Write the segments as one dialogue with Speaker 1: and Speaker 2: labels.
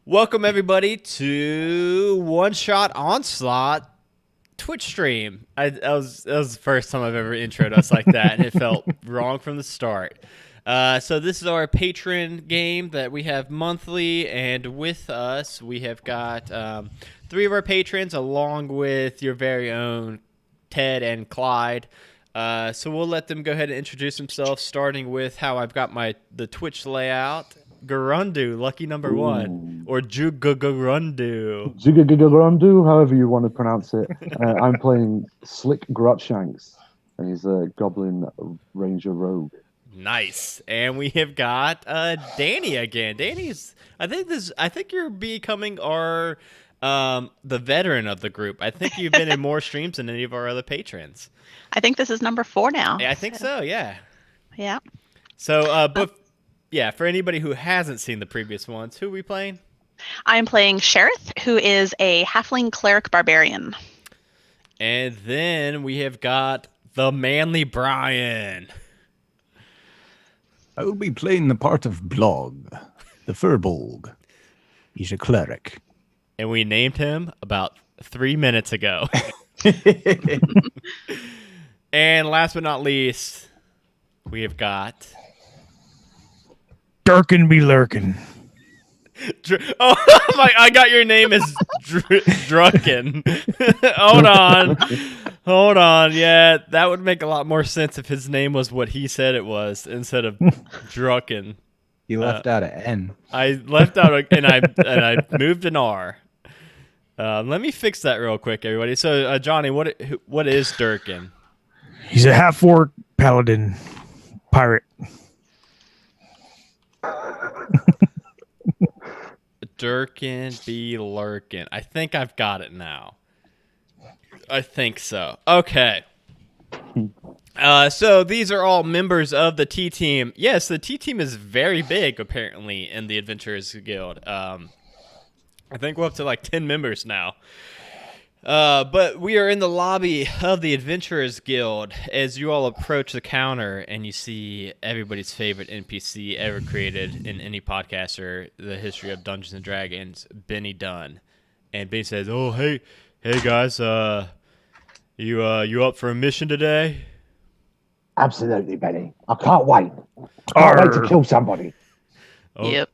Speaker 1: Welcome everybody to One Shot Onslaught Twitch stream. That was the first time I've ever introed us like that, and it felt wrong from the start. So this is our patron game that we have monthly, and with us we have got three of our patrons, along with your very own Ted and Clyde. So we'll let them go ahead and introduce themselves, starting with how I've got the Twitch layout. Garundu, lucky number one, or Jugagarundu.
Speaker 2: Jugagarundu, however you want to pronounce it. I'm playing Slick Grutshanks, and he's a Goblin Ranger Rogue.
Speaker 1: Nice, and we have got Danny again. Danny's, I think you're becoming our the veteran of the group. I think you've been in more streams than any of our other patrons.
Speaker 3: I think this is number 4 now.
Speaker 1: Yeah, I think so. Yeah.
Speaker 3: Yeah.
Speaker 1: So, but yeah, for anybody who hasn't seen the previous ones, who are we playing?
Speaker 3: I'm playing Sherith, who is a halfling cleric barbarian.
Speaker 1: And then we have got the manly Brian.
Speaker 4: I will be playing the part of Blog, the Furbolg. He's a cleric.
Speaker 1: And we named him about 3 minutes ago. And last but not least, we have got...
Speaker 5: Durkin be lurkin.
Speaker 1: Oh, I got your name as Drunken. Hold on. Yeah, that would make a lot more sense if his name was what he said it was instead of Drunken.
Speaker 4: You left out an N.
Speaker 1: I left out and I moved an R. Let me fix that real quick, everybody. So, Johnny, what is Durkin?
Speaker 5: He's a half-orc paladin pirate.
Speaker 1: Durkin be lurkin. I think I've got it now. I think so. Okay. So these are all members of the T Team. Yes, the T Team is very big, apparently, in the Adventurers Guild. I think we're up to like 10 members now. But we are in the lobby of the Adventurers Guild as you all approach the counter and you see everybody's favorite NPC ever created in any podcast or the history of Dungeons and Dragons, Benny Dunn. And Benny says, "Oh, hey guys, you up for a mission today?"
Speaker 2: Absolutely, Benny. I can't wait. I can't wait to kill somebody.
Speaker 1: Oh,
Speaker 3: Yep.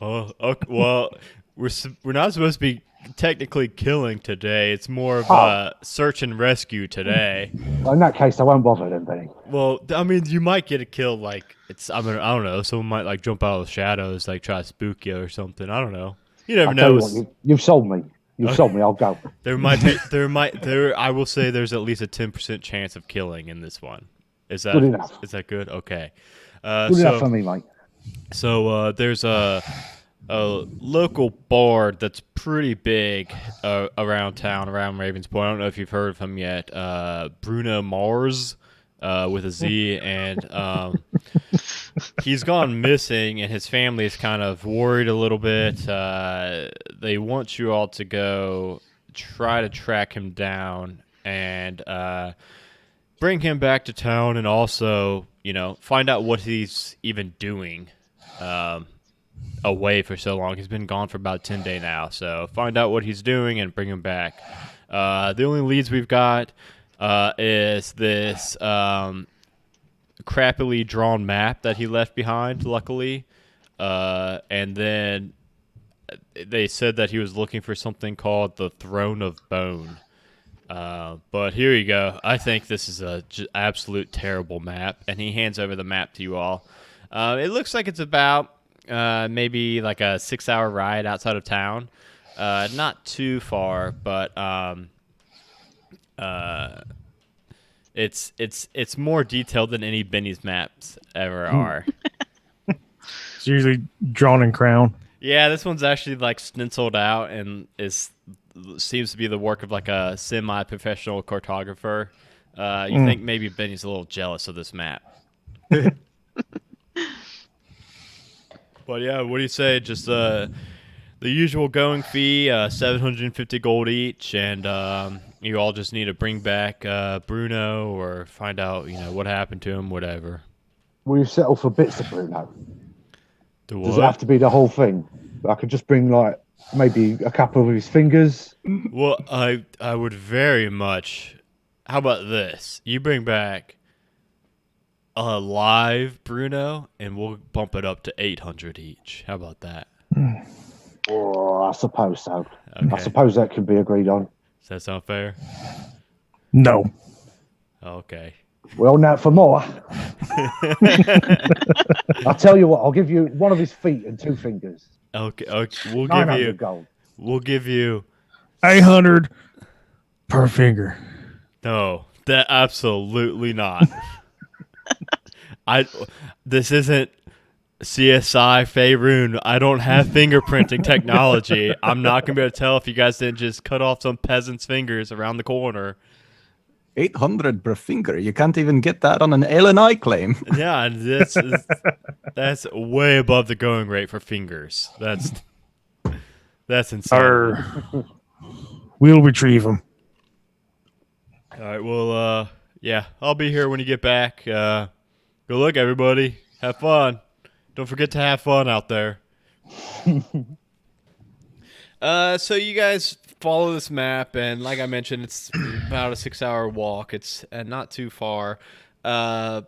Speaker 1: Oh, okay. Well, we're not supposed to be technically killing today. It's more of a search and rescue today.
Speaker 2: Well, in that case, I won't bother then, Benny.
Speaker 1: Well, I mean, you might get a kill. Like I don't know. Someone might like jump out of the shadows, like try to spook you or something. I don't know. You never
Speaker 2: I'll tell
Speaker 1: know.
Speaker 2: you what, you've sold me. You've sold me. I'll go.
Speaker 1: I will say there's at least a 10% chance of killing in this one. Is that
Speaker 2: Good enough.
Speaker 1: Is that good? Okay.
Speaker 2: Good enough for me, mate.
Speaker 1: So there's a local bard that's pretty big around town, around Ravenspoint. I don't know if you've heard of him yet. Bruno Mars with a Z, and he's gone missing, and his family is kind of worried a little bit. They want you all to go try to track him down and bring him back to town, and also, find out what he's even doing. Away for so long. He's been gone for about 10 days now. So find out what he's doing and bring him back. The only leads we've got is this crappily drawn map that he left behind, luckily. And then they said that he was looking for something called the Throne of Bone. But here you go. I think this is a absolute terrible map. And he hands over the map to you all. It looks like it's about maybe like a 6-hour ride outside of town. Not too far, but it's more detailed than any Benny's maps ever are.
Speaker 5: It's usually drawn in crown.
Speaker 1: Yeah, this one's actually like stenciled out and seems to be the work of like a semi-professional cartographer. You think maybe Benny's a little jealous of this map. But yeah, what do you say? Just the usual going fee, 750 gold each, and you all just need to bring back Bruno or find out, what happened to him, whatever.
Speaker 2: Will you settle for bits of Bruno?
Speaker 1: Do
Speaker 2: Does
Speaker 1: what?
Speaker 2: it have to be the whole thing? I could just bring like maybe a couple of his fingers.
Speaker 1: Well, I would very much. How about this? You bring back a live Bruno, and we'll bump it up to 800 each. How about that?
Speaker 2: Oh, I suppose so.
Speaker 1: Okay.
Speaker 2: I suppose that could be agreed on.
Speaker 1: Does that sound fair?
Speaker 5: No.
Speaker 1: Okay.
Speaker 2: Well, now for more, I'll tell you what. I'll give you one of his feet and 2 fingers.
Speaker 1: Okay. We'll give
Speaker 2: 900
Speaker 1: you.
Speaker 2: gold.
Speaker 1: We'll give you.
Speaker 5: 800 per finger.
Speaker 1: No, that absolutely not. This isn't CSI Faerun. I don't have fingerprinting technology. I'm not gonna be able to tell if you guys didn't just cut off some peasant's fingers around the corner.
Speaker 4: 800 per finger. You can't even get that on an LNI claim.
Speaker 1: Yeah, and that's way above the going rate for fingers. That's insane.
Speaker 5: We'll retrieve them.
Speaker 1: All right, well, yeah, I'll be here when you get back. Good luck, everybody. Have fun. Don't forget to have fun out there. So you guys follow this map, and like I mentioned, it's about a 6-hour walk. It's not too far. But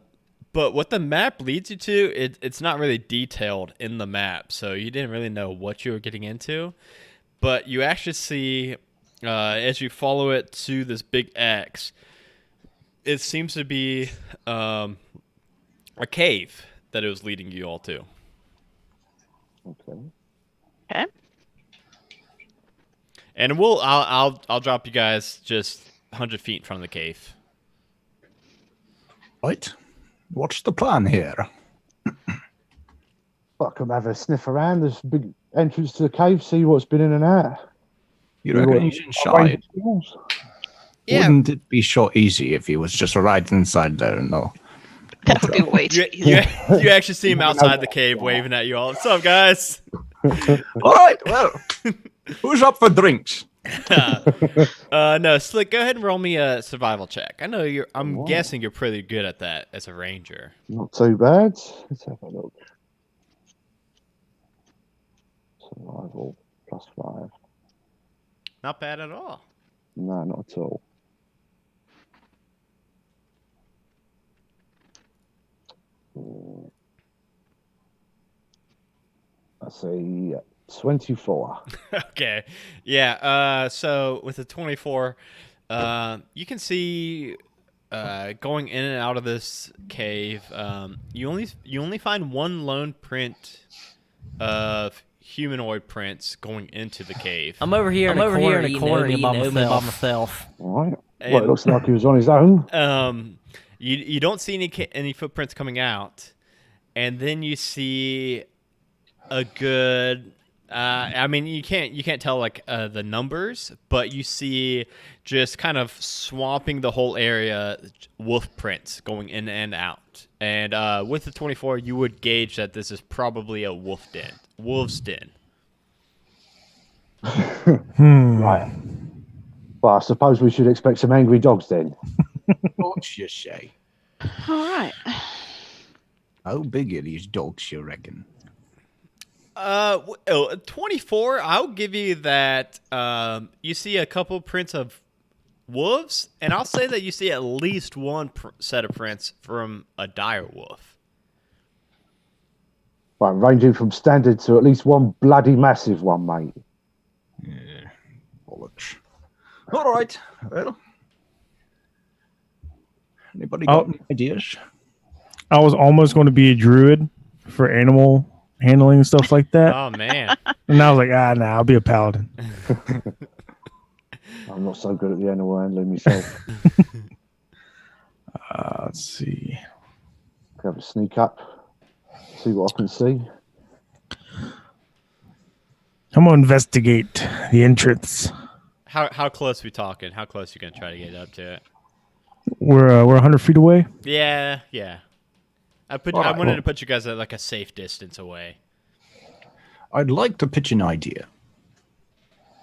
Speaker 1: what the map leads you to, it's not really detailed in the map, so you didn't really know what you were getting into. But you actually see, as you follow it to this big X, it seems to be a cave that it was leading you all to.
Speaker 2: Okay.
Speaker 3: Okay.
Speaker 1: And I'll drop you guys just 100 feet in front of the cave.
Speaker 4: Right. What's the plan here?
Speaker 2: Well, I can have a sniff around. There's a big entrance to the cave. See what's been in and out.
Speaker 4: You reckon he's inside?
Speaker 1: Yeah.
Speaker 4: Wouldn't it be so easy if he was just right inside there? No.
Speaker 3: That would be way too easy.
Speaker 1: You actually see him outside the cave waving at you all. What's up, guys?
Speaker 4: All right. Well, who's up for drinks?
Speaker 1: No, Slick, go ahead and roll me a survival check. I know I'm guessing you're pretty good at that as a ranger.
Speaker 2: Not too bad. Let's have a look. Survival +5.
Speaker 1: Not bad at all.
Speaker 2: No, not at all. I say 24.
Speaker 1: Okay. Yeah. So with the 24, you can see going in and out of this cave. You only find one lone print of humanoid prints going into the cave.
Speaker 6: I'm over here in a corner eating oatmeal by myself.
Speaker 2: All right. Well, it looks like he was on his own.
Speaker 1: You don't see any footprints coming out, and then you see a good. I mean, you can't tell like the numbers, but you see just kind of swamping the whole area, wolf prints going in and out. And with the 24, you would gauge that this is probably a wolf's den.
Speaker 2: Right. Well, I suppose we should expect some angry dogs then.
Speaker 4: What you say?
Speaker 3: All right.
Speaker 4: How big are these dogs, you reckon?
Speaker 1: 24, I'll give you that. You see a couple prints of wolves, and I'll say that you see at least one set of prints from a dire wolf.
Speaker 2: Right, ranging from standard to at least one bloody massive one, mate.
Speaker 4: Yeah, bollocks. All right. Well, anybody got any ideas?
Speaker 5: I was almost going to be a druid for animal handling and stuff like that.
Speaker 1: Oh man!
Speaker 5: And I was like, nah, I'll be a paladin.
Speaker 2: I'm not so good at the animal handling myself.
Speaker 5: Let's see.
Speaker 2: Have a sneak up, see what I can see.
Speaker 5: I'm gonna investigate the entrance.
Speaker 1: How close we talking? How close you gonna try to get up to it?
Speaker 5: We're 100 feet away.
Speaker 1: Yeah. I wanted to put you guys at like a safe distance away.
Speaker 4: I'd like to pitch an idea.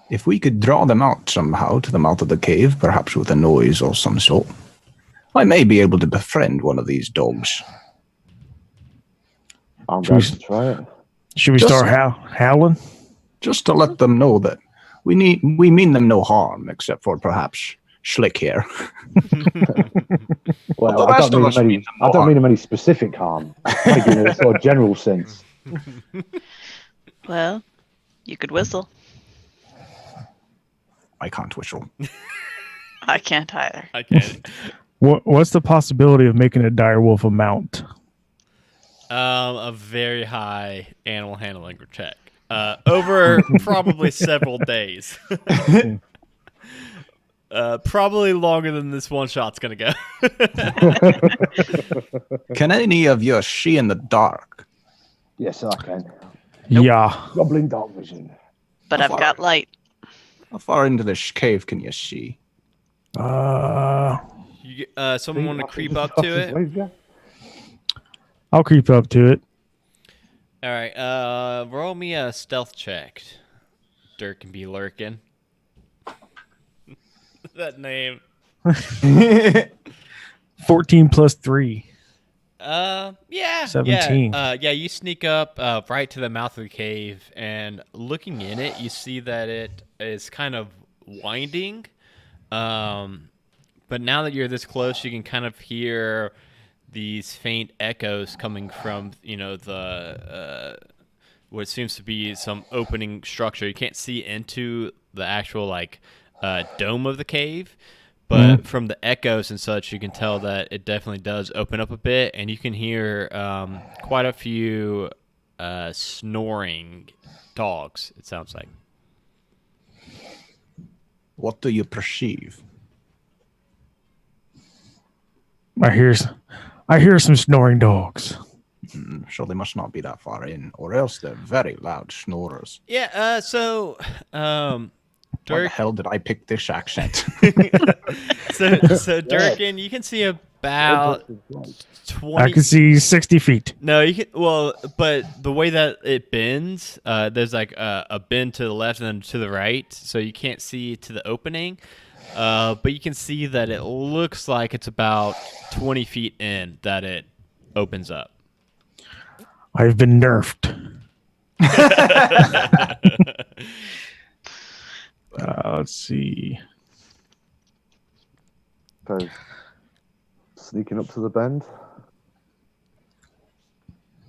Speaker 4: If we could draw them out somehow to the mouth of the cave, perhaps with a noise of some sort, I may be able to befriend one of these dogs.
Speaker 2: I'm going to try it.
Speaker 5: Should we start howling?
Speaker 4: Just to let them know that we mean them no harm, except for perhaps Schlick here.
Speaker 2: Well,
Speaker 4: The
Speaker 2: I
Speaker 4: rest
Speaker 2: don't,
Speaker 4: of
Speaker 2: mean
Speaker 4: us
Speaker 2: any,
Speaker 4: mean them
Speaker 2: I
Speaker 4: no
Speaker 2: don't
Speaker 4: harm.
Speaker 2: mean any specific harm. I mean in a sort of general sense.
Speaker 3: Well, you could whistle.
Speaker 4: I can't whistle.
Speaker 3: I can't either.
Speaker 1: I can't.
Speaker 5: What's the possibility of making a direwolf a mount?
Speaker 1: A very high animal handling check. Over probably several days. Probably longer than this one shot's gonna go.
Speaker 4: Can any of you see in the dark?
Speaker 2: Yes, I can.
Speaker 5: Yeah.
Speaker 2: Goblin dark vision.
Speaker 3: But I've got light.
Speaker 4: How far into this cave can you see?
Speaker 1: Someone want to creep up to it?
Speaker 5: I'll creep up to it.
Speaker 1: All right. Roll me a stealth check. Dirk can be lurking. That name.
Speaker 5: 14 plus 3.
Speaker 1: Yeah.
Speaker 5: 17.
Speaker 1: Yeah, you sneak up right to the mouth of the cave, and looking in it, you see that it is kind of winding. But now that you're this close, you can kind of hear these faint echoes coming from, the what seems to be some opening structure. You can't see into the actual dome of the cave, but from the echoes and such, you can tell that it definitely does open up a bit, and you can hear quite a few snoring dogs, it sounds like.
Speaker 4: What do you perceive?
Speaker 5: I hear some snoring dogs.
Speaker 4: So they must not be that far in, or else they're very loud snorers.
Speaker 1: Yeah, so
Speaker 4: Why the
Speaker 1: Dirk,
Speaker 4: hell did I pick this accent?
Speaker 1: so Durkin, you can see about 20.
Speaker 5: I can see 60 feet.
Speaker 1: No, you can. Well, but the way that it bends, there's like a bend to the left and then to the right, so you can't see to the opening. But you can see that it looks like it's about 20 feet in that it opens up.
Speaker 5: I've been nerfed. Let's see.
Speaker 2: So, sneaking up to the bend.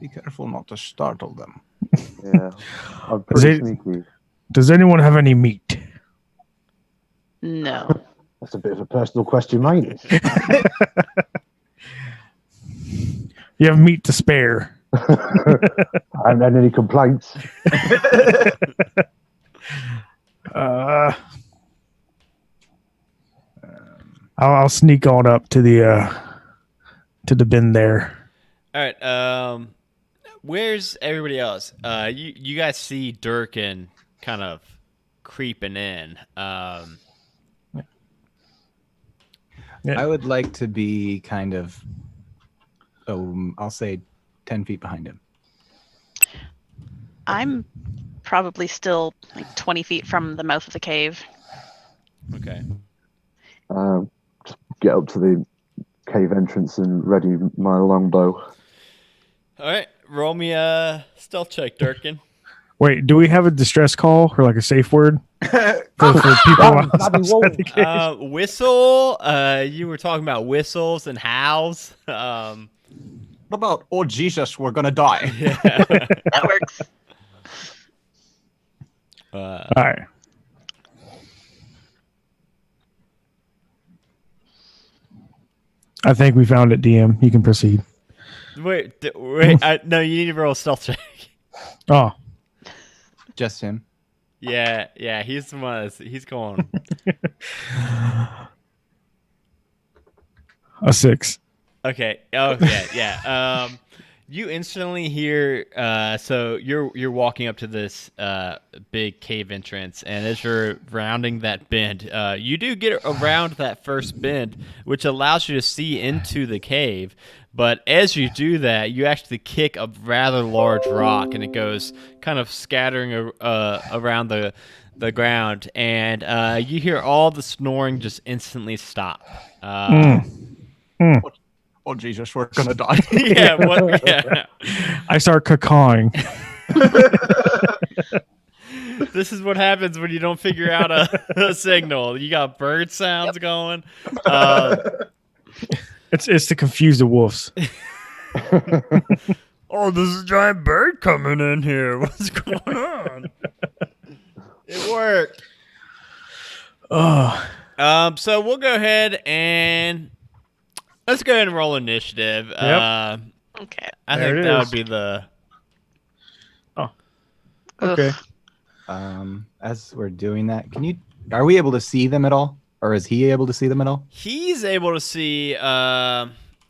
Speaker 4: Be careful not to startle them.
Speaker 2: Yeah, I'm pretty
Speaker 5: it-
Speaker 2: sneaky.
Speaker 5: Does anyone have any meat?
Speaker 3: No.
Speaker 2: That's a bit of a personal question, mate.
Speaker 5: You have meat to spare.
Speaker 2: I haven't had any complaints.
Speaker 5: I'll sneak on up to the bin there.
Speaker 1: All right. Where's everybody else? You guys see Durkin kind of creeping in.
Speaker 5: Yeah.
Speaker 4: I would like to be kind of, I'll say 10 feet behind him.
Speaker 3: I'm probably still like 20 feet from the mouth of the cave.
Speaker 1: Okay.
Speaker 2: Just get up to the cave entrance and ready my longbow.
Speaker 1: All right. Roll me a stealth check, Durkin.
Speaker 5: Wait, do we have a distress call or like a safe word for people
Speaker 2: Bloody wolf.
Speaker 5: outside the cave?
Speaker 1: Whistle. You were talking about whistles and howls.
Speaker 4: What about, oh Jesus, we're gonna die?
Speaker 3: That works.
Speaker 5: All right. I think we found it, DM. You can proceed.
Speaker 1: Wait. No, you need to roll a stealth check.
Speaker 5: Oh,
Speaker 4: Just him.
Speaker 1: Yeah. He's the one. He's going.
Speaker 5: a 6.
Speaker 1: Okay. Oh yeah. You instantly hear. So you're walking up to this big cave entrance, and as you're rounding that bend, you do get around that first bend, which allows you to see into the cave. But as you do that, you actually kick a rather large rock, and it goes kind of scattering around the ground, and you hear all the snoring just instantly stop.
Speaker 4: Oh Jesus, we're gonna die.
Speaker 1: Yeah.
Speaker 5: I start cacawing.
Speaker 1: This is what happens when you don't figure out a signal. You got bird sounds going.
Speaker 5: It's to confuse the wolves.
Speaker 1: Oh, there's a giant bird coming in here. What's going on? It worked.
Speaker 5: Oh,
Speaker 1: So we'll go ahead and let's go ahead and roll initiative.
Speaker 5: Yep.
Speaker 3: Okay.
Speaker 1: I
Speaker 5: There
Speaker 1: think
Speaker 5: it
Speaker 1: that
Speaker 5: is.
Speaker 1: would be the.
Speaker 5: okay.
Speaker 3: Ugh.
Speaker 4: As we're doing that, are we able to see them at all? Or is he able to see them at all?
Speaker 1: He's able to see.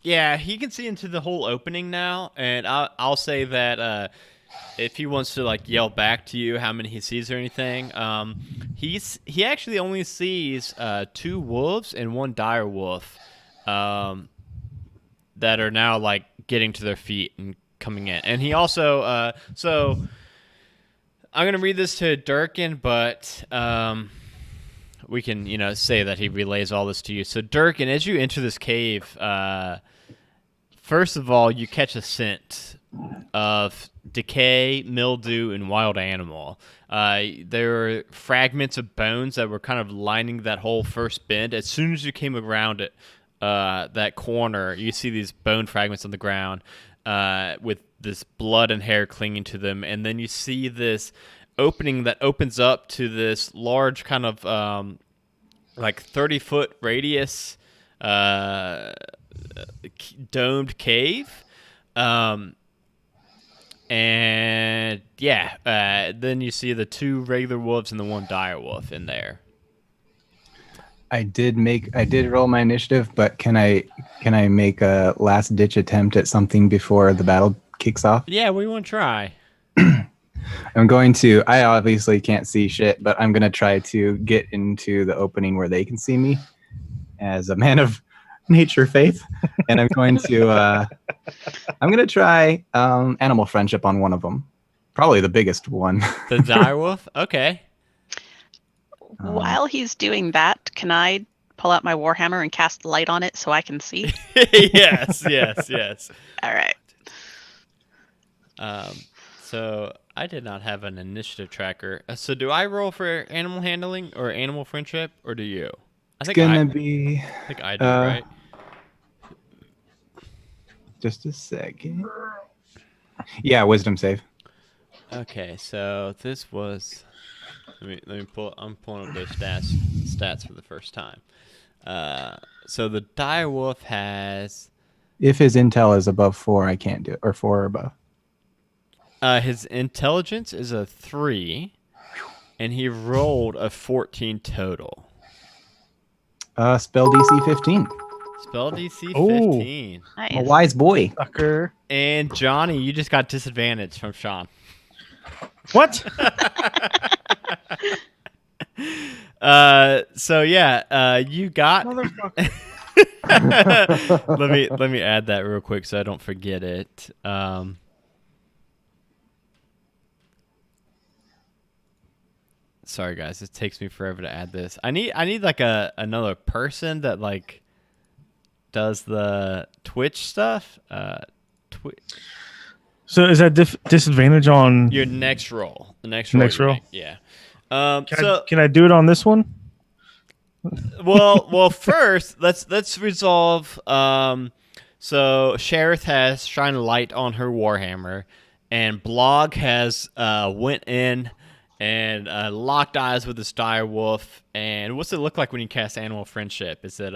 Speaker 1: Yeah, he can see into the whole opening now, and I'll say that if he wants to like yell back to you how many he sees or anything, he actually only sees 2 wolves and 1 dire wolf, that are now like getting to their feet and coming in, and he also so. I'm gonna read this to Durkin, but we can, say that he relays all this to you. So, Durkin, as you enter this cave, first of all, you catch a scent of decay, mildew, and wild animal. There were fragments of bones that were kind of lining that whole first bend. As soon as you came around it, that corner, you see these bone fragments on the ground with this blood and hair clinging to them, and then you see this opening that opens up to this large kind of like 30-foot radius domed cave, and then you see the 2 regular wolves and the 1 dire wolf in there.
Speaker 4: I did roll my initiative, but can I make a last ditch attempt at something before the battle kicks off?
Speaker 1: Yeah, we want to try.
Speaker 4: I obviously can't see shit, but I'm going to try to get into the opening where they can see me as a man of nature faith. And I'm going to try animal friendship on one of them. Probably the biggest one.
Speaker 1: The dire wolf? Okay.
Speaker 3: While he's doing that, can I pull out my warhammer and cast light on it so I can see?
Speaker 1: yes.
Speaker 3: All right.
Speaker 1: So I did not have an initiative tracker. So do I roll for animal handling or animal friendship, or do you? I think I do, right?
Speaker 4: Just a second. Yeah, wisdom save.
Speaker 1: Okay, so this was. Let me pull. I'm pulling up those stats for the first time. So the dire wolf has.
Speaker 4: If his intel is above 4, I can't do it, or 4 or above.
Speaker 1: His intelligence is a 3, and he rolled a 14 total.
Speaker 4: Spell DC 15.
Speaker 1: Spell DC
Speaker 5: Ooh.
Speaker 1: 15.
Speaker 3: Nice.
Speaker 4: A wise boy.
Speaker 5: Sucker.
Speaker 1: And Johnny, you just got disadvantage from Sean.
Speaker 5: What?
Speaker 1: So yeah, you got.
Speaker 5: Motherfucker.
Speaker 1: let me add that real quick so I don't forget it. Sorry guys, it takes me forever to add this. I need like another person that like does the Twitch stuff.
Speaker 5: So is that disadvantage on?
Speaker 1: Your next roll. The next roll.
Speaker 5: Next roll?
Speaker 1: make, yeah.
Speaker 5: Can I do it on this one?
Speaker 1: Well, first let's resolve. So Shareth has shine a light on her warhammer, and Blog has went in and locked eyes with this dire wolf. And what's it look like when you cast animal friendship? Is it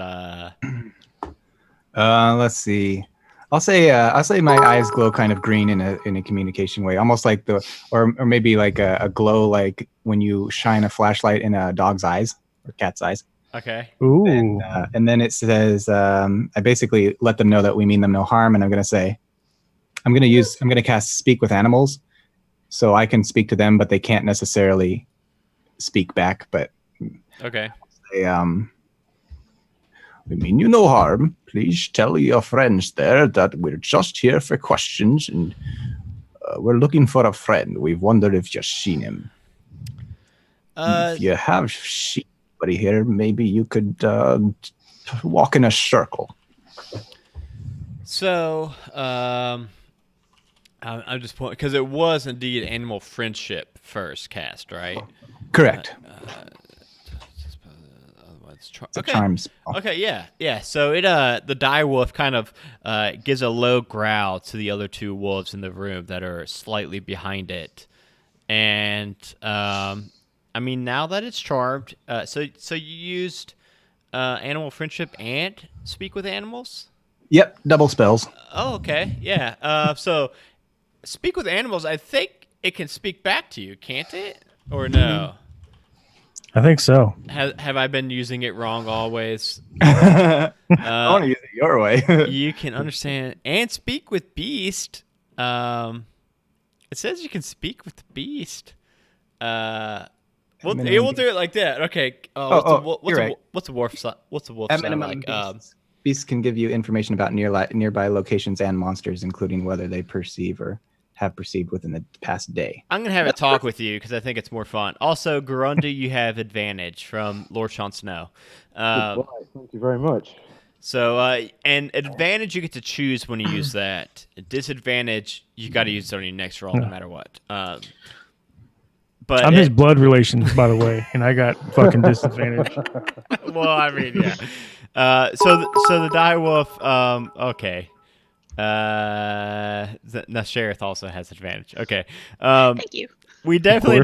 Speaker 4: Let's see. I'll say my eyes glow kind of green in a communication way, almost like or maybe like a glow like when you shine a flashlight in a dog's eyes or cat's eyes.
Speaker 1: okay?
Speaker 5: Ooh.
Speaker 4: And then it says, I basically let them know that we mean them no harm, and I'm going to cast speak with animals, so I can speak to them, but they can't necessarily speak back. But
Speaker 1: Okay.
Speaker 4: we mean you no harm. Please tell your friends there that we're just here for questions, and we're looking for a friend. We've wondered if you've seen him. If you have seen somebody here, maybe you could walk in a circle.
Speaker 1: So, I'm just pointing because it was indeed animal friendship first cast, right?
Speaker 4: Correct. It's a charm spell.
Speaker 1: Okay, yeah. So it the dire wolf kind of gives a low growl to the other two wolves in the room that are slightly behind it, and I mean now that it's charmed, so you used animal friendship and speak with animals.
Speaker 4: Yep, double spells.
Speaker 1: Oh, okay, yeah. So speak with animals. I think it can speak back to you, can't it? Or no?
Speaker 5: I think so.
Speaker 1: Have I been using it wrong always?
Speaker 4: I want to use it your way.
Speaker 1: You can understand and speak with beast. It says you can speak with the beast. We'll do it like that. Okay. What's the wolf sound like?
Speaker 4: Beasts can give you information about nearby locations and monsters, including whether they perceive or have perceived within the past day.
Speaker 1: I'm gonna have a talk with you because I think it's more fun. Also, Garunda, you have advantage from Lord Sean Snow.
Speaker 2: Thank you very much.
Speaker 1: So, and advantage you get to choose when you use that. Disadvantage, you got to use it on your next roll, no matter what. But
Speaker 5: I'm his blood relation, by the way, and I got fucking disadvantage.
Speaker 1: Well, I mean, yeah. So the dire wolf. Okay. Now Sheriff also has advantage. Okay.
Speaker 3: Thank you.
Speaker 1: We definitely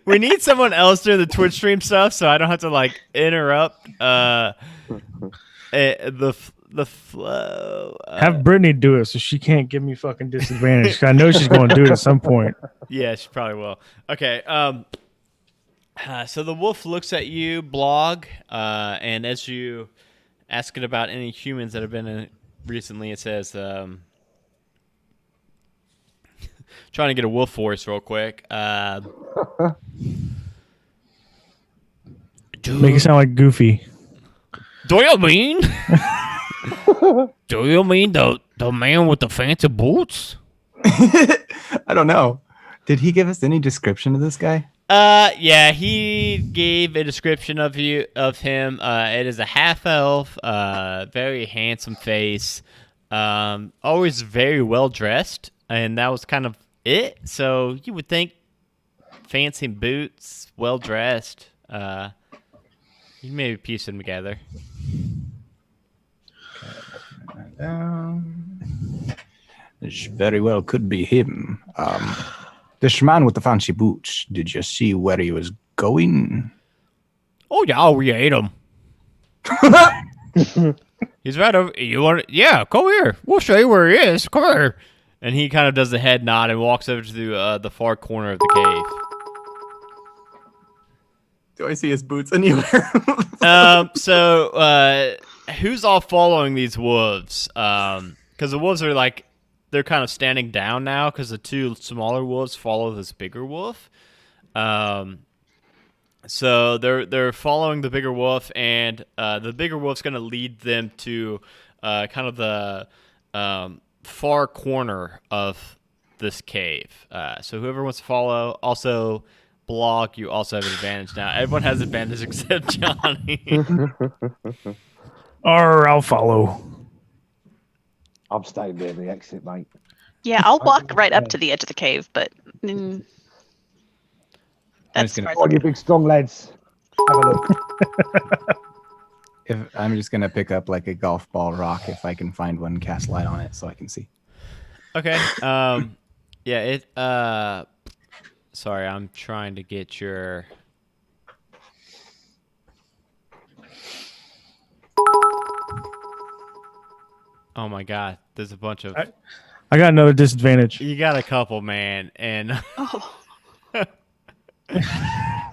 Speaker 1: we need someone else doing the Twitch stream stuff, so I don't have to like interrupt the flow.
Speaker 5: Have Brittany do it so she can't give me fucking disadvantage. I know she's going to do it at some point.
Speaker 1: Yeah, she probably will. Okay. So the wolf looks at you, Blog, and as you ask it about any humans that have been in recently, it says, trying to get a wolf voice real quick.
Speaker 5: Make it sound like Goofy.
Speaker 6: Do you mean? Do you mean the man with the fancy boots?
Speaker 4: I don't know. Did he give us any description of this guy?
Speaker 1: Yeah, he gave a description of him. It is a half elf, very handsome face, always very well dressed, and that was kind of it. So you would think fancy boots, well dressed. You maybe piece them together.
Speaker 4: This very well could be him. This man with the fancy boots, did you see where he was going?
Speaker 6: Oh yeah, we ate him.
Speaker 1: He's right over. You want? Yeah, come here. We'll show you where he is. Come here. And he kind of does the head nod and walks over to the far corner of the cave.
Speaker 4: Do I see his boots anywhere?
Speaker 1: So who's all following these wolves? Because the wolves are like, they're kind of standing down now because the two smaller wolves follow this bigger wolf. So they're following the bigger wolf, and the bigger wolf's going to lead them to kind of the far corner of this cave. So whoever wants to follow, also Blog, you also have an advantage now. Everyone has advantage except Johnny.
Speaker 5: Or I'll follow.
Speaker 2: I'm staying near the exit, mate.
Speaker 3: Yeah, I'll walk right up to the edge of the cave, but that's
Speaker 4: gonna-
Speaker 3: far as
Speaker 2: Come on, you big strong lads. Have a look.
Speaker 4: If I'm just gonna pick up like a golf ball rock if I can find one, cast light on it so I can see.
Speaker 1: Okay. Yeah. Sorry, I'm trying to get your. Oh my God! There's a bunch of.
Speaker 5: I got another disadvantage.
Speaker 1: You got a couple, man, and
Speaker 3: Oh,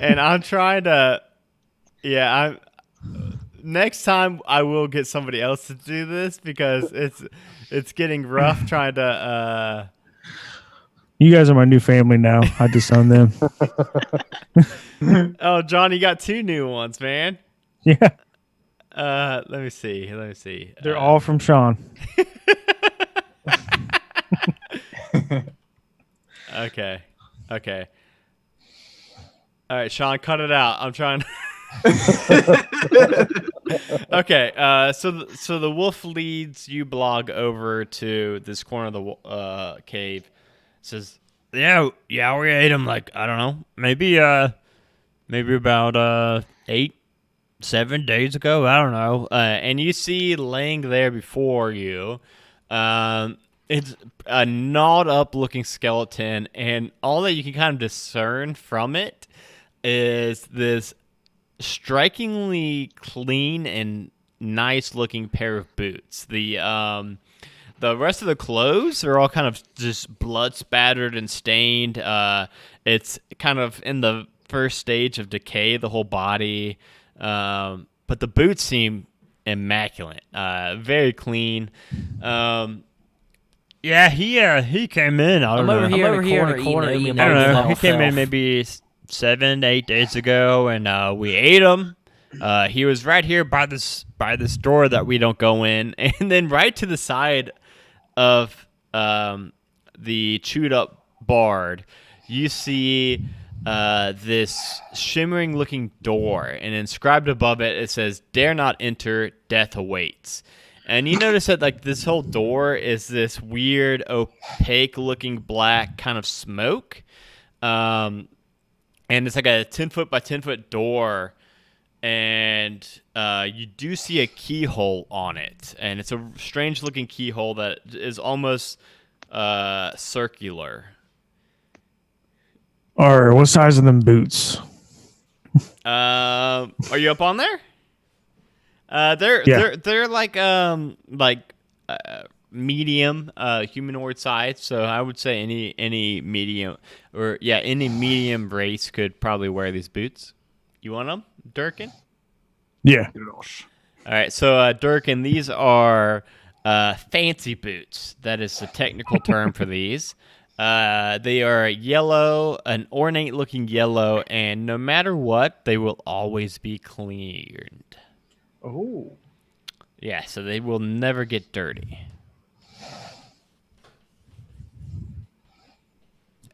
Speaker 1: and I'm trying to. Yeah, next time I will get somebody else to do this because it's getting rough trying to.
Speaker 5: You guys are my new family now. I disown them.
Speaker 1: Oh, John, you got two new ones, man.
Speaker 5: Yeah,
Speaker 1: Let me see.
Speaker 5: they're all from Sean.
Speaker 1: Okay. All right, Sean, cut it out. I'm trying. Okay, so the wolf leads you blog over to this corner of the cave. Says,
Speaker 6: Yeah, we ate him like, I don't know, maybe about 8-7 days ago. I don't know.
Speaker 1: and you see laying there before you, it's a gnawed up looking skeleton, and all that you can kind of discern from it is this strikingly clean and nice looking pair of boots. The rest of the clothes are all kind of just blood spattered and stained. It's kind of in the first stage of decay, the whole body. But the boots seem immaculate, very clean.
Speaker 6: Yeah, he came in. I don't
Speaker 7: I'm
Speaker 6: know.
Speaker 7: over here in the corner eating
Speaker 6: I don't know.
Speaker 7: my
Speaker 6: He came in
Speaker 7: self.
Speaker 6: maybe 7-8 days ago, and we ate him. He was right here by this door that we don't go in,
Speaker 1: And then right to the side of the chewed up bard, you see this shimmering looking door, and inscribed above it, it says, "Dare not enter, death awaits." And you notice that like this whole door is this weird opaque looking black kind of smoke. And it's like a 10-foot by 10-foot door, and you do see a keyhole on it, and it's a strange looking keyhole that is almost circular.
Speaker 5: Or what size are them boots?
Speaker 1: Are you up on there?
Speaker 5: Yeah.
Speaker 1: They're like medium humanoid size, so I would say any medium any medium race could probably wear these boots. You want them, Durkin?
Speaker 5: Yeah.
Speaker 1: All right, so Durkin, these are fancy boots. That is the technical term for these. They are yellow, an ornate-looking yellow, and no matter what, they will always be cleaned.
Speaker 5: Oh.
Speaker 1: Yeah, so they will never get dirty.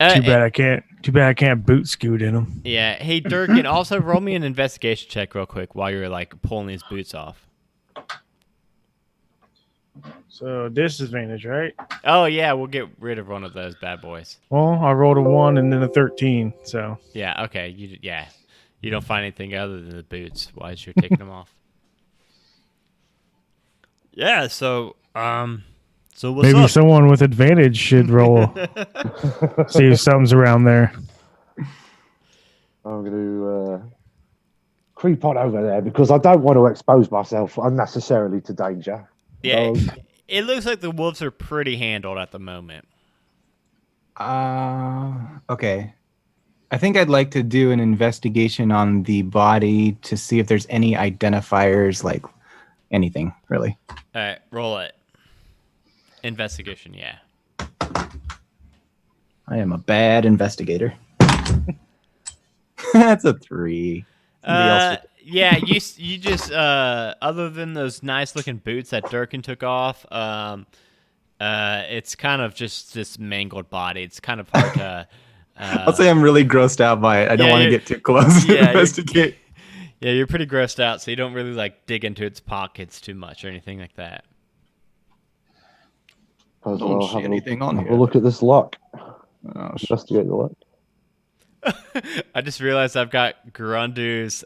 Speaker 5: Too bad I can't boot scoot in them.
Speaker 1: Yeah. Hey, Durkin, also roll me an investigation check real quick while you're like pulling these boots off.
Speaker 5: So disadvantage, right?
Speaker 1: Oh yeah, we'll get rid of one of those bad boys.
Speaker 5: Well, I rolled a 1 and then a 13. So
Speaker 1: Yeah. Okay. You don't find anything other than the boots while you're taking them off.
Speaker 6: Yeah, so what's
Speaker 5: maybe
Speaker 6: up?
Speaker 5: someone with advantage should roll. See if something's around there.
Speaker 2: I'm going to creep on over there because I don't want to expose myself unnecessarily to danger.
Speaker 1: Yeah.
Speaker 2: So,
Speaker 1: It looks like the wolves are pretty handled at the moment.
Speaker 4: Okay. I think I'd like to do an investigation on the body to see if there's any identifiers, like anything, really.
Speaker 1: All right, roll it. Investigation, yeah.
Speaker 4: I am a bad investigator. That's a 3. Somebody else
Speaker 1: Yeah, you just other than those nice looking boots that Durkin took off, it's kind of just this mangled body. It's kind of hard to.
Speaker 4: I'll say I'm really grossed out by it. I don't
Speaker 1: yeah,
Speaker 4: want to
Speaker 1: you're-
Speaker 4: get too close to
Speaker 1: yeah, you're-
Speaker 4: investigate.
Speaker 1: Yeah, you're pretty grossed out, so you don't really like dig into its pockets too much or anything like that.
Speaker 2: suppose
Speaker 4: Don't
Speaker 2: I'll
Speaker 4: see
Speaker 2: have
Speaker 4: anything
Speaker 2: a,
Speaker 4: on
Speaker 2: have
Speaker 4: here.
Speaker 2: a look at this lock.
Speaker 4: Oh,
Speaker 2: Investigate the lock.
Speaker 1: I just realized I've got Grundu's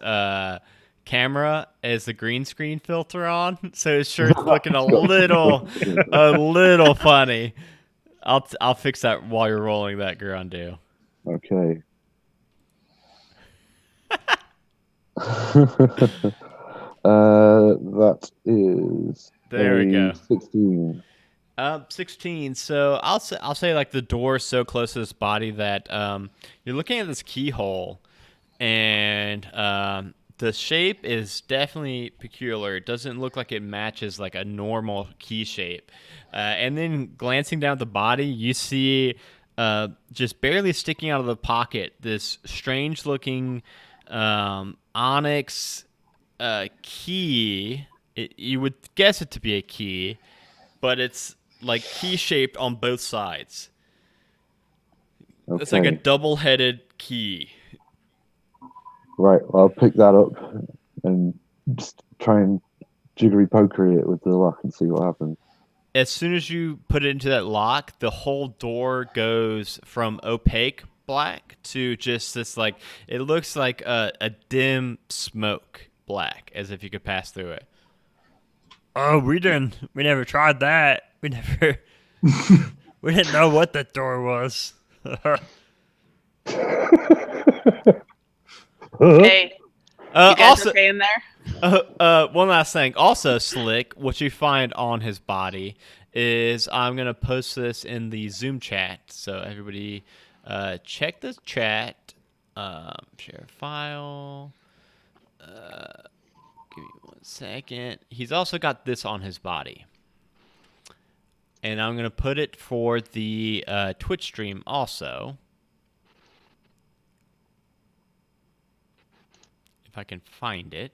Speaker 1: camera as the green screen filter on, so his shirt's looking a little funny. I'll fix that while you're rolling that, Grundu.
Speaker 2: Okay. That is
Speaker 1: There we
Speaker 2: a
Speaker 1: go.
Speaker 2: 16.
Speaker 1: 16. So I'll say like the door's so close to this body that you're looking at this keyhole, and the shape is definitely peculiar. It doesn't look like it matches like a normal key shape. And then glancing down at the body, you see just barely sticking out of the pocket this strange looking onyx key. You would guess it to be a key, but it's like key shaped on both sides.
Speaker 2: Okay.
Speaker 1: It's like a double-headed key.
Speaker 2: Right. Well, I'll pick that up and just try and jiggery pokery it with the lock and see what happens.
Speaker 1: As soon as you put it into that lock, the whole door goes from opaque black to just this like it looks like a dim smoke black, as if you could pass through it.
Speaker 6: Oh, we never tried that. We never. We didn't know what that door was.
Speaker 3: Hey, you guys
Speaker 1: Also,
Speaker 3: okay in there?
Speaker 1: one last thing. Also, Slick, what you find on his body is I'm gonna post this in the Zoom chat, so everybody check the chat. Share file. Give me 1 second. He's also got this on his body, and I'm gonna put it for the Twitch stream also. If I can find it.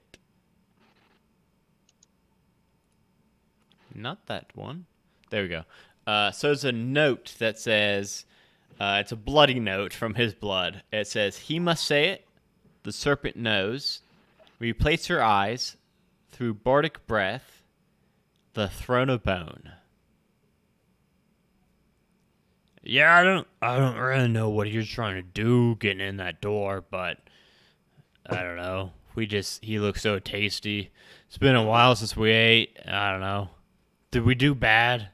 Speaker 1: Not that one. There we go. So it's a note that says, it's a bloody note from his blood. It says, "He must say it. The serpent knows. Replace your eyes through bardic breath. The throne of bone."
Speaker 6: Yeah, I don't really know what he was trying to do getting in that door, but I don't know. He looks so tasty. It's been a while since we ate. I don't know. Did we do bad?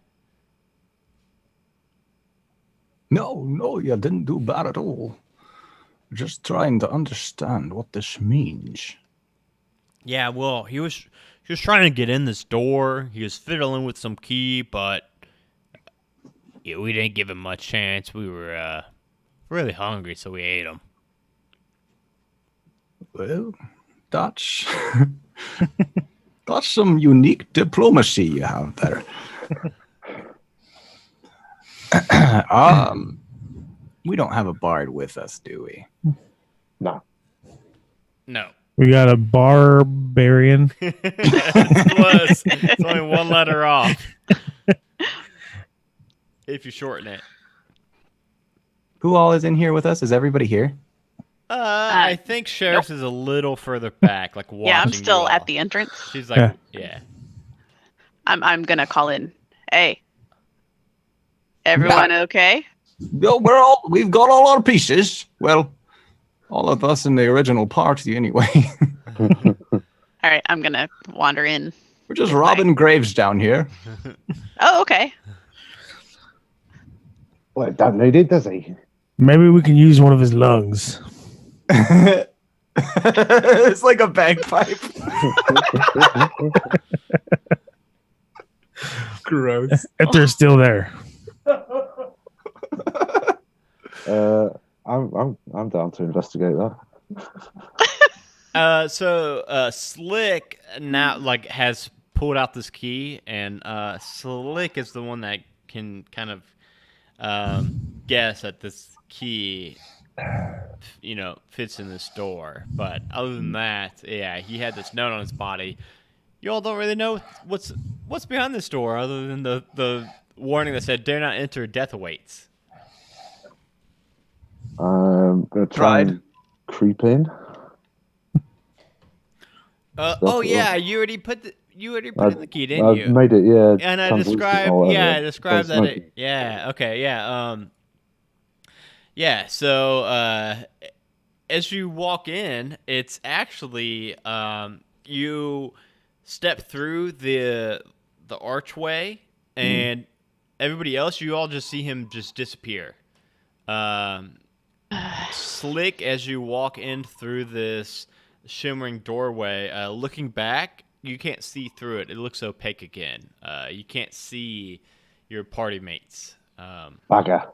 Speaker 4: No, you didn't do bad at all. Just trying to understand what this means.
Speaker 6: Yeah, well, he was trying to get in this door. He was fiddling with some key, but yeah, we didn't give him much chance. We were really hungry, so we ate him.
Speaker 4: Well, that's that's some unique diplomacy you have there. We don't have a bard with us, do we?
Speaker 2: No.
Speaker 1: No.
Speaker 5: We got a barbarian.
Speaker 1: It's close. It's only one letter off. If you shorten it.
Speaker 4: Who all is in here with us? Is everybody here?
Speaker 1: I think Sheriff is a little further back, like watching.
Speaker 3: Yeah, I'm
Speaker 1: you
Speaker 3: still
Speaker 1: all.
Speaker 3: at the entrance.
Speaker 1: She's like, yeah.
Speaker 3: I'm gonna call in. Hey, everyone okay?
Speaker 4: No, we've got all our pieces. Well, all of us in the original party, anyway.
Speaker 3: All right, I'm gonna wander in.
Speaker 4: We're just robbing graves down here.
Speaker 3: Oh, okay.
Speaker 2: Well, it don't need it, does he?
Speaker 5: Maybe we can use one of his lungs.
Speaker 4: It's like a bagpipe. Gross.
Speaker 5: If they're still there.
Speaker 2: I'm down to investigate that.
Speaker 1: So Slick now like has pulled out this key, and Slick is the one that can kind of guess that this key, fits in this door. But other than that, yeah, he had this note on his body. You all don't really know what's behind this door, other than the warning that said, "Do not enter. Death awaits."
Speaker 2: I'm gonna try and creep in.
Speaker 1: Oh yeah, you already put in the key, didn't
Speaker 2: I've
Speaker 1: you?
Speaker 2: made it, yeah.
Speaker 1: And I
Speaker 2: translucent
Speaker 1: described,
Speaker 2: or whatever.
Speaker 1: yeah, I described that.
Speaker 2: Translucent.
Speaker 1: Yeah, okay, yeah. Yeah. So, as you walk in, it's actually you step through the archway, and everybody else, you all just see him just disappear. Slick, as you walk in through this shimmering doorway, looking back, you can't see through it. It looks opaque again. You can't see your party mates.
Speaker 2: Bugger.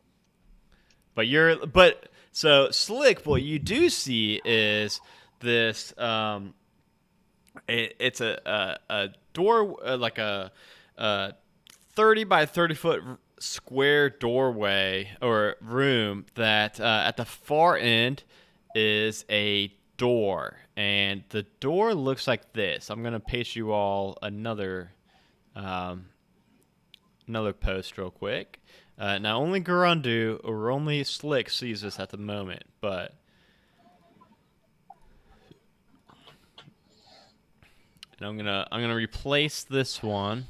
Speaker 1: So Slick, what you do see is this. It's a door, like a 30 by 30 foot square doorway or room that at the far end is a door, and the door looks like this. I'm gonna paste you all another post real quick. Now only Garundu or only Slick sees this at the moment, but And I'm gonna replace this one.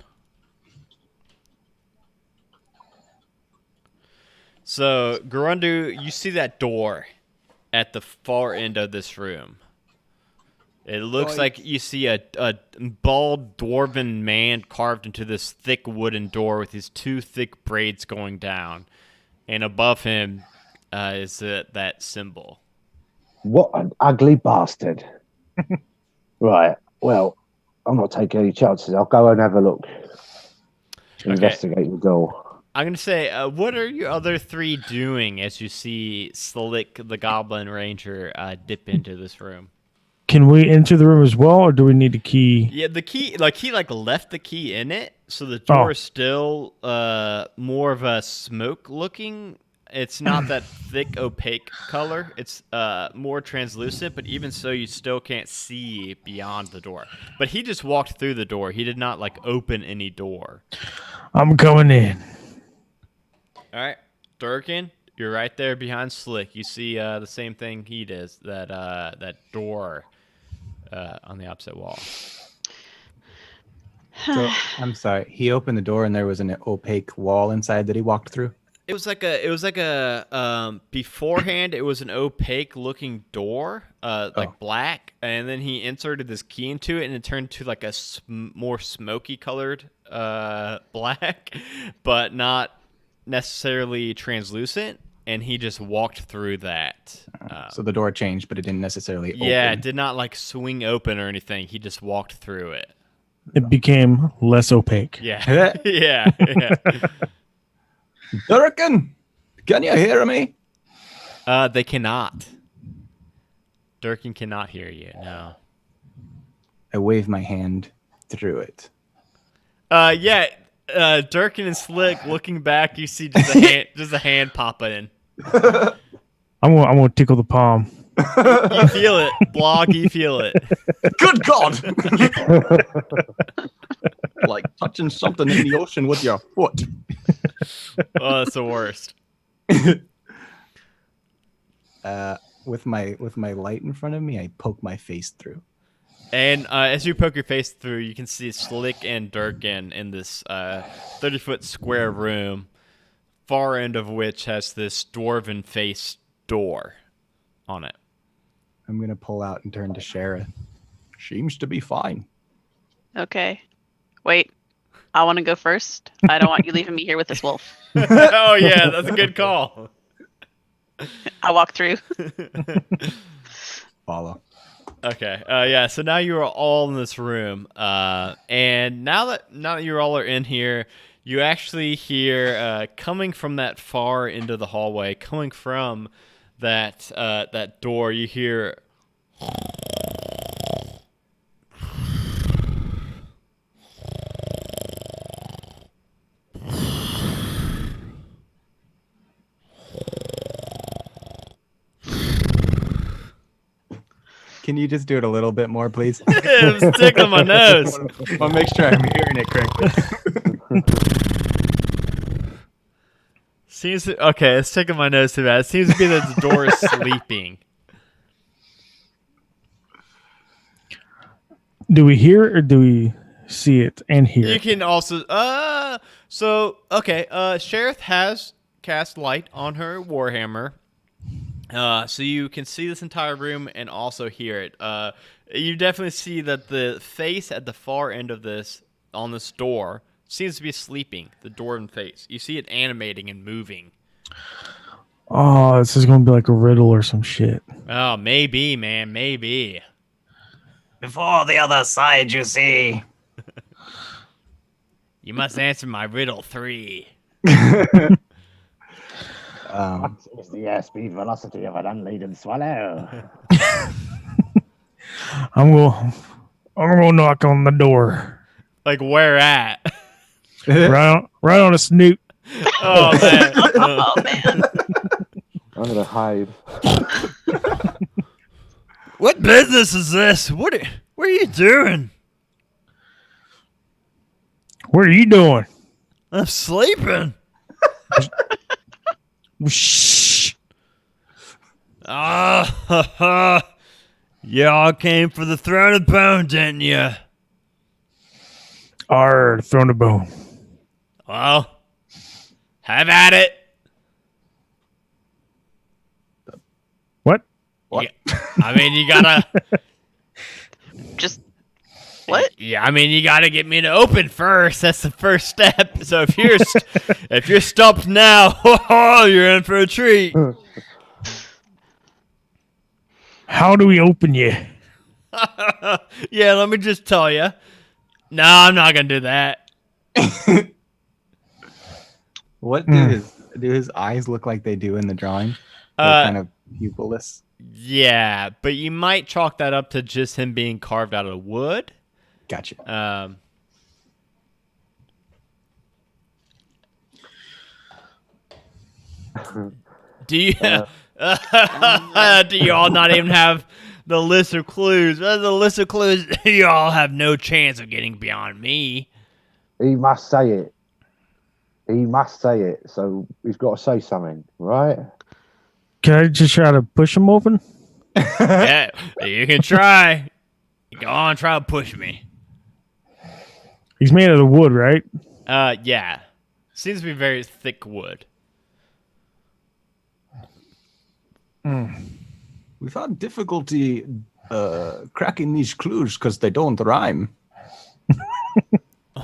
Speaker 1: So, Garundu, you see that door at the far end of this room. It looks like you see a bald dwarven man carved into this thick wooden door with his 2 thick braids going down. And above him is that symbol.
Speaker 2: What an ugly bastard. Right. Well, I'm not taking any chances. I'll go and have a look. Investigate the door.
Speaker 1: I'm going to say, what are your other 3 doing as you see Slick, the Goblin Ranger, dip into this room?
Speaker 5: Can we enter the room as well, or do we need a key?
Speaker 1: Yeah, the key, he left the key in it, so the door is still more of a smoke looking. It's not that thick, opaque color. It's more translucent, but even so, you still can't see beyond the door. But he just walked through the door. He did not open any door.
Speaker 5: I'm coming in.
Speaker 1: All right, Durkin, you're right there behind Slick. You see the same thing he does. That door on the opposite wall.
Speaker 4: So, I'm sorry. He opened the door and there was an opaque wall inside that he walked through.
Speaker 1: It was like a beforehand it was an opaque looking door, black, and then he inserted this key into it and it turned to a more smoky colored black, but not necessarily translucent, and he just walked through that.
Speaker 4: So the door changed, but it didn't necessarily open.
Speaker 1: Yeah, it did not swing open or anything. He just walked through it.
Speaker 5: It became less opaque.
Speaker 1: Yeah. yeah.
Speaker 4: Durkin, can you hear me?
Speaker 1: They cannot. Durkin cannot hear you. No.
Speaker 4: I wave my hand through it.
Speaker 1: Yeah. Durkin and Slick looking back, you see just a hand pop in.
Speaker 5: I'm gonna tickle the palm.
Speaker 1: You feel it, Blog. You feel it.
Speaker 4: Good God! Like touching something in the ocean with your foot.
Speaker 1: Oh, that's the worst.
Speaker 4: With my light in front of me, I poke my face through.
Speaker 1: And as you poke your face through, you can see Slick and Durkin in this 30-foot square room, far end of which has this dwarven face door on it.
Speaker 4: I'm going to pull out and turn to Shara. Seems to be fine.
Speaker 3: Okay. Wait. I want to go first. I don't want you leaving me here with this wolf.
Speaker 1: Oh, yeah, that's a good call.
Speaker 3: I walk through.
Speaker 4: Follow.
Speaker 1: Okay. Yeah. So now you are all in this room, and now that you all are in here, you actually hear coming from that far into the hallway, coming from that door. You hear.
Speaker 4: Can you just do it a little bit more, please?
Speaker 1: It was tickling my nose.
Speaker 4: I'll make sure I'm hearing it correctly.
Speaker 1: Okay, it's tickling my nose too bad. It seems to be that the door is sleeping.
Speaker 5: Do we hear it or do we see it and hear
Speaker 1: You
Speaker 5: it?
Speaker 1: can also Sheriff has cast light on her warhammer. So you can see this entire room and also hear it. You definitely see that the face at the far end of this, on this door, seems to be sleeping, the dwarven face. You see it animating and moving.
Speaker 5: Oh, this is going to be like a riddle or some shit.
Speaker 1: Oh, maybe, man, maybe.
Speaker 7: Before the other side, you see.
Speaker 1: You must answer my riddle 3.
Speaker 2: It's the airspeed velocity of an unladen swallow.
Speaker 5: I'm gonna knock on the door.
Speaker 1: Like, where at?
Speaker 5: right on a snoot.
Speaker 1: Oh, man.
Speaker 3: Oh, man.
Speaker 2: I'm gonna hide.
Speaker 6: What business is this? What are you doing?
Speaker 5: What are you doing?
Speaker 6: I'm sleeping.
Speaker 5: Shh.
Speaker 6: Ah, ha, ha. Y'all came for the throne of bone, didn't you?
Speaker 5: Arr, thrown a bone.
Speaker 6: Well, have at it.
Speaker 5: What?
Speaker 4: What?
Speaker 6: I mean, you gotta.
Speaker 3: Just what?
Speaker 6: Yeah, I mean, you gotta get me to open first. That's the first step. So if you're stumped now, you're in for a treat.
Speaker 5: How do we open you?
Speaker 6: Yeah, let me just tell you. No, I'm not gonna do that.
Speaker 4: What do his eyes look like they do in the drawing? They're kind of pupilless.
Speaker 6: Yeah, but you might chalk that up to just him being carved out of wood.
Speaker 4: Gotcha.
Speaker 6: Do you do you all not even have the list of clues? The list of clues, you all have no chance of getting beyond me.
Speaker 2: He must say it. He must say it. So he's got to say something, right?
Speaker 5: Can I just try to push him open?
Speaker 6: Yeah, you can try. Go on, try to push me.
Speaker 5: He's made out of wood, right?
Speaker 6: Yeah. Seems to be very thick wood.
Speaker 4: We've had difficulty cracking these clues because they don't rhyme.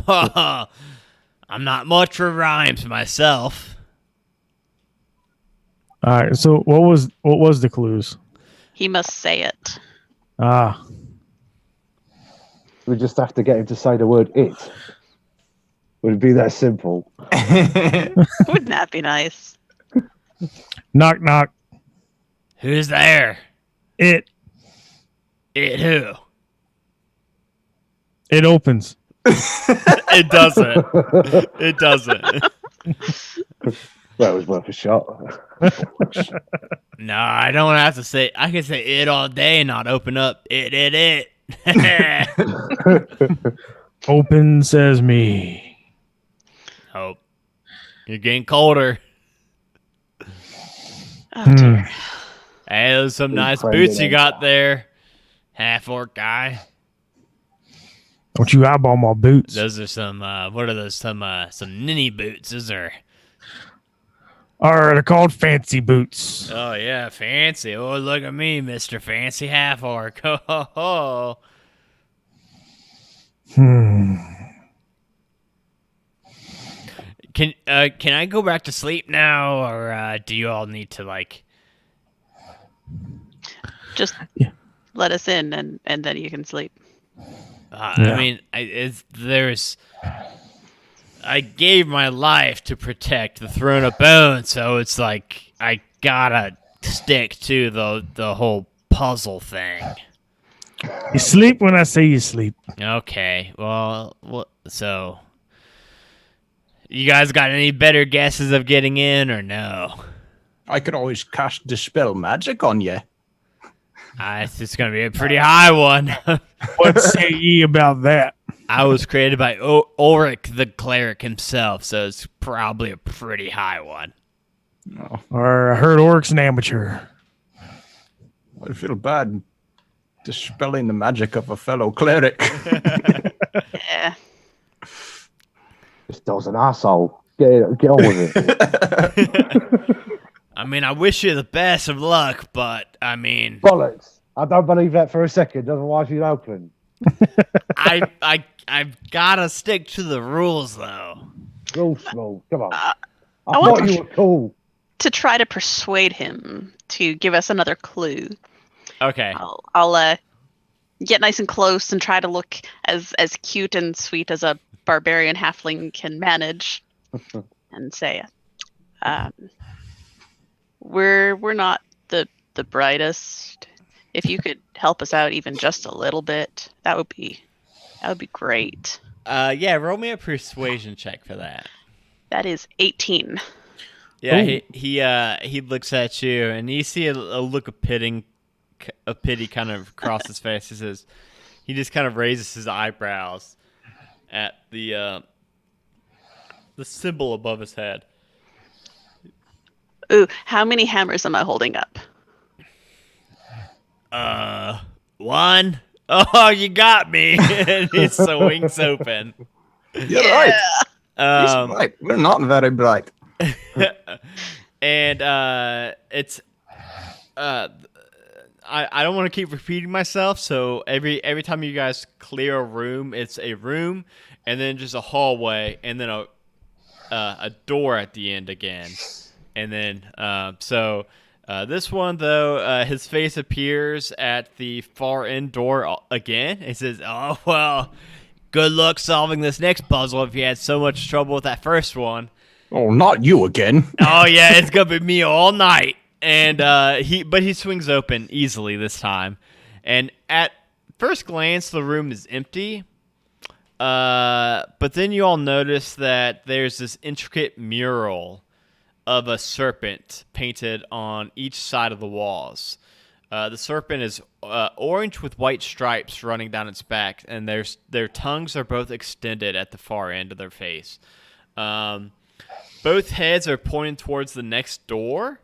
Speaker 6: I'm not much for rhymes myself.
Speaker 5: All right. So what was the clues?
Speaker 3: He must say it.
Speaker 5: Ah,
Speaker 2: We just have to get him to say the word "it." Would it be that simple?
Speaker 3: Wouldn't that be nice?
Speaker 5: knock knock.
Speaker 6: Who's there?
Speaker 5: It
Speaker 6: Who?
Speaker 5: it opens.
Speaker 6: It doesn't. It doesn't.
Speaker 2: That was worth a shot.
Speaker 6: No, I don't have to say. I can say it all day and not open up. It.
Speaker 5: Open sesame.
Speaker 6: Oh, you're getting colder.
Speaker 3: Oh dear.
Speaker 6: Hey, those some
Speaker 2: Big
Speaker 6: nice
Speaker 2: friend
Speaker 6: boots
Speaker 2: of
Speaker 6: you
Speaker 2: that
Speaker 6: got
Speaker 2: guy.
Speaker 6: there, half-orc guy.
Speaker 5: Don't you eyeball my boots?
Speaker 6: Those are some. What are those? Some ninny boots. Those are.
Speaker 5: Are they're called fancy boots?
Speaker 6: Oh yeah, fancy. Oh, look at me, Mister Fancy Half-orc. Ho ho ho. Can I go back to sleep now, or do you all need to like?
Speaker 3: Just
Speaker 5: Yeah.
Speaker 3: let us in, and then you can sleep.
Speaker 6: I
Speaker 5: Yeah.
Speaker 6: mean, I gave my life to protect the Throne of Bone, so it's like I gotta stick to the whole puzzle thing.
Speaker 5: You sleep when I say you sleep.
Speaker 6: Okay, well, so you guys got any better guesses of getting in or no?
Speaker 4: I could always cast Dispel Magic on you.
Speaker 6: It's gonna be a pretty high one.
Speaker 5: What say ye about that?
Speaker 6: I was created by Ulrich the cleric himself, so it's probably a pretty high one.
Speaker 5: Or I heard Orc's an amateur.
Speaker 4: I feel bad dispelling the magic of a fellow cleric.
Speaker 3: Yeah.
Speaker 2: This dog's an asshole. Get on with it.
Speaker 6: I mean, I wish you the best of luck, but I mean,
Speaker 2: Bollocks. I don't believe that for a second. Otherwise, you'd open.
Speaker 6: I've gotta stick to the rules though.
Speaker 2: Real small. Come on.
Speaker 3: I
Speaker 2: I
Speaker 3: want
Speaker 2: thought you were cool.
Speaker 3: To try to persuade him to give us another clue.
Speaker 6: Okay.
Speaker 3: I'll get nice and close and try to look as cute and sweet as a barbarian halfling can manage, and say, we're not the brightest. If you could help us out even just a little bit, that would be great.
Speaker 6: Yeah, roll me a persuasion check for that.
Speaker 3: That is 18.
Speaker 6: Yeah, he looks at you, and you see a look of pity kind of cross his face. He just kind of raises his eyebrows at the symbol above his head.
Speaker 3: Ooh, how many hammers am I holding up?
Speaker 6: One. Oh, you got me. And he swings open.
Speaker 4: You're right. He's
Speaker 1: Um,
Speaker 4: right. We're not very bright.
Speaker 1: and it's I don't want to keep repeating myself, so every time you guys clear a room, it's a room, and then just a hallway, and then a door at the end again, and then this one though, his face appears at the far end door again. It says, "Oh well, good luck solving this next puzzle if you had so much trouble with that first one."
Speaker 4: Oh, not you again.
Speaker 1: Oh yeah, it's gonna be me all night. And he swings open easily this time. And at first glance, the room is empty. But then you all notice that there's this intricate mural of a serpent painted on each side of the walls. The serpent is orange with white stripes running down its back, and their tongues are both extended at the far end of their face. Both heads are pointing towards the next door.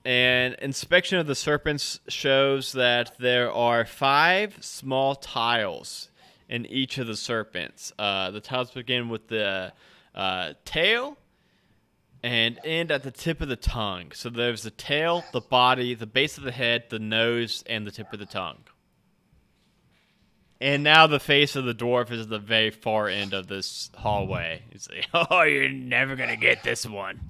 Speaker 1: And inspection of the serpents shows that there are 5 small tiles in each of the serpents. The tiles begin with the tail and end at the tip of the tongue. So there's the tail, the body, the base of the head, the nose, and the tip of the tongue. And now the face of the dwarf is at the very far end of this hallway. He's like, "Oh, you're never going to get this one."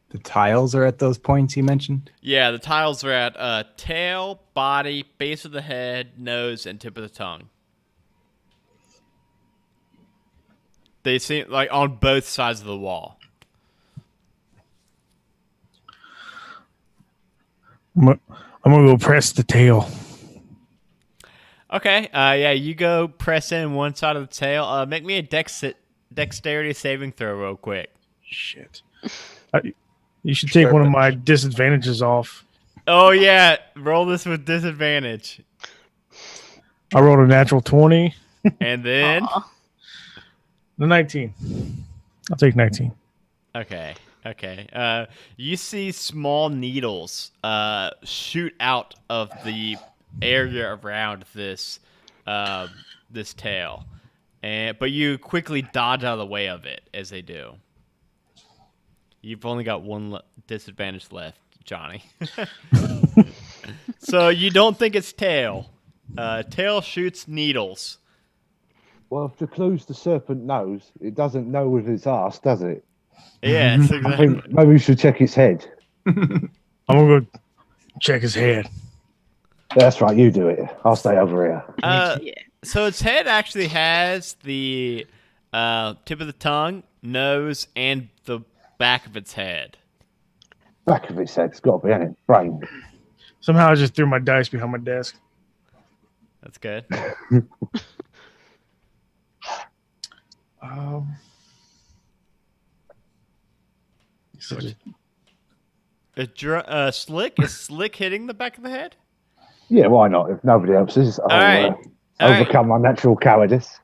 Speaker 4: The tiles are at those points you mentioned?
Speaker 1: Yeah, the tiles are at tail, body, base of the head, nose, and tip of the tongue. They seem like on both sides of the wall.
Speaker 5: I'm gonna go press the tail.
Speaker 1: Okay, yeah, you go press in one side of the tail. Make me a dexterity saving throw real quick.
Speaker 5: Shit. You should take one of my disadvantages off.
Speaker 1: Oh, yeah, roll this with disadvantage.
Speaker 5: I rolled a natural 20.
Speaker 1: And then...
Speaker 5: The 19. I'll take 19.
Speaker 1: Okay. You see small needles shoot out of the area around this tail, but you quickly dodge out of the way of it as they do. You've only got one disadvantage left, Johnny. So you don't think it's tail. Tail shoots needles.
Speaker 2: Well, if the clue's the serpent nose, it doesn't know with its ass, does it?
Speaker 1: Yeah, it's
Speaker 2: I
Speaker 1: exactly.
Speaker 2: think maybe we should check its head.
Speaker 5: I'm gonna go check his head.
Speaker 2: That's right, you do it. I'll stay over here.
Speaker 3: Yeah.
Speaker 1: So its head actually has the tip of the tongue, nose, and the back of its head.
Speaker 2: Back of its head, it's got to be in it. Brain.
Speaker 5: Somehow I just threw my dice behind my desk.
Speaker 1: That's good. Slick? Is Slick hitting the back of the head?
Speaker 2: Yeah, why not? If nobody else is, I'll
Speaker 1: right. All right.
Speaker 2: overcome my natural cowardice.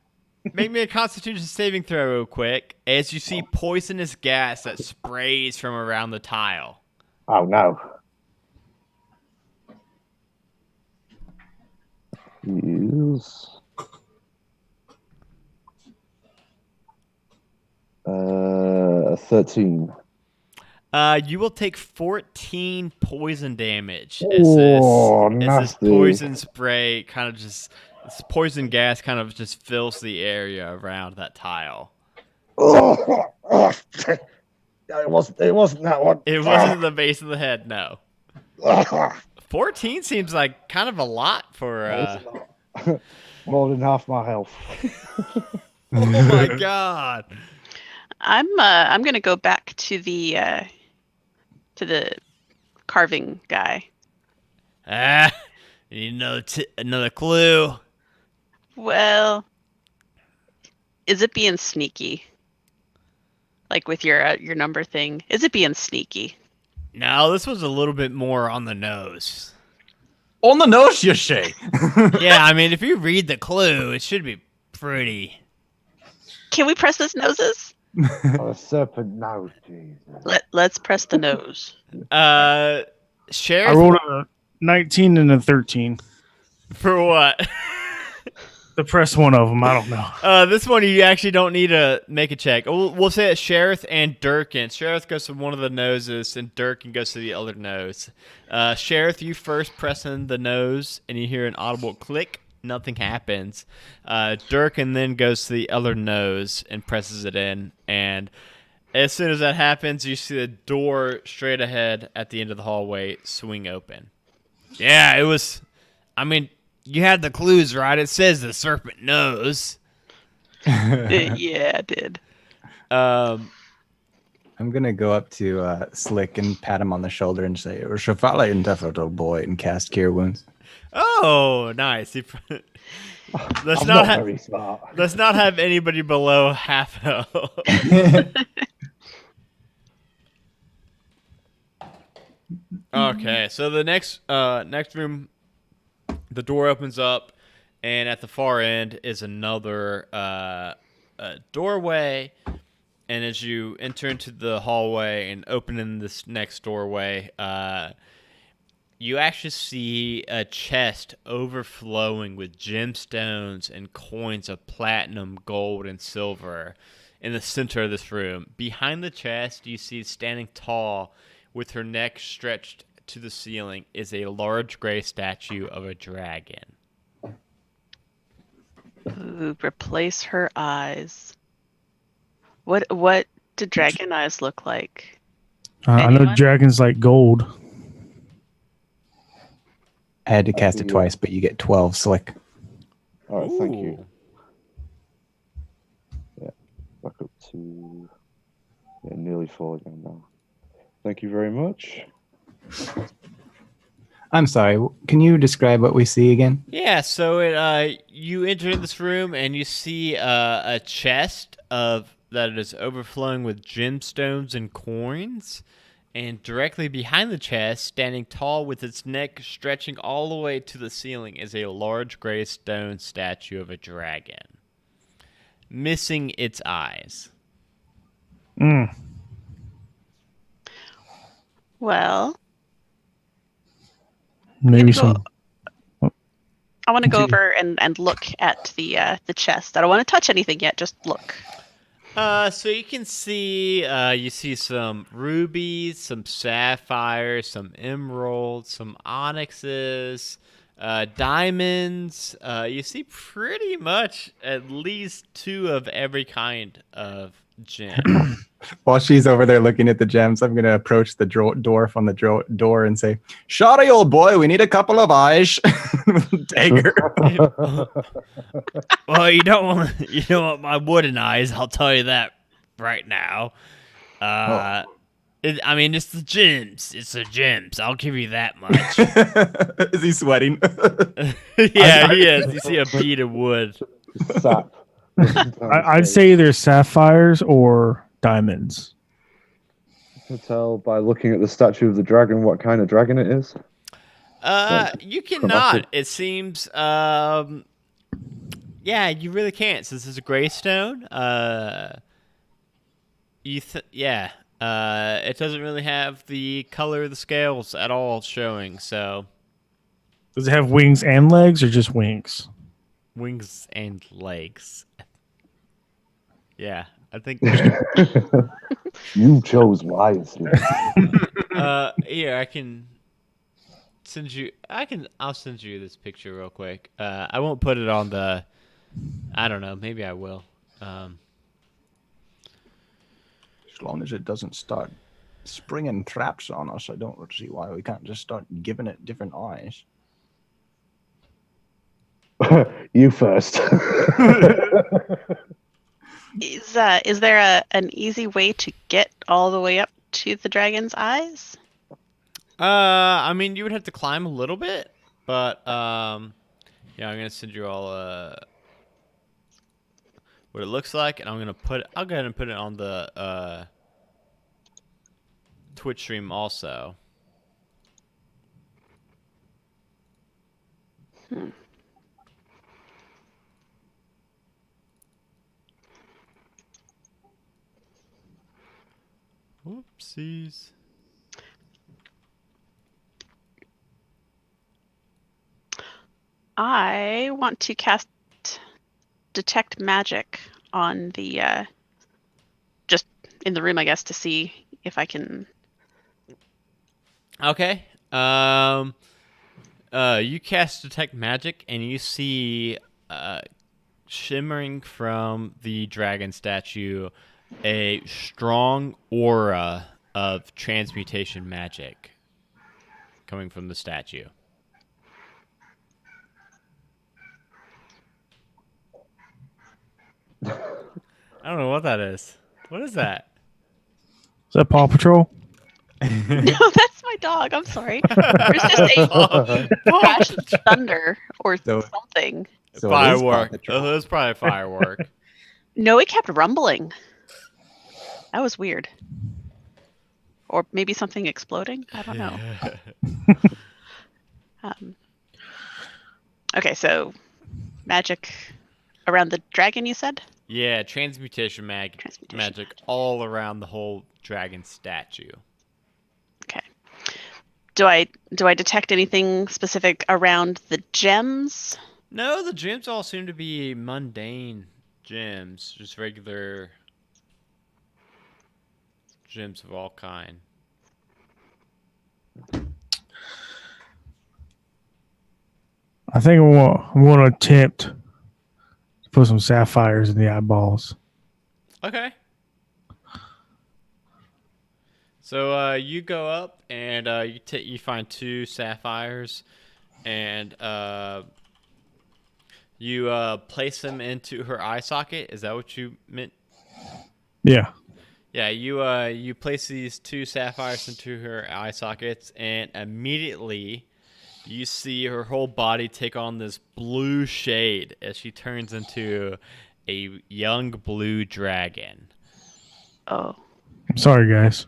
Speaker 1: Make me a Constitution saving throw real quick as you see poisonous gas that sprays from around the tile.
Speaker 2: Oh, no. Use... 13.
Speaker 1: You will take 14 poison damage
Speaker 2: Oh,
Speaker 1: as this
Speaker 2: nasty.
Speaker 1: poison spray kind of just this poison gas kind of just fills the area around that tile.
Speaker 2: It wasn't that one.
Speaker 1: It wasn't the base of the head, no. 14 seems like kind of a lot for.
Speaker 2: More than half my health.
Speaker 1: Oh my god!
Speaker 3: I'm gonna go back to the carving guy.
Speaker 1: You know, another clue.
Speaker 3: Well, is it being sneaky? Like with your number thing, is it being sneaky?
Speaker 1: No, this was a little bit more on the nose.
Speaker 4: On the nose, you say?
Speaker 1: Yeah, I mean, if you read the clue, it should be pretty.
Speaker 3: Can we press his noses?
Speaker 2: A serpent nose, Jesus.
Speaker 3: Let's press the nose.
Speaker 1: Sheriff.
Speaker 5: I rolled a 19 and a 13.
Speaker 1: For what?
Speaker 5: Suppress one of them. I don't know.
Speaker 1: This one you actually don't need to make a check. We'll say it's Sheriff and Durkin. Sheriff goes to one of the noses, and Durkin goes to the other nose. Sheriff, you first press in the nose, and you hear an audible click. Nothing happens. Durkin then goes to the other nose and presses it in, and as soon as that happens, you see the door straight ahead at the end of the hallway swing open. Yeah, it was. I mean, you had the clues right. It says the serpent knows.
Speaker 3: Yeah, I did.
Speaker 4: I'm gonna go up to Slick and pat him on the shoulder and say, "Shafala and little boy," and cast Cure Wounds.
Speaker 1: Oh, nice. Let's
Speaker 2: I'm
Speaker 1: not
Speaker 2: very smart.
Speaker 1: let's not have anybody below half health. Okay, so the next room, the door opens up, and at the far end is another doorway. And as you enter into the hallway and open in this next doorway, you actually see a chest overflowing with gemstones and coins of platinum, gold, and silver in the center of this room. Behind the chest, you see standing tall, with her neck stretched to the ceiling, is a large gray statue of a dragon.
Speaker 3: Ooh, replace her eyes. What do dragon eyes look like?
Speaker 5: I know
Speaker 3: Anyone?
Speaker 5: dragons like gold.
Speaker 4: I had to cast it twice, but you get 12, Slick.
Speaker 2: All right, thank you.
Speaker 1: Ooh.
Speaker 2: Yeah, back up to nearly full again now. Thank you very much.
Speaker 4: I'm sorry. Can you describe what we see again?
Speaker 1: Yeah, so you enter in this room and you see a chest that is overflowing with gemstones and coins, and directly behind the chest, standing tall with its neck stretching all the way to the ceiling, is a large gray stone statue of a dragon, missing its eyes.
Speaker 5: Mm.
Speaker 3: Well,
Speaker 5: Maybe
Speaker 3: Go-
Speaker 5: some.
Speaker 3: I want to go
Speaker 5: Continue.
Speaker 3: over and look at the chest. I don't want to touch anything yet. Just look.
Speaker 1: So you can see, you see some rubies, some sapphires, some emeralds, some onyxes, diamonds. You see pretty much at least 2 of every kind of gem.
Speaker 4: While she's over there looking at the gems, I'm going to approach the dwarf on the door and say, "Shoddy old boy, we need a couple of eyes." With a dagger.
Speaker 6: Well, you don't want my wooden eyes. I'll tell you that right now. I mean, it's the gems. It's the gems. I'll give you that much.
Speaker 4: Is he sweating?
Speaker 1: Yeah, he is. You see a bead of wood.
Speaker 2: Sap.
Speaker 5: I'd say either sapphires or diamonds.
Speaker 2: I can tell by looking at the statue of the dragon what kind of dragon it is.
Speaker 1: You
Speaker 2: chromatic.
Speaker 1: cannot. It seems. Yeah, you really can't. Since it's a gray stone. Yeah. It doesn't really have the color of the scales at all showing. So
Speaker 5: Does it have wings and legs or just wings?
Speaker 1: wings and legs. Yeah, I think.
Speaker 2: You chose wisely.
Speaker 1: Here I can send you. I'll send you this picture real quick. I won't put it on the. I don't know. Maybe I will.
Speaker 4: As long as it doesn't start springing traps on us, I don't see why we can't just start giving it different eyes.
Speaker 2: You first.
Speaker 3: Is there an easy way to get all the way up to the dragon's eyes?
Speaker 1: I mean, you would have to climb a little bit, but yeah, I'm gonna send you all what it looks like, and I'll go ahead and put it on the Twitch stream also. Whoopsies.
Speaker 3: I want to cast detect magic on the just in the room, I guess, to see if I can.
Speaker 1: Okay. You cast detect magic, and you see, shimmering from the dragon statue, a strong aura of transmutation magic coming from the statue. I don't know what that is. What is that?
Speaker 5: Is that Paw Patrol?
Speaker 3: No, that's my dog. I'm sorry. There's just a crash of thunder or
Speaker 4: So-
Speaker 3: something.
Speaker 4: So it is Paw
Speaker 1: Firework.
Speaker 4: Patrol.
Speaker 1: It was probably a firework.
Speaker 3: No, it kept rumbling. That was weird. Or maybe something exploding. I don't know. Okay, so magic around the dragon, you said?
Speaker 1: Yeah, transmutation
Speaker 3: Transmutation
Speaker 1: magic all around the whole dragon statue.
Speaker 3: Okay. Do I detect anything specific around the gems?
Speaker 1: No, the gems all seem to be mundane gems, just regular gems of all kind.
Speaker 5: I think I'm going to attempt to put some sapphires in the eyeballs.
Speaker 1: Okay. So you go up and you find 2 sapphires, and you place them into her eye socket. Is that what you meant?
Speaker 5: Yeah.
Speaker 1: Yeah, you place these 2 sapphires into her eye sockets, and immediately you see her whole body take on this blue shade as she turns into a young blue dragon.
Speaker 3: Oh.
Speaker 5: I'm sorry, guys.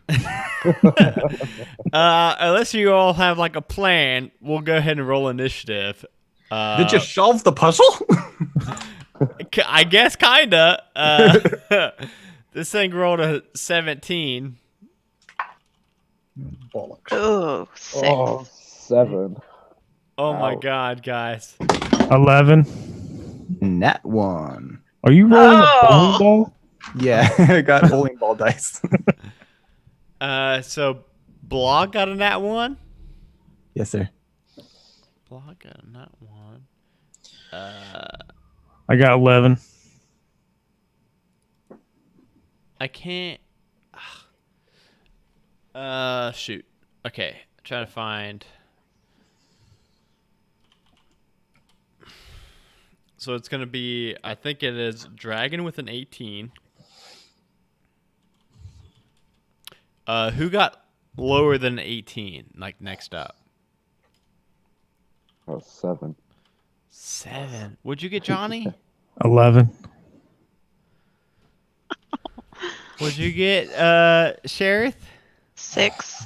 Speaker 1: Unless you all have like a plan, we'll go ahead and roll initiative.
Speaker 4: Did you solve the puzzle?
Speaker 1: I guess kinda. This thing rolled a 17.
Speaker 4: Bollocks.
Speaker 3: Oh, 6.
Speaker 2: Oh, 7.
Speaker 1: Oh my
Speaker 2: Wow.
Speaker 1: god, guys.
Speaker 5: 11.
Speaker 4: Nat 1.
Speaker 5: Are you rolling a
Speaker 3: Oh!
Speaker 5: bowling ball?
Speaker 4: Yeah, I got bowling ball dice.
Speaker 1: So Blog got a nat 1?
Speaker 4: Yes, sir.
Speaker 1: Blog got a nat 1.
Speaker 5: I got 11.
Speaker 1: I can't. Shoot. Okay, trying to find. So it's gonna be. I think it is dragon with an 18. Who got lower than 18? Like next up.
Speaker 2: Oh, 7.
Speaker 1: 7. Would you get, Johnny?
Speaker 5: 11.
Speaker 1: Would you get Sheriff?
Speaker 3: 6.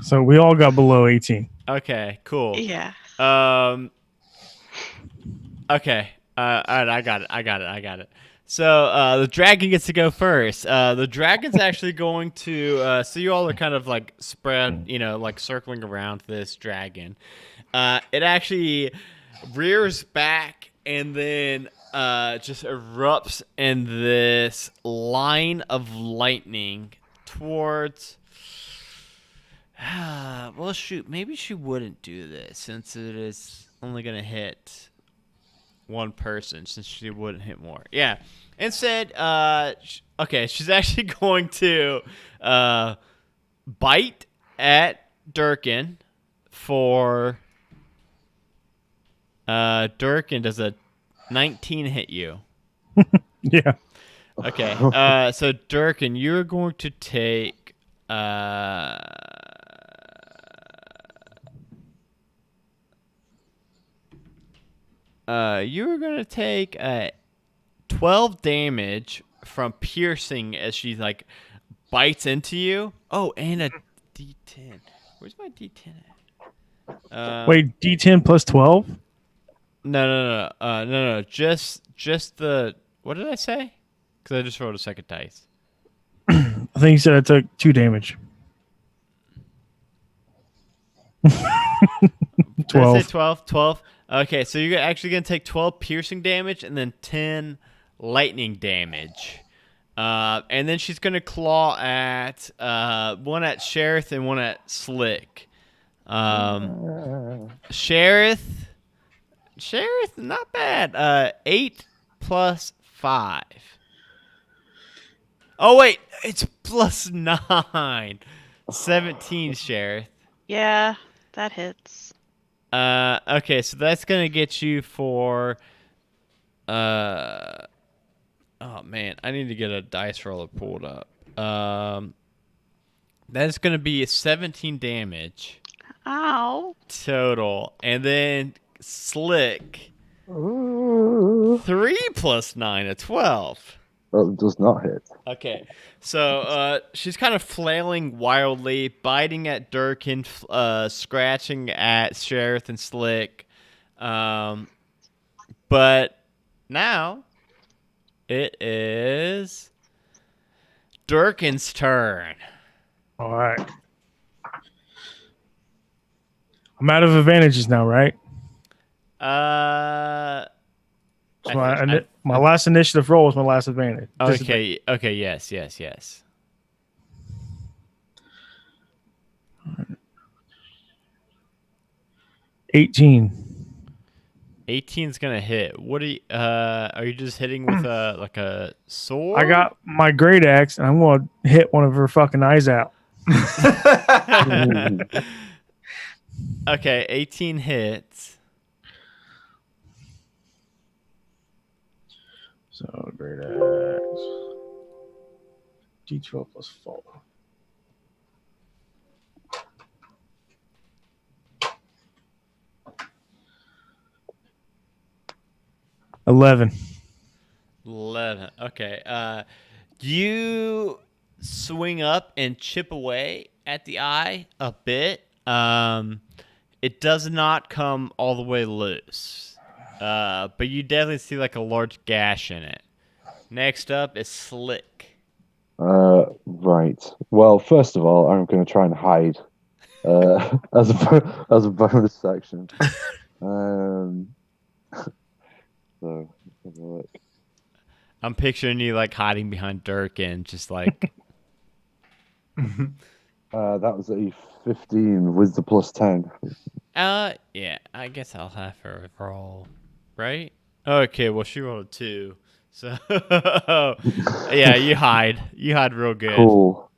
Speaker 5: So we all got below 18.
Speaker 1: Okay, cool.
Speaker 3: Yeah.
Speaker 1: Okay. All right, I got it. So the dragon gets to go first. The dragon's actually going to. So you all are kind of like spread, like circling around this dragon. It actually rears back and then just erupts in this line of lightning towards. Well, shoot. Maybe she wouldn't do this since it is only gonna hit one person, since she wouldn't hit more. Yeah. Instead, okay, she's actually going to bite at Durkin for. Durkin, does a 19 hit you?
Speaker 5: Yeah.
Speaker 1: Okay. So Durkin, you're going to take. You're gonna take 12 damage from piercing as she like bites into you. Oh, and a D10. Where's my D10 at?
Speaker 5: Wait, D10 plus 12?
Speaker 1: No. Just the. What did I say? Because I just rolled a second dice.
Speaker 5: I think you said I took 2 damage.
Speaker 1: Did I
Speaker 5: 12.
Speaker 1: say 12? 12. Okay, so you're actually gonna take 12 piercing damage and then 10 lightning damage. And then she's gonna claw at one at Sherith and one at Slick. Sherith, not bad. 8 plus 5. Oh wait, it's plus 9. 17, Sherith.
Speaker 3: Yeah, that hits.
Speaker 1: Okay, so that's gonna get you for. Oh man, I need to get a dice roller pulled up. That's gonna be 17 damage
Speaker 3: Ow.
Speaker 1: total, and then Slick
Speaker 2: Ooh.
Speaker 1: 3 plus 9 a 12.
Speaker 2: That does not hit.
Speaker 1: Okay, so she's kind of flailing wildly, biting at Durkin, scratching at Sherith and Slick. But now it is Durkin's turn.
Speaker 5: All right. I'm out of advantages now, right? So my last initiative roll is my last advantage.
Speaker 1: Okay, yes.
Speaker 5: 18.
Speaker 1: 18's gonna hit. What are you just hitting with like a sword?
Speaker 5: I got my great axe, and I'm going to hit one of her fucking eyes out.
Speaker 1: Okay, 18 hits.
Speaker 5: So great axe. D12 plus 4. $11.
Speaker 1: 11. Okay. You swing up and chip away at the eye a bit. It does not come all the way loose. But you definitely see like a large gash in it. Next up is Slick.
Speaker 2: Right. Well, first of all, I'm going to try and hide as a bonus section. So, let's have a look.
Speaker 1: I'm picturing you like hiding behind Durkin, just like.
Speaker 2: That was a 15 with the plus 10.
Speaker 1: Yeah, I guess I'll have her roll, right? Okay, well she rolled a 2, so yeah, you hide real good.
Speaker 2: Cool.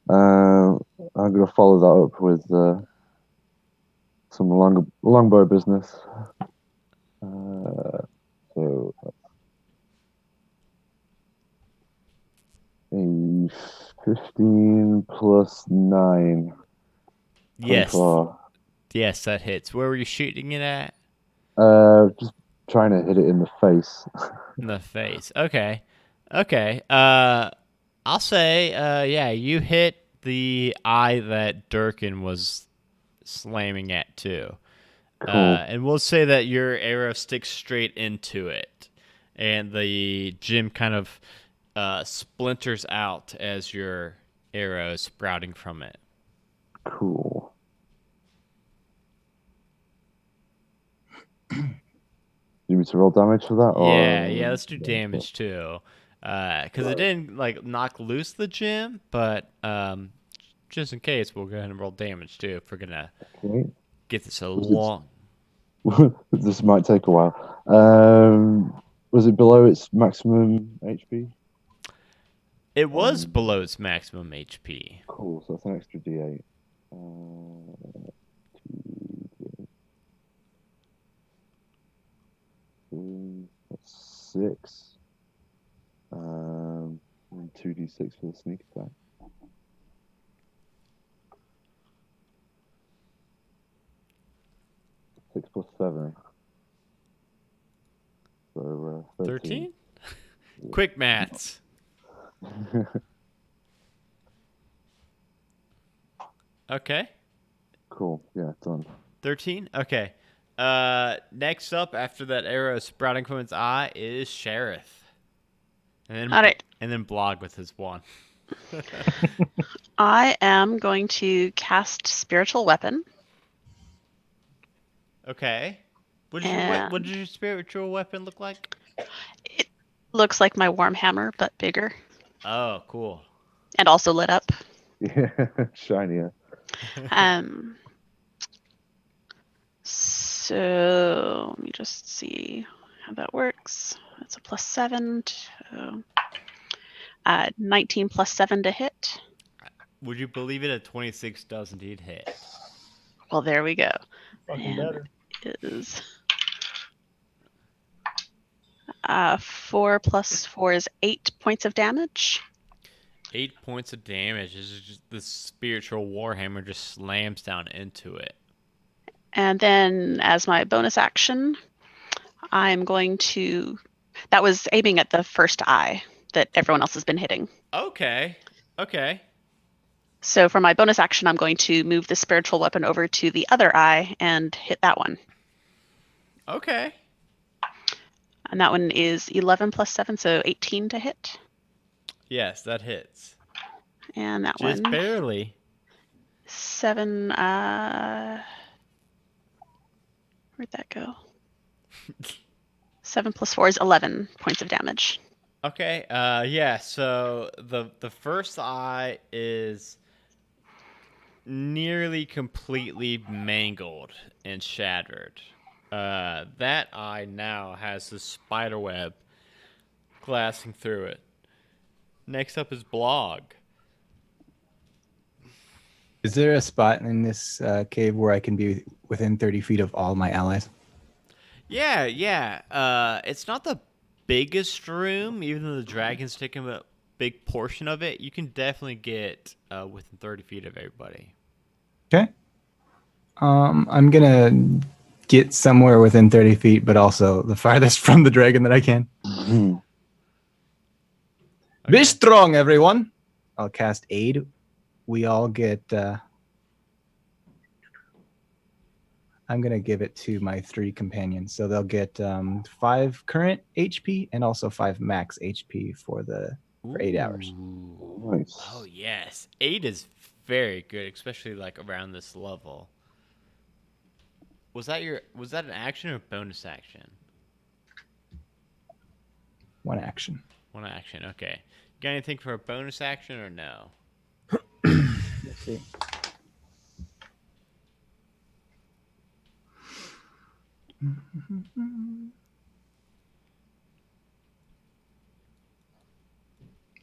Speaker 2: I'm going to follow that up with some longbow business. So a 15 plus 9.
Speaker 1: Yes,
Speaker 2: 24.
Speaker 1: yes, that hits. Where were you shooting it at?
Speaker 2: Just trying to hit it in the face.
Speaker 1: In the face. Okay. I'll say, yeah, you hit the eye that Durkin was slamming at too.
Speaker 2: Cool.
Speaker 1: And we'll say that your arrow sticks straight into it, and the gem kind of splinters out as your arrow is sprouting from it.
Speaker 2: Cool. You need me to roll damage for that?
Speaker 1: Yeah, let's do damage too. Because it didn't like knock loose the gem, but just in case, we'll go ahead and roll damage too if we're gonna
Speaker 2: Okay.
Speaker 1: get this along.
Speaker 2: This might take a while. Was it below its maximum HP?
Speaker 1: It was below its maximum HP.
Speaker 2: Cool, so that's an extra D8. 2, that's 6. And 2d6 for the sneak attack. Six plus 7. So 13?
Speaker 1: Quick maths. Okay.
Speaker 2: Cool. Yeah, done.
Speaker 1: 13? Okay. Next up, after that arrow sprouting from its eye, is Sherith. And then,
Speaker 3: All right.
Speaker 1: And then Blog with his wand.
Speaker 3: I am going to cast Spiritual Weapon.
Speaker 1: Okay.
Speaker 6: What
Speaker 3: And
Speaker 6: does your spiritual weapon look like?
Speaker 3: it looks like my warm hammer, but bigger
Speaker 6: Oh, cool.
Speaker 3: and also lit up.
Speaker 2: Yeah, shinier.
Speaker 3: Um, so let me just see how that works. That's a +7 to 19 +7 to hit.
Speaker 6: Would you believe it? A 26 does indeed hit.
Speaker 3: Well, there we go.
Speaker 5: Fucking
Speaker 3: And
Speaker 5: better.
Speaker 3: it is 4 + 4 is 8 points of damage.
Speaker 6: 8 points of damage. This is just the spiritual warhammer just slams down into it.
Speaker 3: And then as my bonus action, I'm going to. That was aiming at the first eye that everyone else has been hitting.
Speaker 6: Okay. Okay.
Speaker 3: So for my bonus action, I'm going to move the spiritual weapon over to the other eye and hit that one.
Speaker 6: Okay.
Speaker 3: And that one is 11 + 7, so 18 to hit.
Speaker 6: Yes, that hits.
Speaker 3: And that
Speaker 6: Just
Speaker 3: one,
Speaker 6: barely.
Speaker 3: 7. Where'd that go? 7 + 4 is 11 points of damage.
Speaker 6: Okay. Yeah. So the first eye is nearly completely mangled and shattered. That eye now has the spider web glassing through it. Next up is Blog.
Speaker 4: Is there a spot in this cave where I can be within 30 feet of all my allies?
Speaker 6: Yeah, yeah. It's not the biggest room, even though the dragon's taking a big portion of it. You can definitely get within 30 feet of everybody.
Speaker 4: Okay. I'm gonna get somewhere within 30 feet, but also the farthest from the dragon that I can.
Speaker 2: Mhm.
Speaker 4: Be strong, everyone. I'll cast aid. We all get. I'm gonna give it to my 3 companions, so they'll get 5 current HP and also 5 max HP for 8 hours.
Speaker 6: Ooh.
Speaker 2: Nice.
Speaker 6: Oh yes, 8 is very good, especially like around this level. Was that an action or bonus action?
Speaker 4: 1 action.
Speaker 6: 1 action. Okay. Got anything for a bonus action or no?
Speaker 4: Let's see.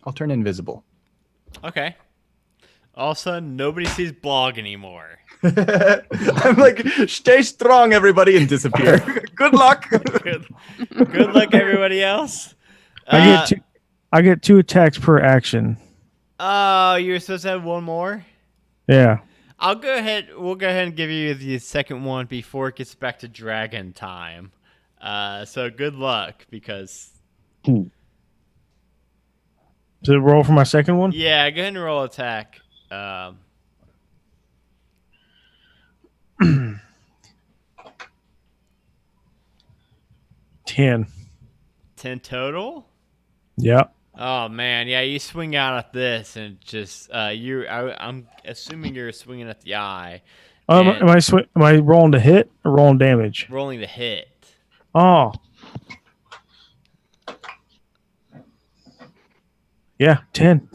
Speaker 4: I'll turn invisible.
Speaker 6: Okay. All of a sudden, nobody sees Blog anymore.
Speaker 4: I'm like, stay strong, everybody, and disappear. Good luck.
Speaker 6: Good luck, everybody else.
Speaker 5: I get 2 attacks per action.
Speaker 6: Oh, you were supposed to have one more?
Speaker 5: Yeah.
Speaker 6: We'll go ahead and give you the second one before it gets back to dragon time. So good luck, because
Speaker 5: Does it roll for my second one?
Speaker 6: yeah, go ahead and roll attack.
Speaker 5: 10.
Speaker 6: 10 total?
Speaker 5: Yep.
Speaker 6: Oh man, yeah, you swing out at this and just I'm assuming you're swinging at the eye.
Speaker 5: Am
Speaker 6: and
Speaker 5: I rolling to hit or rolling damage?
Speaker 6: rolling the hit.
Speaker 5: Oh. Yeah, 10.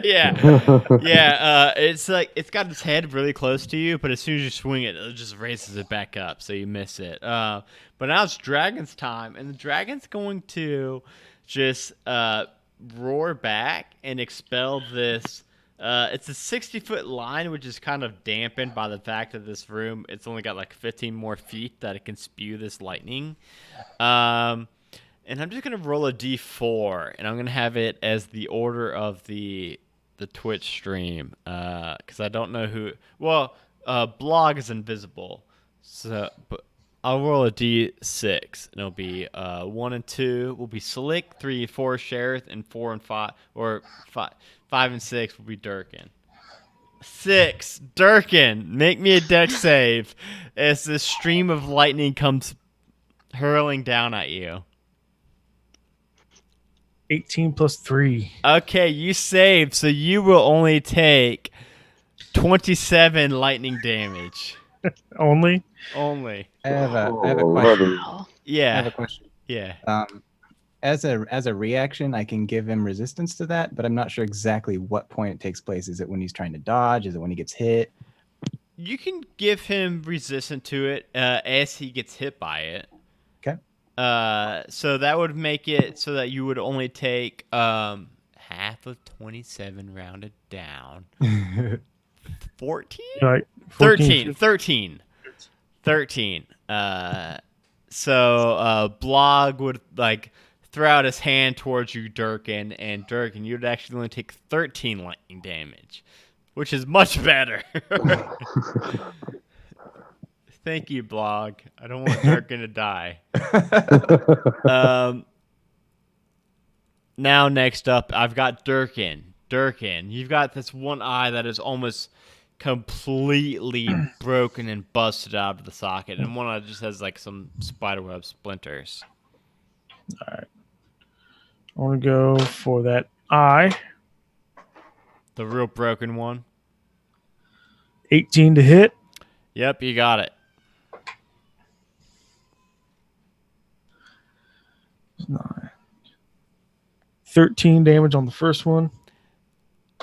Speaker 6: yeah. It's like it's got its head really close to you, but as soon as you swing it, it just raises it back up, so you miss it. But now it's dragon's time, and the dragon's going to just roar back and expel this. It's a 60-foot line, which is kind of dampened by the fact that this room, it's only got like 15 more feet that it can spew this lightning. And I'm just going to roll a d4, and I'm going to have it as the order of the Twitch stream, because I don't know who. Well, Blog is invisible, so but I'll roll a d6, and it'll be 1 and 2 will be Slick, 3 and 4 Sheriff, and 4 and 5 or 5 and 6 will be Durkin. 6, Durkin, make me a dex save as this stream of lightning comes hurling down at you.
Speaker 5: 18 plus 3.
Speaker 6: Okay, you saved, so you will only take 27 lightning damage.
Speaker 5: Only?
Speaker 1: Only.
Speaker 4: I have a
Speaker 2: Oh,
Speaker 4: question.
Speaker 2: Roddy.
Speaker 3: Wow.
Speaker 4: I have
Speaker 1: Yeah.
Speaker 4: a question.
Speaker 1: Yeah.
Speaker 4: As a reaction, I can give him resistance to that, but I'm not sure exactly what point it takes place. Is it when he's trying to dodge? Is it when he gets hit?
Speaker 1: You can give him resistance to it as he gets hit by it.
Speaker 4: Okay.
Speaker 1: So that would make it so that you would only take half of 27 rounded down. 14?
Speaker 5: Like 14,
Speaker 1: 13. 13. So Blog would like throw out his hand towards you, Durkin, and Durkin, you'd actually only take 13 lightning damage, which is much better. Thank you, Blog. I don't want Durkin to die. Now next up, I've got Durkin. Durkin, you've got this one eye that is almost completely broken and busted out of the socket, and one eye just has like some spiderweb splinters.
Speaker 5: I want to go for that eye.
Speaker 1: The real broken one.
Speaker 5: 18 to hit.
Speaker 1: Yep, you got it.
Speaker 5: 9. 13 damage on the first one.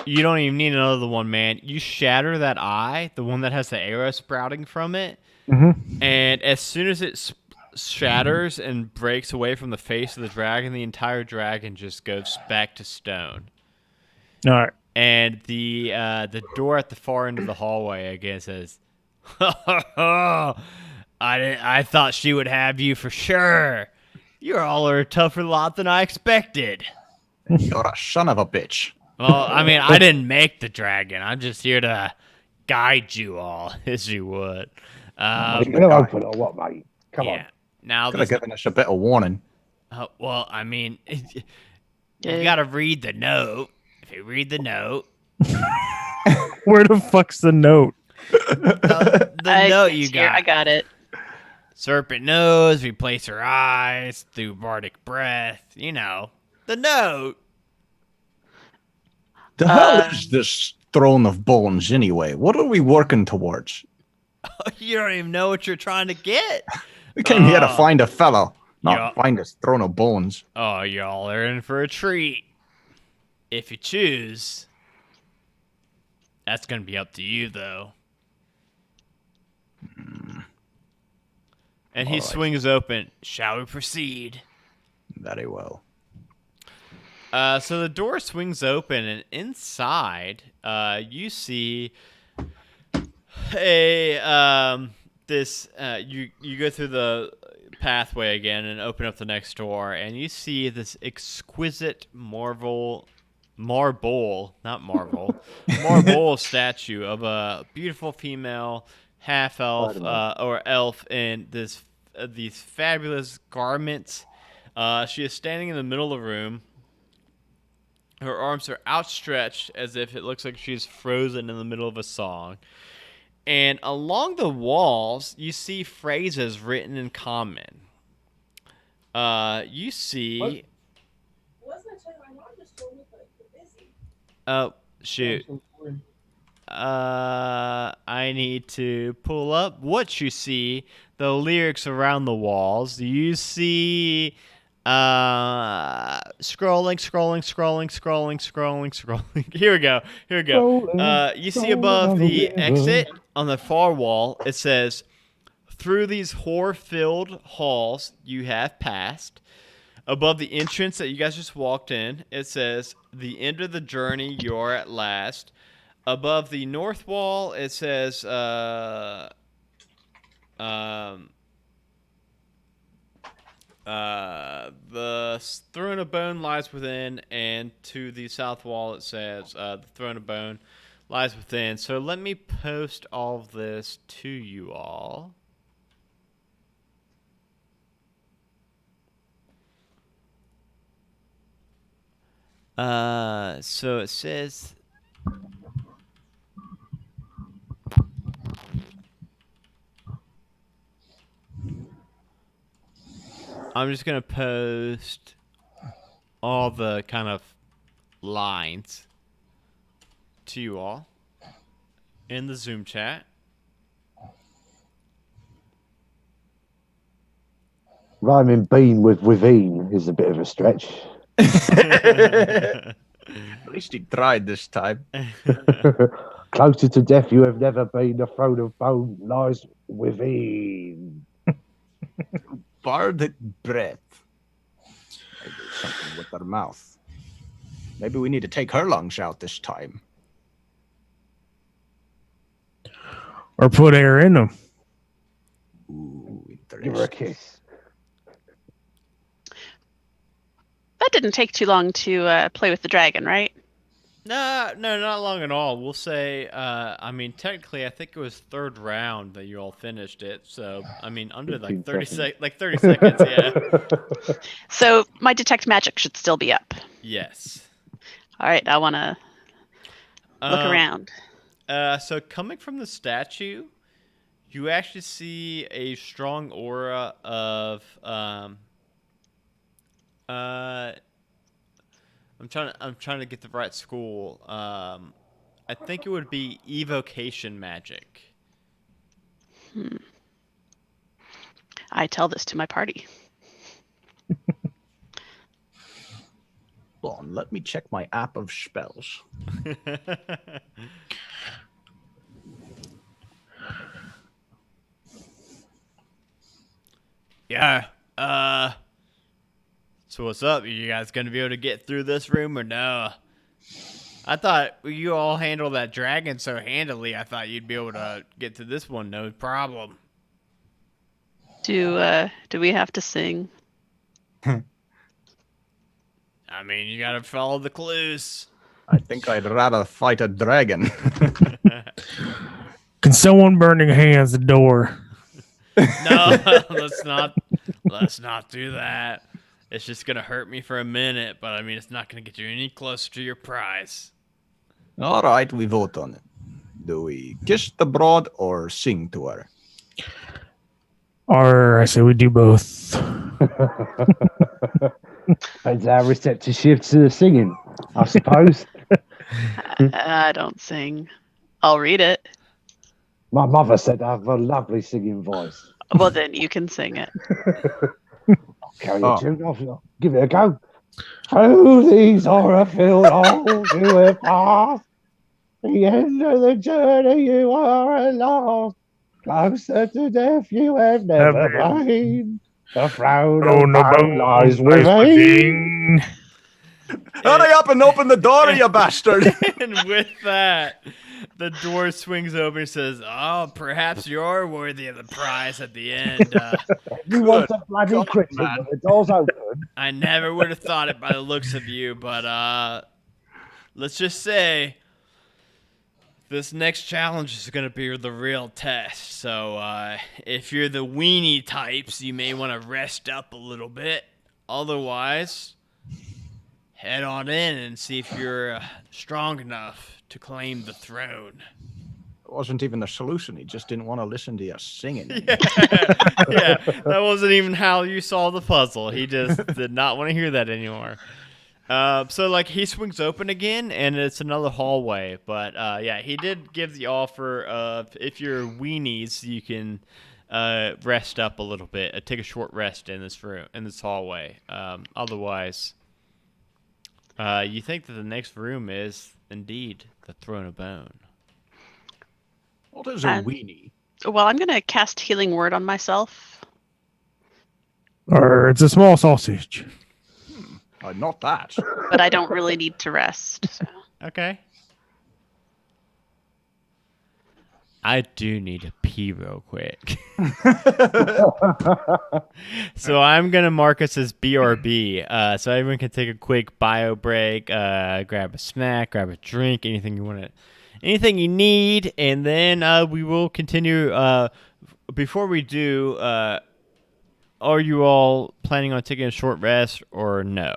Speaker 1: You don't even need another one, man. You shatter that eye, the one that has the arrow sprouting from it, and as soon as it shatters and breaks away from the face of the dragon, the entire dragon just goes back to stone.
Speaker 5: All right.
Speaker 1: And the door at the far end of the hallway again says, I thought she would have you for sure. You're all a tougher lot than I expected.
Speaker 4: You're a son of a bitch.
Speaker 1: Well, I mean, I didn't make the dragon. I'm just here to guide you all, as you would.
Speaker 2: Are you going to open or what, mate? Come
Speaker 1: yeah. Now,
Speaker 4: Could have given us a bit of warning.
Speaker 1: well, I mean, you got to read the note. If you read the note,
Speaker 5: Where the fuck's the note?
Speaker 1: the note you
Speaker 3: Here,
Speaker 1: got.
Speaker 3: I got it.
Speaker 1: Serpent nose, replace her eyes through bardic breath. You know, the note.
Speaker 4: The hell is this throne of bones anyway? What are we working towards?
Speaker 1: You don't even know what you're trying to get.
Speaker 4: We came here to find a fellow, not
Speaker 1: Yeah.
Speaker 4: find a throne of bones.
Speaker 1: Oh, y'all are in for a treat. If you choose. That's going to be up to you, though. And he swings open. Shall we proceed?
Speaker 4: Very well.
Speaker 1: So the door swings open, and inside, you see you go through the pathway again and open up the next door, and you see this exquisite marble statue of a beautiful female half elf or elf in these fabulous garments. She is standing in the middle of the room. Her arms are outstretched as if it looks like she's frozen in the middle of a song. And along the walls, you see phrases written in common. You see... Oh, shoot. I need to pull up what you see. The lyrics around the walls. You see... scrolling. Here we go. You see above the exit on the far wall, it says, through these horror-filled halls you have passed. Above the entrance that you guys just walked in, it says, the end of the journey, you're at last. Above the north wall, it says, the throne of bone lies within, and to the south wall it says the throne of bone lies within. So let me post all of this to you all. So it says... I'm just going to post all the kind of lines to you all in the Zoom chat.
Speaker 2: Rhyming bean with within is a bit of a stretch.
Speaker 4: At least he tried this time.
Speaker 2: Closer to death you have never been. The throne of bone lies within.
Speaker 4: Bardic breath. Maybe something with her mouth. Maybe we need to take her lungs out this time.
Speaker 5: Or put air in them.
Speaker 4: Ooh,
Speaker 2: Give her a
Speaker 4: interesting.
Speaker 2: kiss.
Speaker 3: That didn't take too long to play with the dragon, right?
Speaker 1: No, not long at all. We'll say, I mean, technically, I think it was third round that you all finished it. So, I mean, under
Speaker 2: 15
Speaker 1: like 30
Speaker 2: seconds.
Speaker 1: like 30 seconds, yeah.
Speaker 3: So my detect magic should still be up.
Speaker 1: Yes.
Speaker 3: All right, I want to look around.
Speaker 1: So coming from the statue, you actually see a strong aura of I'm trying to get the right school. I think it would be evocation magic.
Speaker 3: I tell this to my party.
Speaker 4: Hold on, let me check my app of spells.
Speaker 1: Yeah. So what's up? Are you guys gonna be able to get through this room or no? I thought you all handled that dragon so handily. I thought you'd be able to get to this one no problem.
Speaker 3: Do we have to sing?
Speaker 1: I mean, you gotta follow the clues.
Speaker 4: I think I'd rather fight a dragon.
Speaker 5: Can someone burning hands the door?
Speaker 1: No, let's not do that. It's just gonna hurt me for a minute, but I mean, it's not gonna get you any closer to your prize.
Speaker 4: All right, we vote on it. Do we kiss the broad or sing to her?
Speaker 5: Or I say we do both.
Speaker 2: Depends how receptive she is to the singing, I suppose.
Speaker 3: I don't sing. I'll read it.
Speaker 2: My mother said I have a lovely singing voice.
Speaker 3: Well, then you can sing it.
Speaker 2: Carry
Speaker 4: Oh.
Speaker 2: a tune. I'll give it a go. Through these horror-filled halls you have passed. The end of the journey you are lost. Closer to death you have never been. The throne
Speaker 5: Oh,
Speaker 2: of
Speaker 5: no
Speaker 2: bone
Speaker 5: bone
Speaker 2: lies
Speaker 5: lies
Speaker 2: within.
Speaker 5: within.
Speaker 4: Hurry up and open the door, you bastard!
Speaker 1: And with that, the door swings open and says, "Oh, perhaps you're worthy of the prize at the end."
Speaker 2: You want a bloody
Speaker 4: God,
Speaker 2: critic
Speaker 4: man.
Speaker 2: when the door's open.
Speaker 1: I never would have thought it by the looks of you, but let's just say this next challenge is going to be the real test. So if you're the weenie types, you may want to rest up a little bit. Otherwise, head on in and see if you're strong enough to claim the throne.
Speaker 4: It wasn't even a solution. He just didn't want to listen to you singing.
Speaker 1: Yeah, that wasn't even how you solved the puzzle. He just did not want to hear that anymore. So like he swings open again, and it's another hallway. But yeah, he did give the offer of if you're weenies, you can rest up a little bit, take a short rest in this room, in this hallway. Otherwise, you think that the next room is indeed the Throne of Bone.
Speaker 4: What is a
Speaker 3: And-
Speaker 4: weenie?
Speaker 3: Well, I'm going to cast Healing Word on myself.
Speaker 5: Or it's a small sausage.
Speaker 4: Not that.
Speaker 3: But I don't really need to rest. So.
Speaker 1: Okay. I do need to pee real quick. So I'm going to mark us as BRB. So everyone can take a quick bio break, grab a snack, grab a drink, anything you want to, anything you need. And then we will continue. Before we do, are you all planning on taking a short rest or no?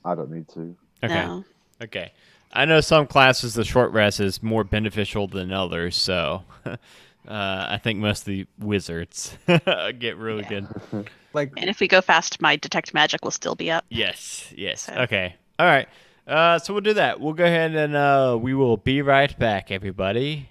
Speaker 2: I don't need to.
Speaker 1: Okay.
Speaker 3: No.
Speaker 1: Okay. I know some classes the short rest is more beneficial than others, so I think most of the wizards get really good.
Speaker 4: Like,
Speaker 3: And if we go fast, my Detect Magic will still be up.
Speaker 1: Yes.
Speaker 3: So-
Speaker 1: Okay. All right. So we'll do that. We'll go ahead and we will be right back, everybody.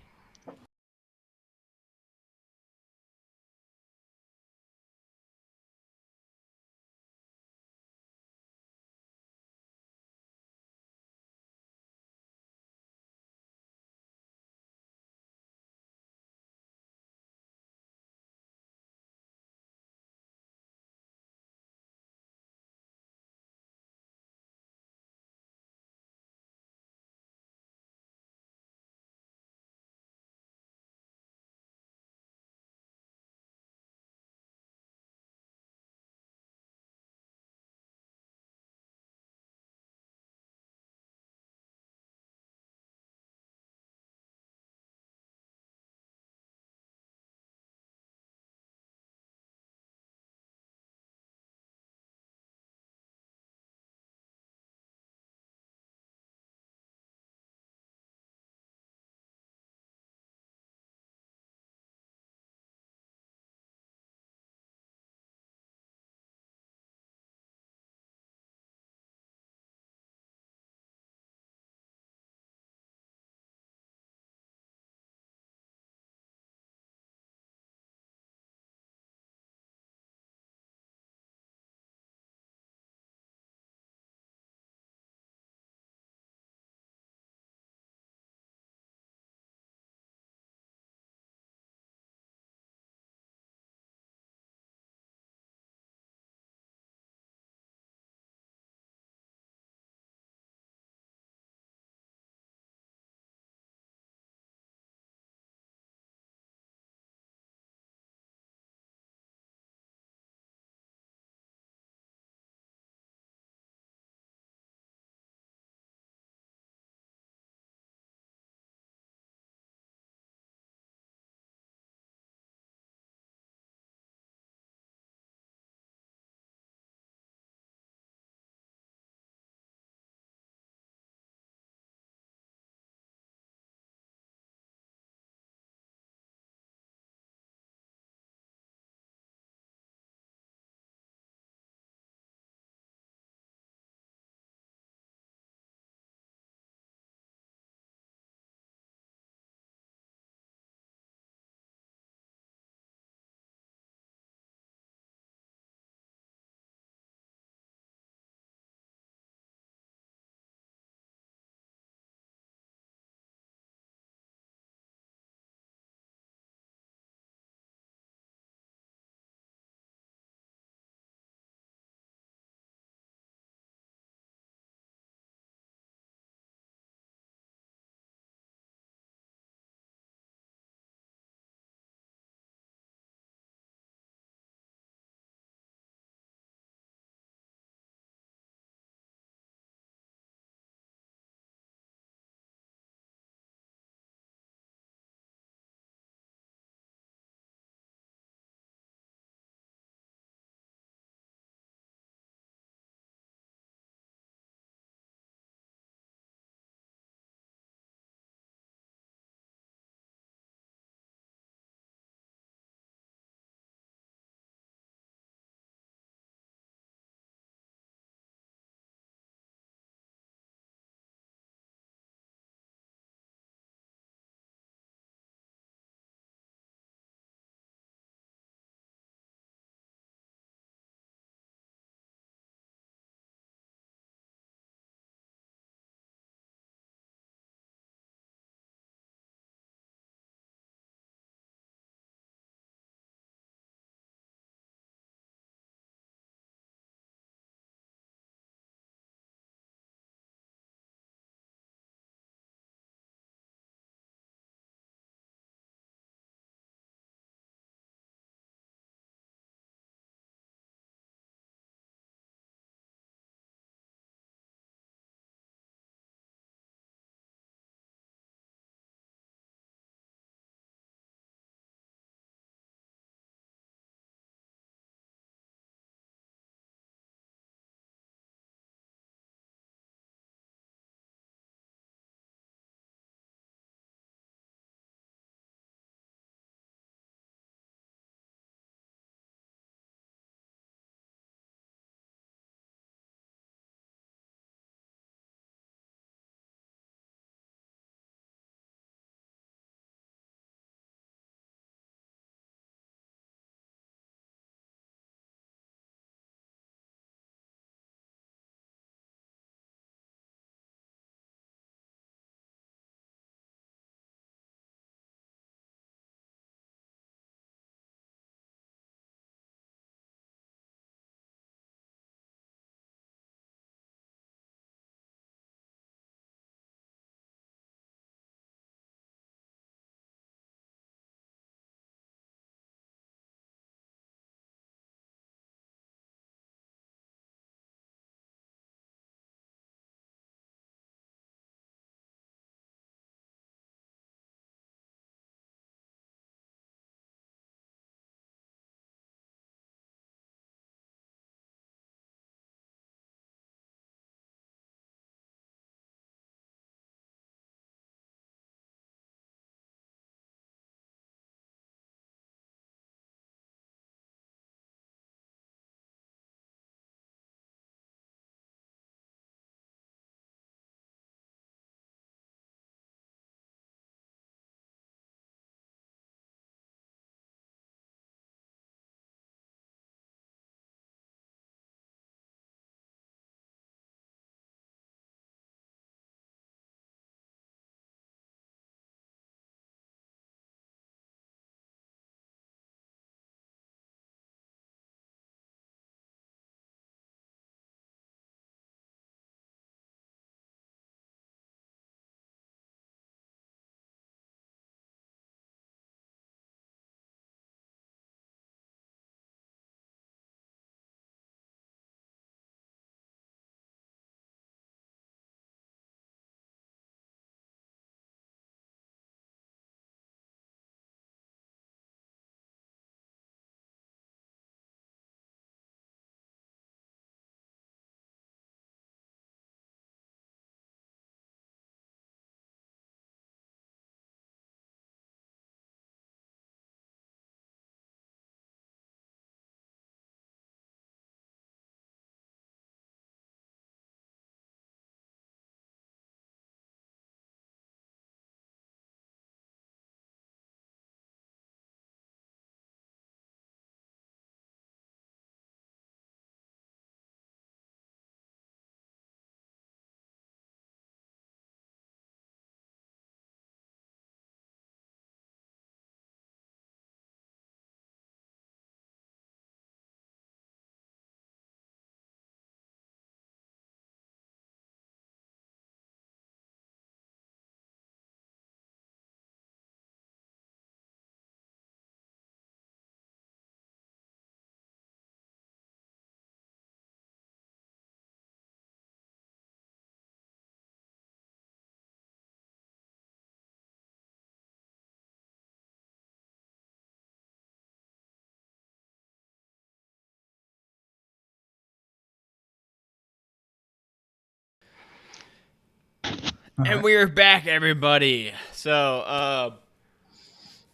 Speaker 1: And we're back, everybody. So,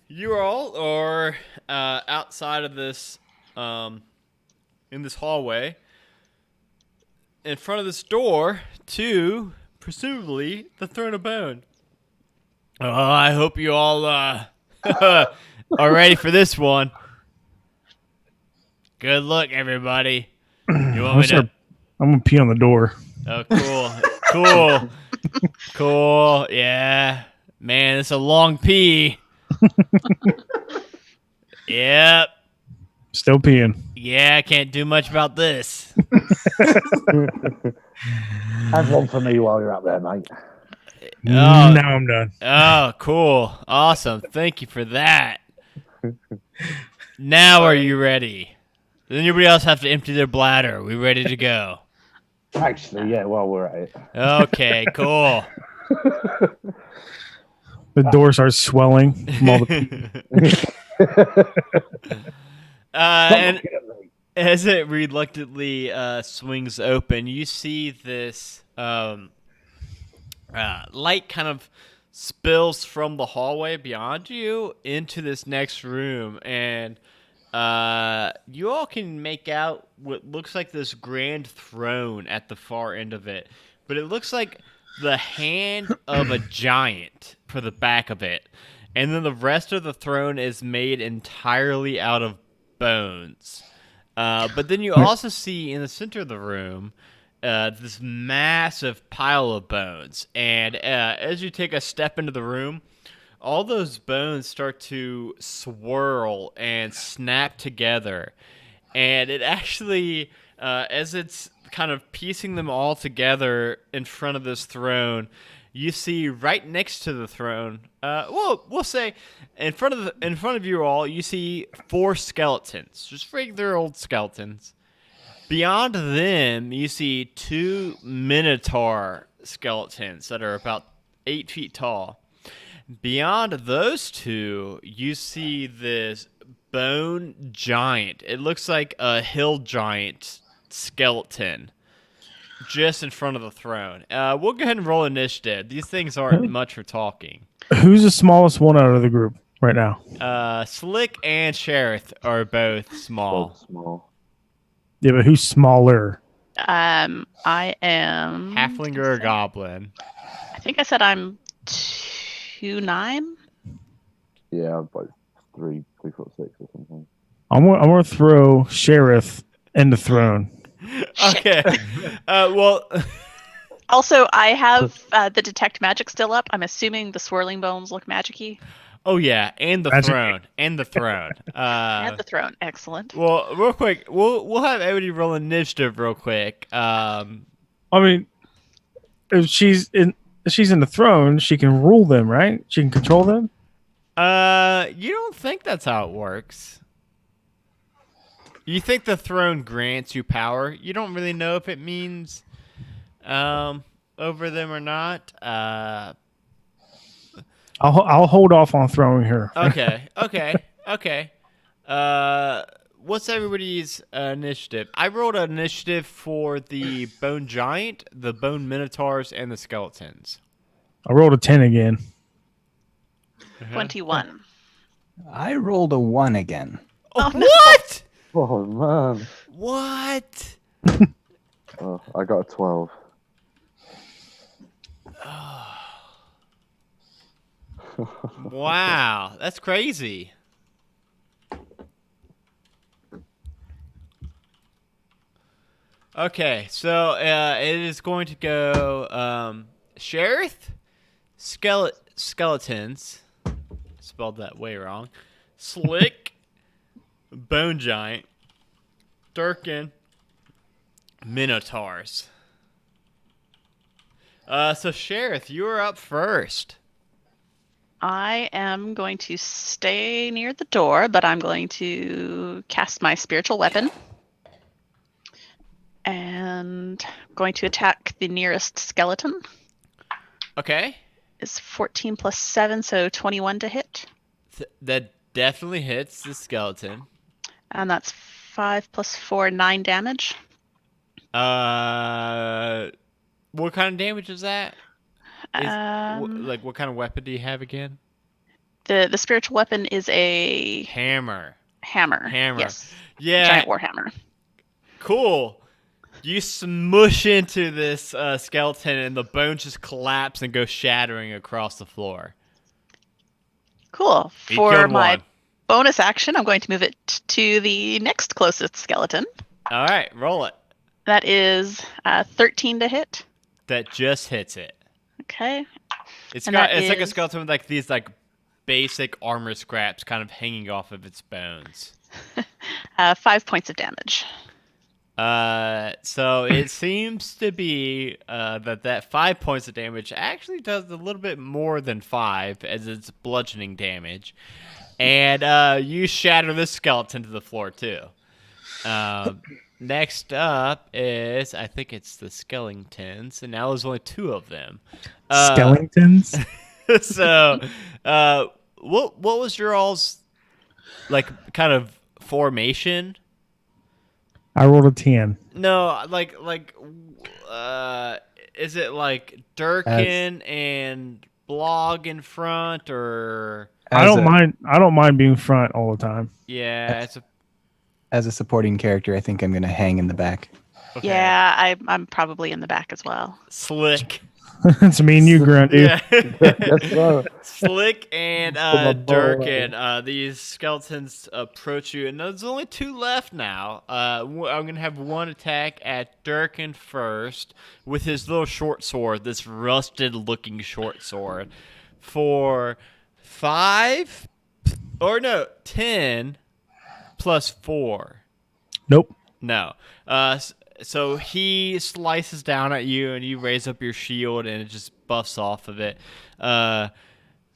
Speaker 1: you all are outside of this, in this hallway, in front of this door to, presumably, the Throne of Bone. Oh, I hope you all are ready for this one. Good luck, everybody. You want me to?
Speaker 5: I'm gonna pee on the door.
Speaker 1: Oh, cool. Cool. Yeah. Man, it's a long pee. Yep.
Speaker 5: Still peeing.
Speaker 1: Yeah, I can't do much about this.
Speaker 2: Have one for me while you're up there, mate.
Speaker 1: Oh.
Speaker 5: Now I'm done.
Speaker 1: Oh, cool. Awesome. Thank you for that. Now are you ready? Does anybody else have to empty their bladder? Are we ready to go?
Speaker 2: Actually, yeah, while we're at it.
Speaker 1: Okay, cool.
Speaker 5: The door starts swelling from all the
Speaker 1: And
Speaker 2: Look at me.
Speaker 1: as it reluctantly swings open, you see this light kind of spills from the hallway beyond you into this next room, and you all can make out what looks like this grand throne at the far end of it, but it looks like the hand of a giant for the back of it, and then the rest of the throne is made entirely out of bones. But then you also see in the center of the room this massive pile of bones, and as you take a step into the room, all those bones start to swirl and snap together. And it actually, as it's kind of piecing them all together in front of this throne, you see right next to the throne, we'll say in front of you all, you see 4 skeletons, just regular old skeletons. Beyond them, you see 2 minotaur skeletons that are about 8 feet tall. Beyond those 2, you see this bone giant. It looks like a hill giant skeleton just in front of the throne. We'll go ahead and roll initiative. These things aren't much for talking.
Speaker 5: Who's the smallest one out of the group right now?
Speaker 1: Slick and Sheriff are both small.
Speaker 2: Small.
Speaker 5: Yeah, but who's smaller?
Speaker 3: I am
Speaker 1: Halfling or a goblin?
Speaker 3: I think I said I'm 2'9".
Speaker 2: Yeah, I'm like 3'6" or something.
Speaker 5: I'm gonna throw Sheriff in the throne.
Speaker 1: Okay. Well,
Speaker 3: Also, I have the detect magic still up. I'm assuming the swirling bones look magic-y.
Speaker 1: oh yeah, and the
Speaker 5: Magic.
Speaker 1: throne, and the throne.
Speaker 3: And the throne. Excellent.
Speaker 1: Well, real quick, we'll have everybody roll initiative real quick.
Speaker 5: I mean, if she's in the throne, she can rule them, right? She can control them.
Speaker 1: You don't think that's how it works? You think the throne grants you power? You don't really know if it means, over them or not.
Speaker 5: I'll hold off on throwing her.
Speaker 1: Okay. What's everybody's initiative? I rolled an initiative for the bone giant, the bone minotaurs, and the skeletons.
Speaker 5: I rolled a 10 again.
Speaker 3: 21.
Speaker 4: I rolled a 1 again.
Speaker 3: Oh, no.
Speaker 1: What?
Speaker 2: Oh, man.
Speaker 1: What?
Speaker 2: Oh, I got a 12.
Speaker 1: Wow, that's crazy. Okay, so it is going to go Sheriff, skeletons, spelled that way wrong, Slick, Bone Giant, Durkin, Minotaurs. So Sheriff, you are up first.
Speaker 3: I am going to stay near the door, but I'm going to cast my spiritual weapon. And going to attack the nearest skeleton.
Speaker 1: Okay.
Speaker 3: Is 14 plus 7, so 21 to hit.
Speaker 1: That definitely hits the skeleton.
Speaker 3: And that's 5 plus 4, 9 damage.
Speaker 1: What kind of damage is that? Like, what kind of weapon do you have again?
Speaker 3: The spiritual weapon is a
Speaker 1: Hammer.
Speaker 3: hammer.
Speaker 1: Hammer.
Speaker 3: Yes.
Speaker 1: Yeah.
Speaker 3: Giant war hammer.
Speaker 1: Cool. You smush into this skeleton, and the bones just collapse and go shattering across the floor.
Speaker 3: Cool.
Speaker 1: You
Speaker 3: For
Speaker 1: killed
Speaker 3: my
Speaker 1: one.
Speaker 3: bonus action, I'm going to move it to the next closest skeleton.
Speaker 1: All right, roll it.
Speaker 3: That is 13 to hit.
Speaker 1: That just hits it.
Speaker 3: Okay.
Speaker 1: It's
Speaker 3: And
Speaker 1: got.
Speaker 3: that
Speaker 1: It's like a
Speaker 3: is-
Speaker 1: skeleton with like these like basic armor scraps kind of hanging off of its bones.
Speaker 3: 5 points of damage.
Speaker 1: So it seems to be that 5 points of damage actually does a little bit more than 5, as it's bludgeoning damage, and you shatter this skeleton to the floor too. Next up is, I think it's the skeletons, and now there's only 2 of them.
Speaker 5: Skeletons?
Speaker 1: So, what was your all's like kind of formation?
Speaker 5: I rolled a 10.
Speaker 1: No, is it like Durkin and Blog in front, or
Speaker 5: I don't mind being front all the time.
Speaker 1: yeah, it's a
Speaker 4: As a supporting character, I think I'm going to hang in the back.
Speaker 1: okay.
Speaker 3: Yeah, I'm probably in the back as well.
Speaker 1: Slick.
Speaker 5: It's me and you, Grunt, dude.
Speaker 1: Yeah.
Speaker 2: Yes, sir.
Speaker 1: Slick and
Speaker 2: my
Speaker 1: Durkin, these skeletons approach you, and there's only 2 left now. I'm gonna have one attack at Durkin first with his little short sword, this rusted-looking short sword, for 10 plus 4.
Speaker 5: Nope.
Speaker 1: No. So he slices down at you, and you raise up your shield, and it just buffs off of it.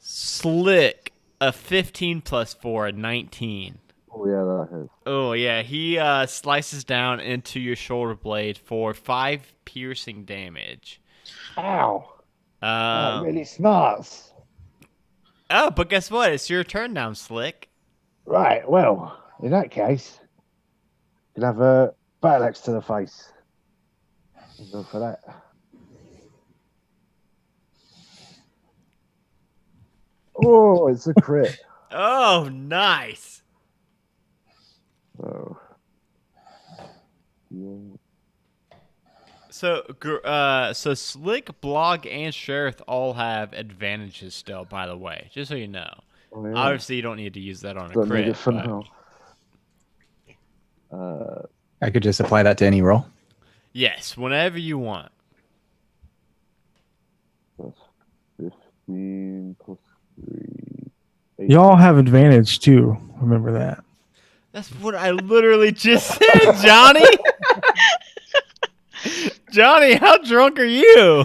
Speaker 1: Slick, a 15 plus 4, a 19.
Speaker 2: Oh, yeah, that hits.
Speaker 1: Oh, yeah. He slices down into your shoulder blade for 5 piercing damage.
Speaker 2: Ow. That
Speaker 1: Um,
Speaker 2: really smarts.
Speaker 1: oh, but guess what? It's your turn now, Slick.
Speaker 2: Right, well, in that case, you can have a battle axe to the face. Go for that. Oh, it's a crit.
Speaker 1: Oh, nice.
Speaker 2: Oh. Yeah.
Speaker 1: So Slick, Blog, and Sheriff all have advantages still, by the way, just so you know.
Speaker 2: Oh, yeah.
Speaker 1: Obviously, you don't need to use that on a
Speaker 2: Don't need
Speaker 1: crit.
Speaker 2: it for
Speaker 1: but-
Speaker 2: now.
Speaker 4: I could just apply that to any roll.
Speaker 1: Yes, whenever you want.
Speaker 2: Plus 15 plus 3.
Speaker 5: Y'all have advantage too. Remember that.
Speaker 1: That's what I literally just said, Johnny. Johnny, how drunk are you?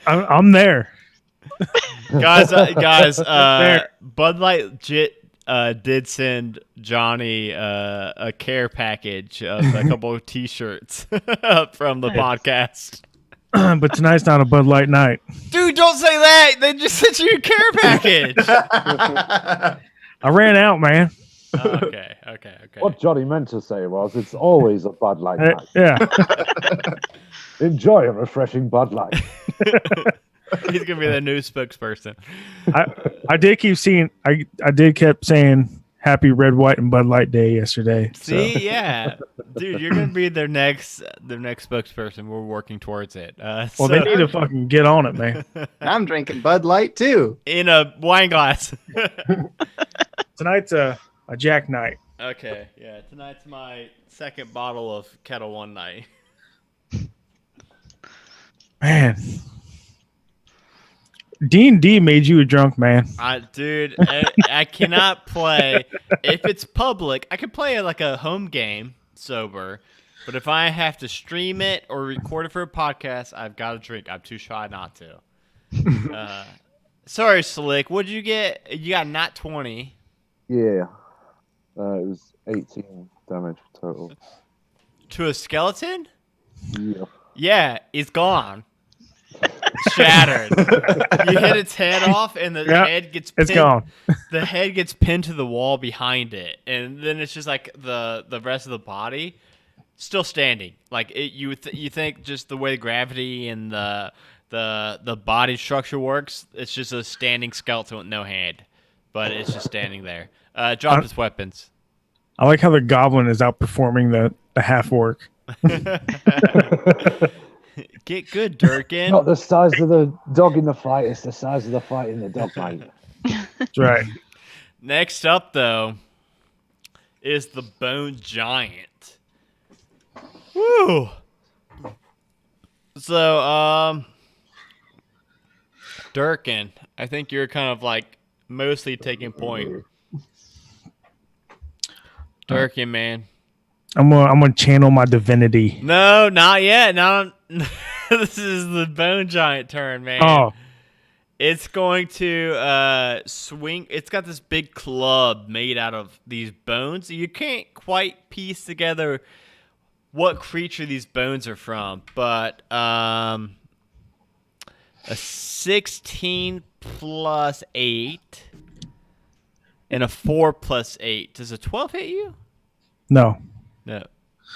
Speaker 5: I'm there.
Speaker 1: guys,
Speaker 5: There.
Speaker 1: Bud Light did send Johnny a care package of a couple of T-shirts from the podcast.
Speaker 5: But tonight's not a Bud Light night.
Speaker 1: Dude, don't say that. They just sent you a care package.
Speaker 5: I ran out, man.
Speaker 1: Okay.
Speaker 2: What Johnny meant to say was, it's always a Bud Light
Speaker 5: Uh,
Speaker 2: night.
Speaker 5: yeah.
Speaker 2: Enjoy a refreshing Bud Light.
Speaker 1: He's gonna be the new spokesperson.
Speaker 5: I did keep seeing. I did kept saying Happy Red, White, and Bud Light Day yesterday.
Speaker 1: See, yeah, dude, you're gonna be their next spokesperson. We're working towards it.
Speaker 5: Well, they need to fucking get on it, man.
Speaker 4: I'm drinking Bud Light too.
Speaker 1: in a wine glass.
Speaker 5: Tonight's a Jack night.
Speaker 1: Okay, yeah. Tonight's my second bottle of Kettle One night.
Speaker 5: Man, D&D made you a drunk man.
Speaker 1: I cannot play if it's public. I can play like a home game sober, but if I have to stream it or record it for a podcast, I've got to drink. I'm too shy not to. Sorry, Slick. What'd you get? You got not 20.
Speaker 2: Yeah. It was 18 damage total.
Speaker 1: To a skeleton?
Speaker 2: Yeah.
Speaker 1: Yeah, it's gone. Shattered. You hit its head off, and the
Speaker 5: Yep,
Speaker 1: head gets
Speaker 5: It's
Speaker 1: pinned.
Speaker 5: gone.
Speaker 1: The head gets pinned to the wall behind it, and then it's just like the rest of the body still standing. Like you think just the way gravity and the body structure works. It's just a standing skeleton with no hand, but it's just standing there. Drop his weapons.
Speaker 5: I like how the goblin is outperforming the half orc.
Speaker 1: Get good, Durkin.
Speaker 2: Not the size of the dog in the fight, it's the size of the fight in the dog, mate.
Speaker 5: That's right.
Speaker 1: Next up, though, is the Bone Giant. Woo! So, Durkin, I think you're kind of like mostly taking point. Durkin, man.
Speaker 5: I'm gonna channel my divinity.
Speaker 1: No, not yet. No, this is the Bone Giant turn, man.
Speaker 5: Oh,
Speaker 1: It's going to swing. It's got this big club made out of these bones. You can't quite piece together what creature these bones are from, but a 16 plus 8 and a 4 plus 8. Does a 12 hit you?
Speaker 5: no.
Speaker 1: No.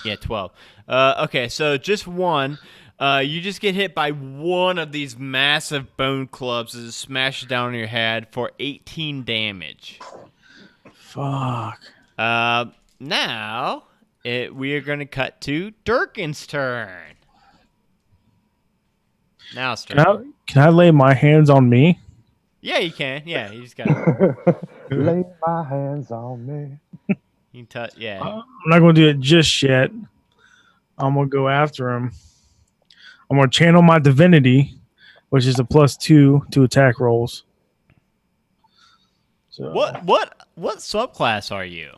Speaker 1: Yeah, 12. Okay, so just one. You just get hit by one of these massive bone clubs as it smashes down on your head for 18 damage.
Speaker 5: Fuck.
Speaker 1: Now, we are going to cut to Durkin's turn. Now it's turn.
Speaker 5: Can I lay my hands on me?
Speaker 1: Yeah, you can. Yeah, you just got to.
Speaker 2: Lay my hands on me.
Speaker 1: You can touch. Yeah.
Speaker 5: I'm not gonna do it just yet. I'm gonna go after him. I'm gonna channel my divinity, which is a +2 to attack rolls. So
Speaker 1: What subclass are you?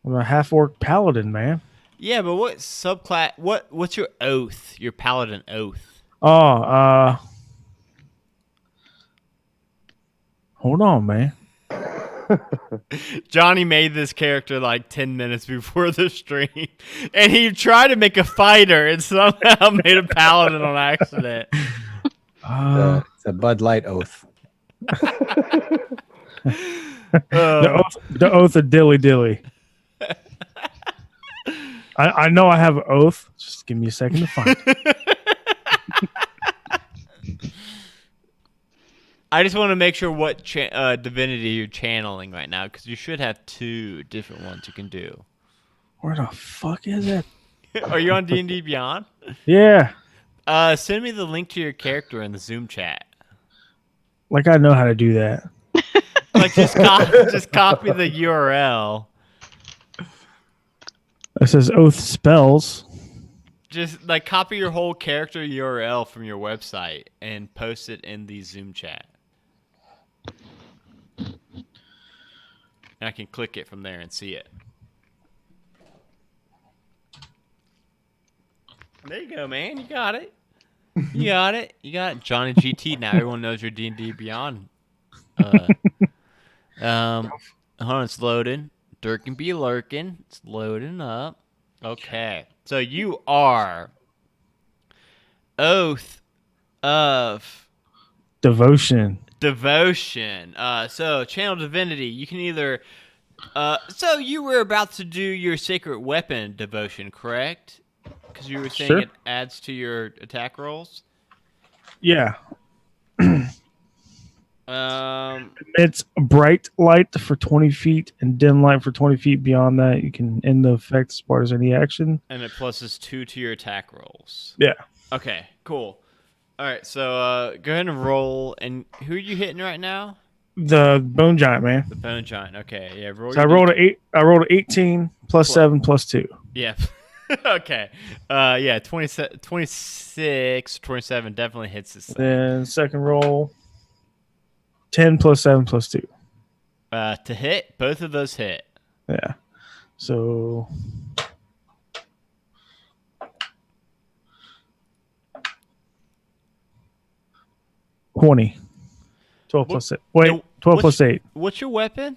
Speaker 5: I'm a half orc paladin, man.
Speaker 1: Yeah, but what subclass? What's your oath? Your paladin oath?
Speaker 5: Oh, hold on, man.
Speaker 1: Johnny made this character like 10 minutes before the stream, and he tried to make a fighter and somehow made a paladin on accident.
Speaker 8: It's a Bud Light oath.
Speaker 5: The oath of dilly dilly. I know I have an oath. Just give me a second to find it.
Speaker 1: I just want to make sure what divinity you're channeling right now, because you should have 2 different ones you can do.
Speaker 5: Where the fuck is it?
Speaker 1: Are you on D&D Beyond?
Speaker 5: Yeah.
Speaker 1: Send me the link to your character in the Zoom chat.
Speaker 5: Like I know how to do that.
Speaker 1: Like just copy the URL.
Speaker 5: It says oath spells.
Speaker 1: Just like copy your whole character URL from your website and post it in the Zoom chat. And I can click it from there and see it. There you go, man. You got it. You got it. You got it. Johnny GT. Now everyone knows your D&D Beyond. Hold on, it's loading. Durkin be lurking. It's loading up. Okay. So you are Oath of
Speaker 5: Devotion.
Speaker 1: So channel divinity. You can either. So you were about to do your sacred weapon devotion, correct? Because you were saying
Speaker 5: Sure.
Speaker 1: it adds to your attack rolls.
Speaker 5: Yeah.
Speaker 1: It's
Speaker 5: bright light for 20 feet and dim light for 20 feet. Beyond that, you can end the effect as part of any action.
Speaker 1: and it pluses 2 to your attack rolls.
Speaker 5: Yeah.
Speaker 1: Okay, cool. All right, so go ahead and roll. And who are you hitting right now?
Speaker 5: The bone giant, man.
Speaker 1: The Bone Giant. Okay, yeah. Roll
Speaker 5: So I
Speaker 1: your
Speaker 5: rolled
Speaker 1: D-
Speaker 5: I rolled an 18 plus 7 plus 2.
Speaker 1: Yeah. Okay. Yeah. 26, 27 definitely hits this thing.
Speaker 5: Then second roll, 10 plus 7 plus 2.
Speaker 1: To hit, both of those hit.
Speaker 5: Yeah. So $20. 12 plus 8. Wait,
Speaker 1: no,
Speaker 5: 12
Speaker 1: what's-
Speaker 5: plus 8.
Speaker 1: What's your weapon?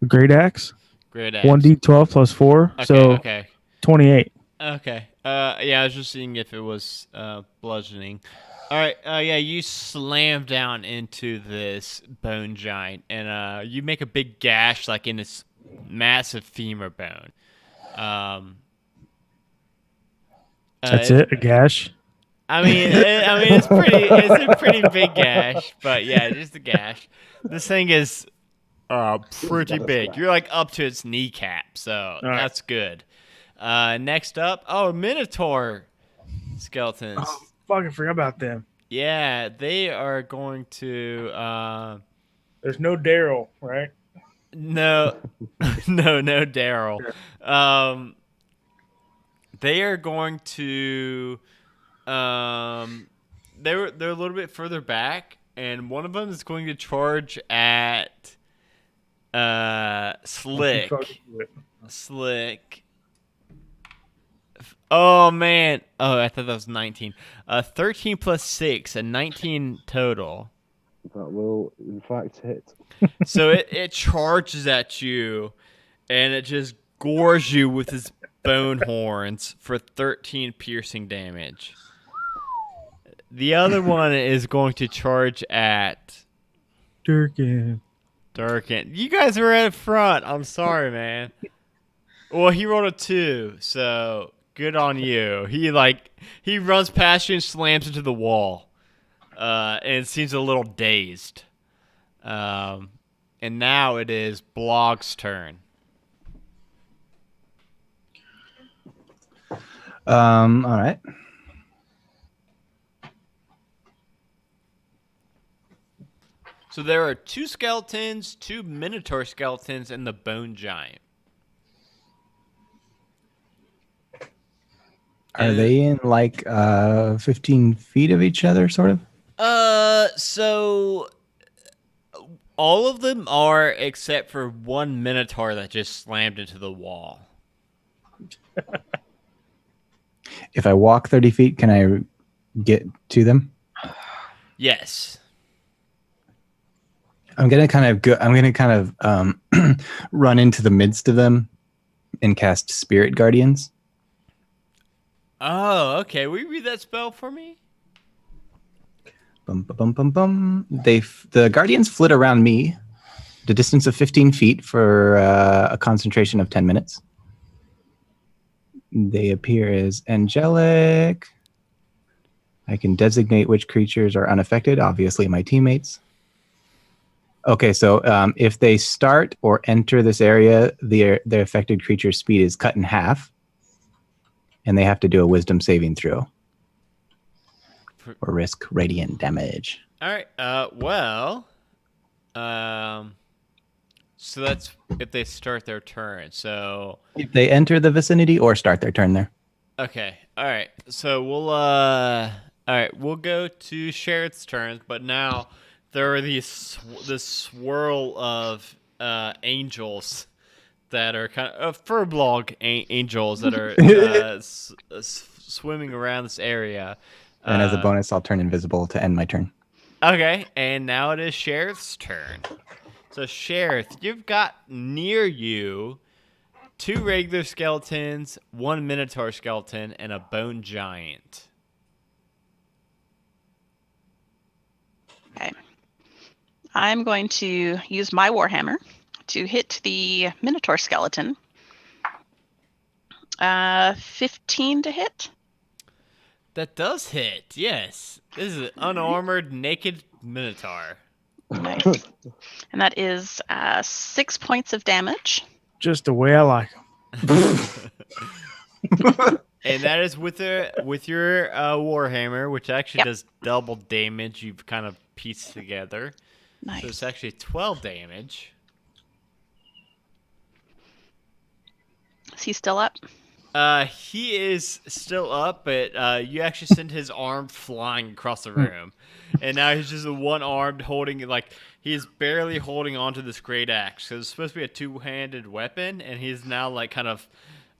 Speaker 5: Great axe.
Speaker 1: Great axe.
Speaker 5: 1d12 plus 4.
Speaker 1: Okay.
Speaker 5: So
Speaker 1: Okay.
Speaker 5: 28.
Speaker 1: Okay. Yeah, I was just seeing if it was bludgeoning. All right. Yeah, you slam down into this bone giant, and you make a big gash, like in its massive femur bone.
Speaker 5: That's it. A gash.
Speaker 1: I mean, it's a pretty big gash, but yeah, just a gash. This thing is pretty big. You're like up to its kneecap, so
Speaker 5: right.
Speaker 1: that's good. Next up, Minotaur skeletons.
Speaker 5: Oh, fucking forgot about them.
Speaker 1: Yeah, they are going to.
Speaker 5: There's no Daryl, right?
Speaker 1: No, no, Daryl. They are going to. They're a little bit further back, and one of them is going to charge at Slick. Slick. Oh man! Oh, I thought that was 19. 13 plus 6, a 19 total.
Speaker 2: That will, in fact, hit.
Speaker 1: So it charges at you, and it just gores you with its bone horns for 13 piercing damage. The other one is going to charge at
Speaker 5: Durkin.
Speaker 1: You guys were at front. I'm sorry, man. Well, he rolled a 2, so good on you. He runs past you and slams into the wall, and seems a little dazed. And now it is Blog's turn.
Speaker 4: All right.
Speaker 1: So there are 2 skeletons, 2 Minotaur skeletons, and the Bone Giant.
Speaker 4: Are they in like 15 feet of each other, sort of?
Speaker 1: So all of them are except for one Minotaur that just slammed into the wall.
Speaker 4: If I walk 30 feet, can I get to them?
Speaker 1: Yes.
Speaker 4: I'm gonna kind of run into the midst of them and cast Spirit Guardians.
Speaker 1: Oh, okay. Will you read that spell for me?
Speaker 4: Bum, bum, bum, bum. The Guardians flit around me, the distance of 15 feet for a concentration of 10 minutes. They appear as angelic. I can designate which creatures are unaffected. Obviously, my teammates. Okay, so if they start or enter this area, the affected creature's speed is cut in half, and they have to do a Wisdom saving throw or risk radiant damage.
Speaker 1: All right. So that's if they start their turn. So
Speaker 4: If they enter the vicinity or start their turn there.
Speaker 1: okay. All right. So we'll go to Sheriff's turn, but now there are this swirl of angels that are kind of furblog angels that are swimming around this area.
Speaker 4: And as a bonus, I'll turn invisible to end my turn.
Speaker 1: Okay, and now it is Sheriff's turn. So Sheriff, you've got near you 2 regular skeletons, 1 Minotaur skeleton, and a Bone Giant.
Speaker 3: Okay. I'm going to use my Warhammer to hit the Minotaur skeleton. 15 to hit.
Speaker 1: That does hit, yes. This is an unarmored, naked Minotaur.
Speaker 3: Nice. And that is 6 points of damage.
Speaker 5: Just the way I like them.
Speaker 1: And that is with your Warhammer, which actually does double damage. You've kind of pieced together.
Speaker 3: Nice.
Speaker 1: So it's actually 12 damage.
Speaker 3: Is he still up?
Speaker 1: He is still up, but you actually send his arm flying across the room. And now he's just a one-armed holding, he's barely holding onto this great axe. So it's supposed to be a two-handed weapon, and he's now, kind of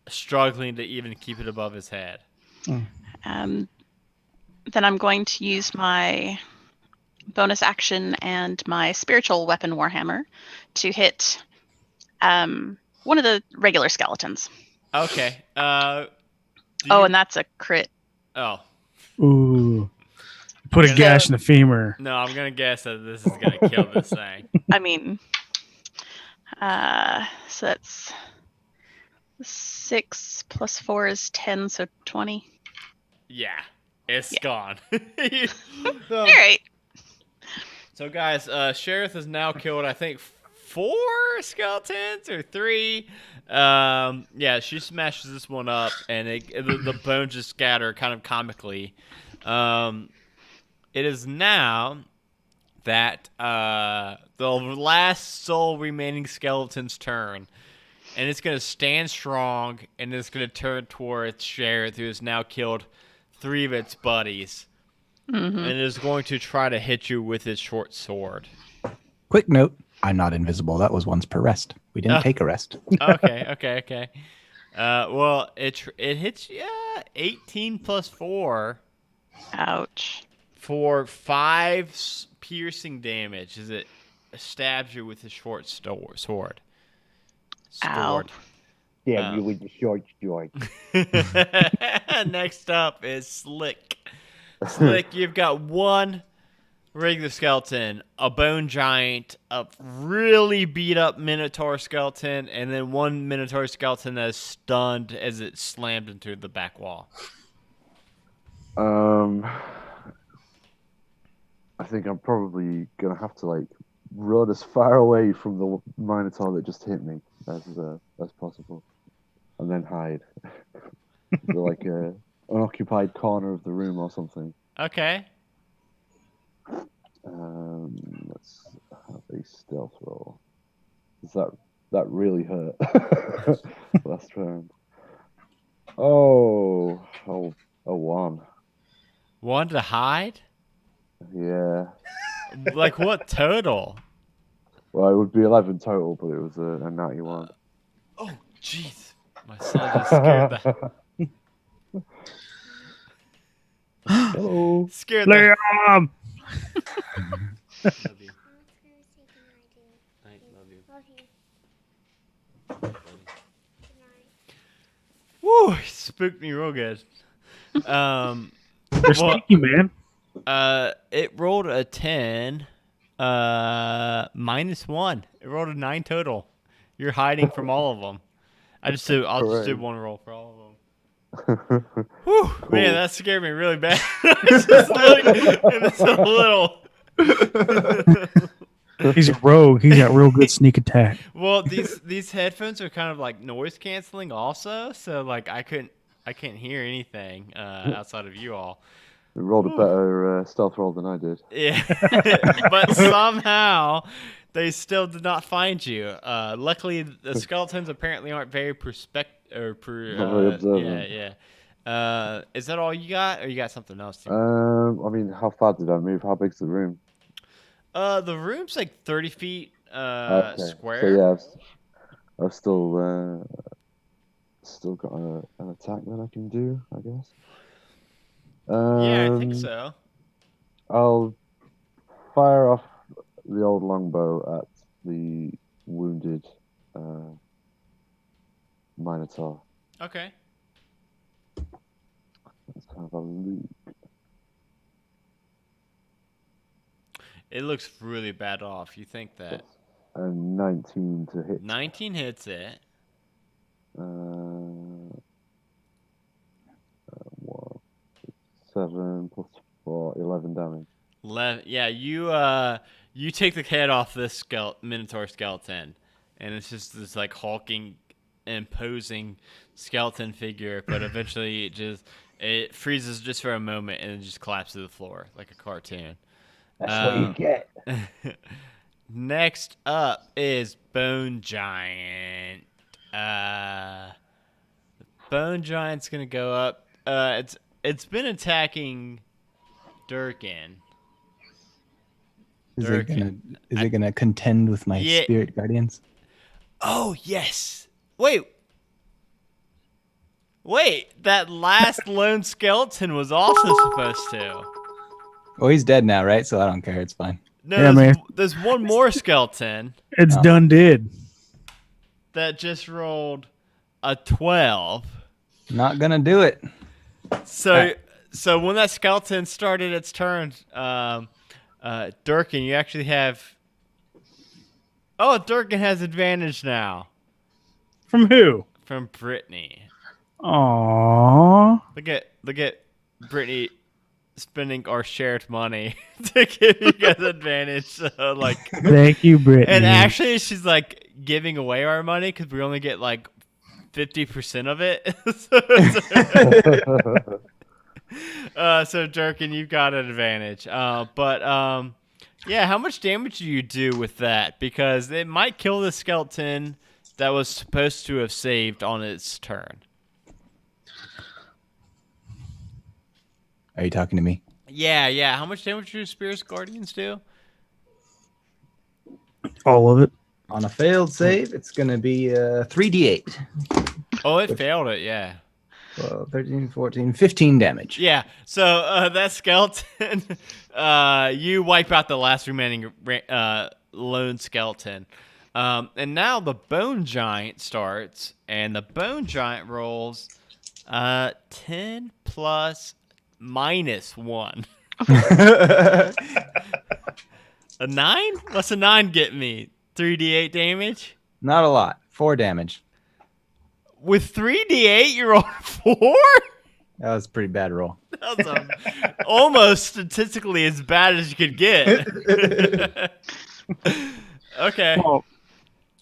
Speaker 1: struggling to even keep it above his head.
Speaker 3: Then I'm going to use my bonus action and my spiritual weapon Warhammer to hit one of the regular skeletons.
Speaker 1: Okay.
Speaker 3: And that's a crit.
Speaker 1: Oh.
Speaker 5: Ooh. Put a gash in the femur.
Speaker 1: No, I'm going to guess that this is going to kill this thing.
Speaker 3: I mean, so that's 6 plus 4 is 10, so 20.
Speaker 1: Yeah, it's
Speaker 3: Yeah.
Speaker 1: gone.
Speaker 3: All right.
Speaker 1: So, guys, Sheriff has now killed, I think, 4 skeletons or 3. Yeah, she smashes this one up, and the bones just scatter kind of comically. It is now that the last sole remaining skeleton's turn, and it's going to stand strong, and it's going to turn towards Sheriff, who has now killed 3 of its buddies.
Speaker 3: Mm-hmm.
Speaker 1: And is going to try to hit you with its short sword.
Speaker 4: Quick note: I'm not invisible. That was once per rest. We didn't take a rest.
Speaker 1: Okay. Well, it hits you 18 plus 4
Speaker 3: Ouch.
Speaker 1: for 5 piercing damage as it stabs you with a short sword.
Speaker 3: Ow.
Speaker 2: Damn you with the short sword.
Speaker 1: Next up is Slick. Slick, you've got 1 regular skeleton, a bone giant, a really beat up minotaur skeleton, and then 1 minotaur skeleton that is stunned as it slammed into the back wall.
Speaker 2: I think I'm probably gonna have to like run as far away from the minotaur that just hit me as possible, and then hide. So, like an unoccupied corner of the room or something.
Speaker 1: Okay.
Speaker 2: Let's have a stealth roll. Does that really hurt? Last round. Oh, a 1.
Speaker 1: 1 to hide?
Speaker 2: Yeah.
Speaker 1: Like what total?
Speaker 2: Well, it would be 11 total, but it was a 91.
Speaker 1: Oh, jeez. My son just scared the
Speaker 2: Hello.
Speaker 1: scared the
Speaker 5: Liam!
Speaker 1: Love you. Woo! Spooked me real good.
Speaker 5: They're
Speaker 1: Well,
Speaker 5: sneaky, man.
Speaker 1: it rolled a 10, minus 1. It rolled a 9 total. You're hiding from all of them. I'll just do
Speaker 2: Hooray.
Speaker 1: 1 roll for all of them. Whew, man, that scared me really bad. It's just like, and it's a little.
Speaker 5: He's a rogue. He's got real good sneak attack.
Speaker 1: Well, these headphones are kind of like noise canceling also, so like I can't hear anything outside of you all.
Speaker 2: You rolled a better stealth roll than I did.
Speaker 1: Yeah, but somehow they still did not find you. Luckily, the skeletons apparently aren't very
Speaker 2: Not very observant.
Speaker 1: Yeah. Is that all you got, or you got something else? Too?
Speaker 2: I mean, how far did I move? How big's the room?
Speaker 1: The room's like 30 feet
Speaker 2: Okay.
Speaker 1: square.
Speaker 2: So yeah, I've still got an attack that I can do, I guess.
Speaker 1: Yeah, I think so.
Speaker 2: I'll fire off the old longbow at the wounded minotaur.
Speaker 1: Okay.
Speaker 2: That's kind of a loop.
Speaker 1: It looks really bad off. You think that?
Speaker 2: And 19 to hit.
Speaker 1: 19 hits it.
Speaker 2: 7 plus 4, 11 damage.
Speaker 1: Yeah, you take the head off this minotaur skeleton, and it's just this like hulking, imposing skeleton figure. But eventually, it freezes just for a moment, and then just collapses to the floor like a cartoon.
Speaker 2: That's what you get.
Speaker 1: Next up is Bone Giant. Bone Giant's gonna go up. It's been attacking Durkin.
Speaker 4: Is it gonna contend with my spirit guardians?
Speaker 1: Oh yes. Wait, that last lone skeleton was also supposed to.
Speaker 4: Oh, he's dead now, right? So I don't care. It's fine.
Speaker 1: No,
Speaker 5: Yeah, man.
Speaker 1: there's one more skeleton
Speaker 5: It's
Speaker 4: Oh.
Speaker 5: done did.
Speaker 1: that just rolled a 12.
Speaker 4: Not gonna do it.
Speaker 1: So when that skeleton started its turn, Durkin, you actually have. Oh, Durkin has advantage now
Speaker 5: From who?
Speaker 1: from Brittany.
Speaker 5: Aww.
Speaker 1: Look at Brittany spending our shared money to give you guys advantage. So, like,
Speaker 5: Thank you, Brittany.
Speaker 1: and actually, she's like giving away our money because we only get like 50% of it. So Durkin, you've got an advantage. Yeah, how much damage do you do with that? Because it might kill the skeleton that was supposed to have saved on its turn.
Speaker 4: Are you talking to me?
Speaker 1: Yeah. How much damage do Spear's Guardians do?
Speaker 5: All of it.
Speaker 4: On a failed save, it's going to be 3d8.
Speaker 1: Oh, it failed it, yeah.
Speaker 4: 12, 13, 14, 15 damage.
Speaker 1: Yeah, so that skeleton, you wipe out the last remaining lone skeleton. And now the Bone Giant starts, and the Bone Giant rolls 10 plus -1. A 9? What's a 9 get me? 3d8 damage?
Speaker 4: Not a lot. 4 damage.
Speaker 1: With 3d8, you roll 4?
Speaker 4: That was a pretty bad roll.
Speaker 1: That was almost statistically as bad as you could get. Okay.
Speaker 5: Well,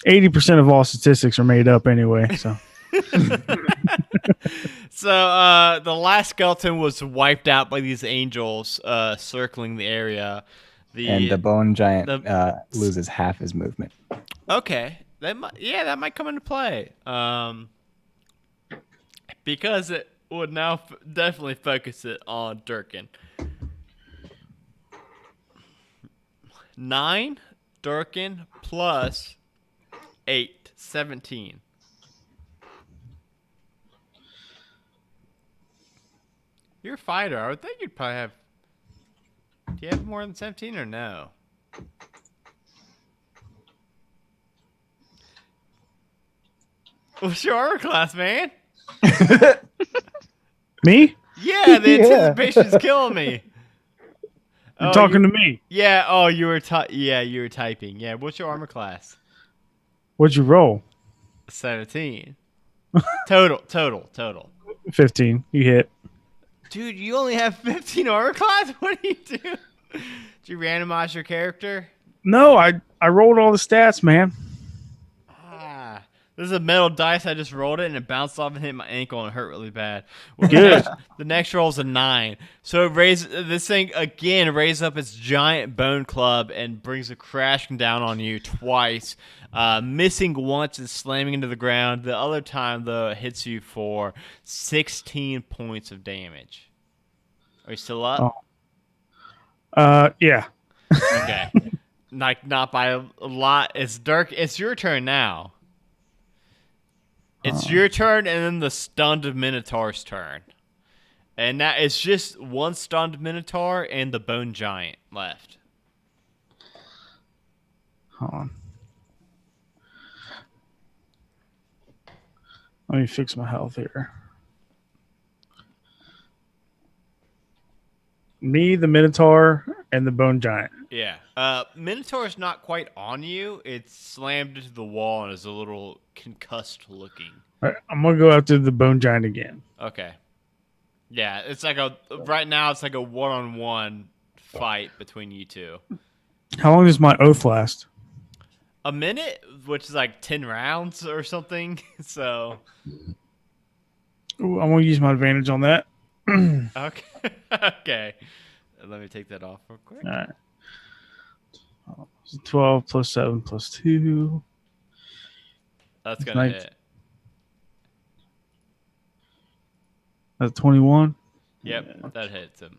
Speaker 5: 80% of all statistics are made up anyway. So
Speaker 1: So the last skeleton was wiped out by these angels circling the area.
Speaker 4: And the Bone Giant loses half his movement.
Speaker 1: Okay, that might come into play. Because it would now definitely focus it on Durkin. 9 Durkin plus 8, 17. You're a fighter. I would think you'd probably have. Do you have more than 17 or no? What's your armor class, man?
Speaker 5: me?
Speaker 1: Yeah, the anticipation's killing me.
Speaker 5: You're talking to me.
Speaker 1: Yeah. Oh, you were you were typing. Yeah. What's your armor class?
Speaker 5: What'd you roll?
Speaker 1: 17. Total.
Speaker 5: 15. You hit.
Speaker 1: Dude, you only have 15 armor class? What do you do? Did you randomize your character?
Speaker 5: No, I rolled all the stats, man.
Speaker 1: This is a metal dice. I just rolled it and it bounced off and hit my ankle and it hurt really bad. Well,
Speaker 5: Good.
Speaker 1: The next roll is a 9. So it this thing again raises up its giant bone club and brings it crashing down on you twice, missing once and slamming into the ground. The other time, though, it hits you for 16 points of damage. Are you still up?
Speaker 5: Yeah.
Speaker 1: Okay. Not by a lot. It's Dirk. It's your turn now. It's your turn, and then the stunned Minotaur's turn. And that it's just one stunned Minotaur and the Bone Giant left.
Speaker 5: Hold on. Let me fix my health here. Me, the Minotaur, and the Bone Giant.
Speaker 1: Yeah. Minotaur's not quite on you. It's slammed into the wall and is a little concussed looking.
Speaker 5: All right, I'm gonna go after the Bone Giant again.
Speaker 1: Okay. Yeah, it's like right now it's like a one-on-one fight between you two.
Speaker 5: How long does my oath last?
Speaker 1: A minute, which is like 10 rounds or something. So.
Speaker 5: Ooh, I'm gonna use my advantage on that.
Speaker 1: Okay. Okay. Let me take that off real quick.
Speaker 5: All right. 12 plus 7 plus 2.
Speaker 1: That's gonna hit.
Speaker 5: That's 21.
Speaker 1: Yep, that hits him.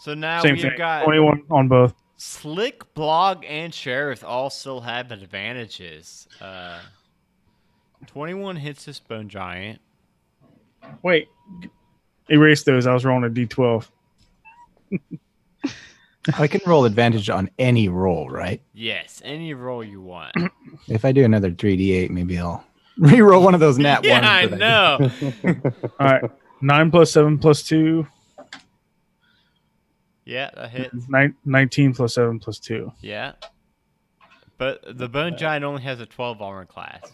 Speaker 1: So now
Speaker 5: Same
Speaker 1: we've
Speaker 5: thing.
Speaker 1: got
Speaker 5: 21 on both.
Speaker 1: Slick, Blog, and Sheriff all still have advantages. 21 hits this Bone Giant.
Speaker 5: Wait. Erase those. I was rolling a d12.
Speaker 4: I can roll advantage on any roll, right?
Speaker 1: Yes, any roll you want.
Speaker 4: If I do another 3d8, maybe I'll reroll one of those nat ones.
Speaker 1: Yeah, I
Speaker 4: that
Speaker 1: know.
Speaker 5: All right. 9 plus 7 plus 2.
Speaker 1: Yeah, that hits.
Speaker 5: 19 plus 7 plus 2.
Speaker 1: Yeah. But the Bone Giant only has a 12 armor class.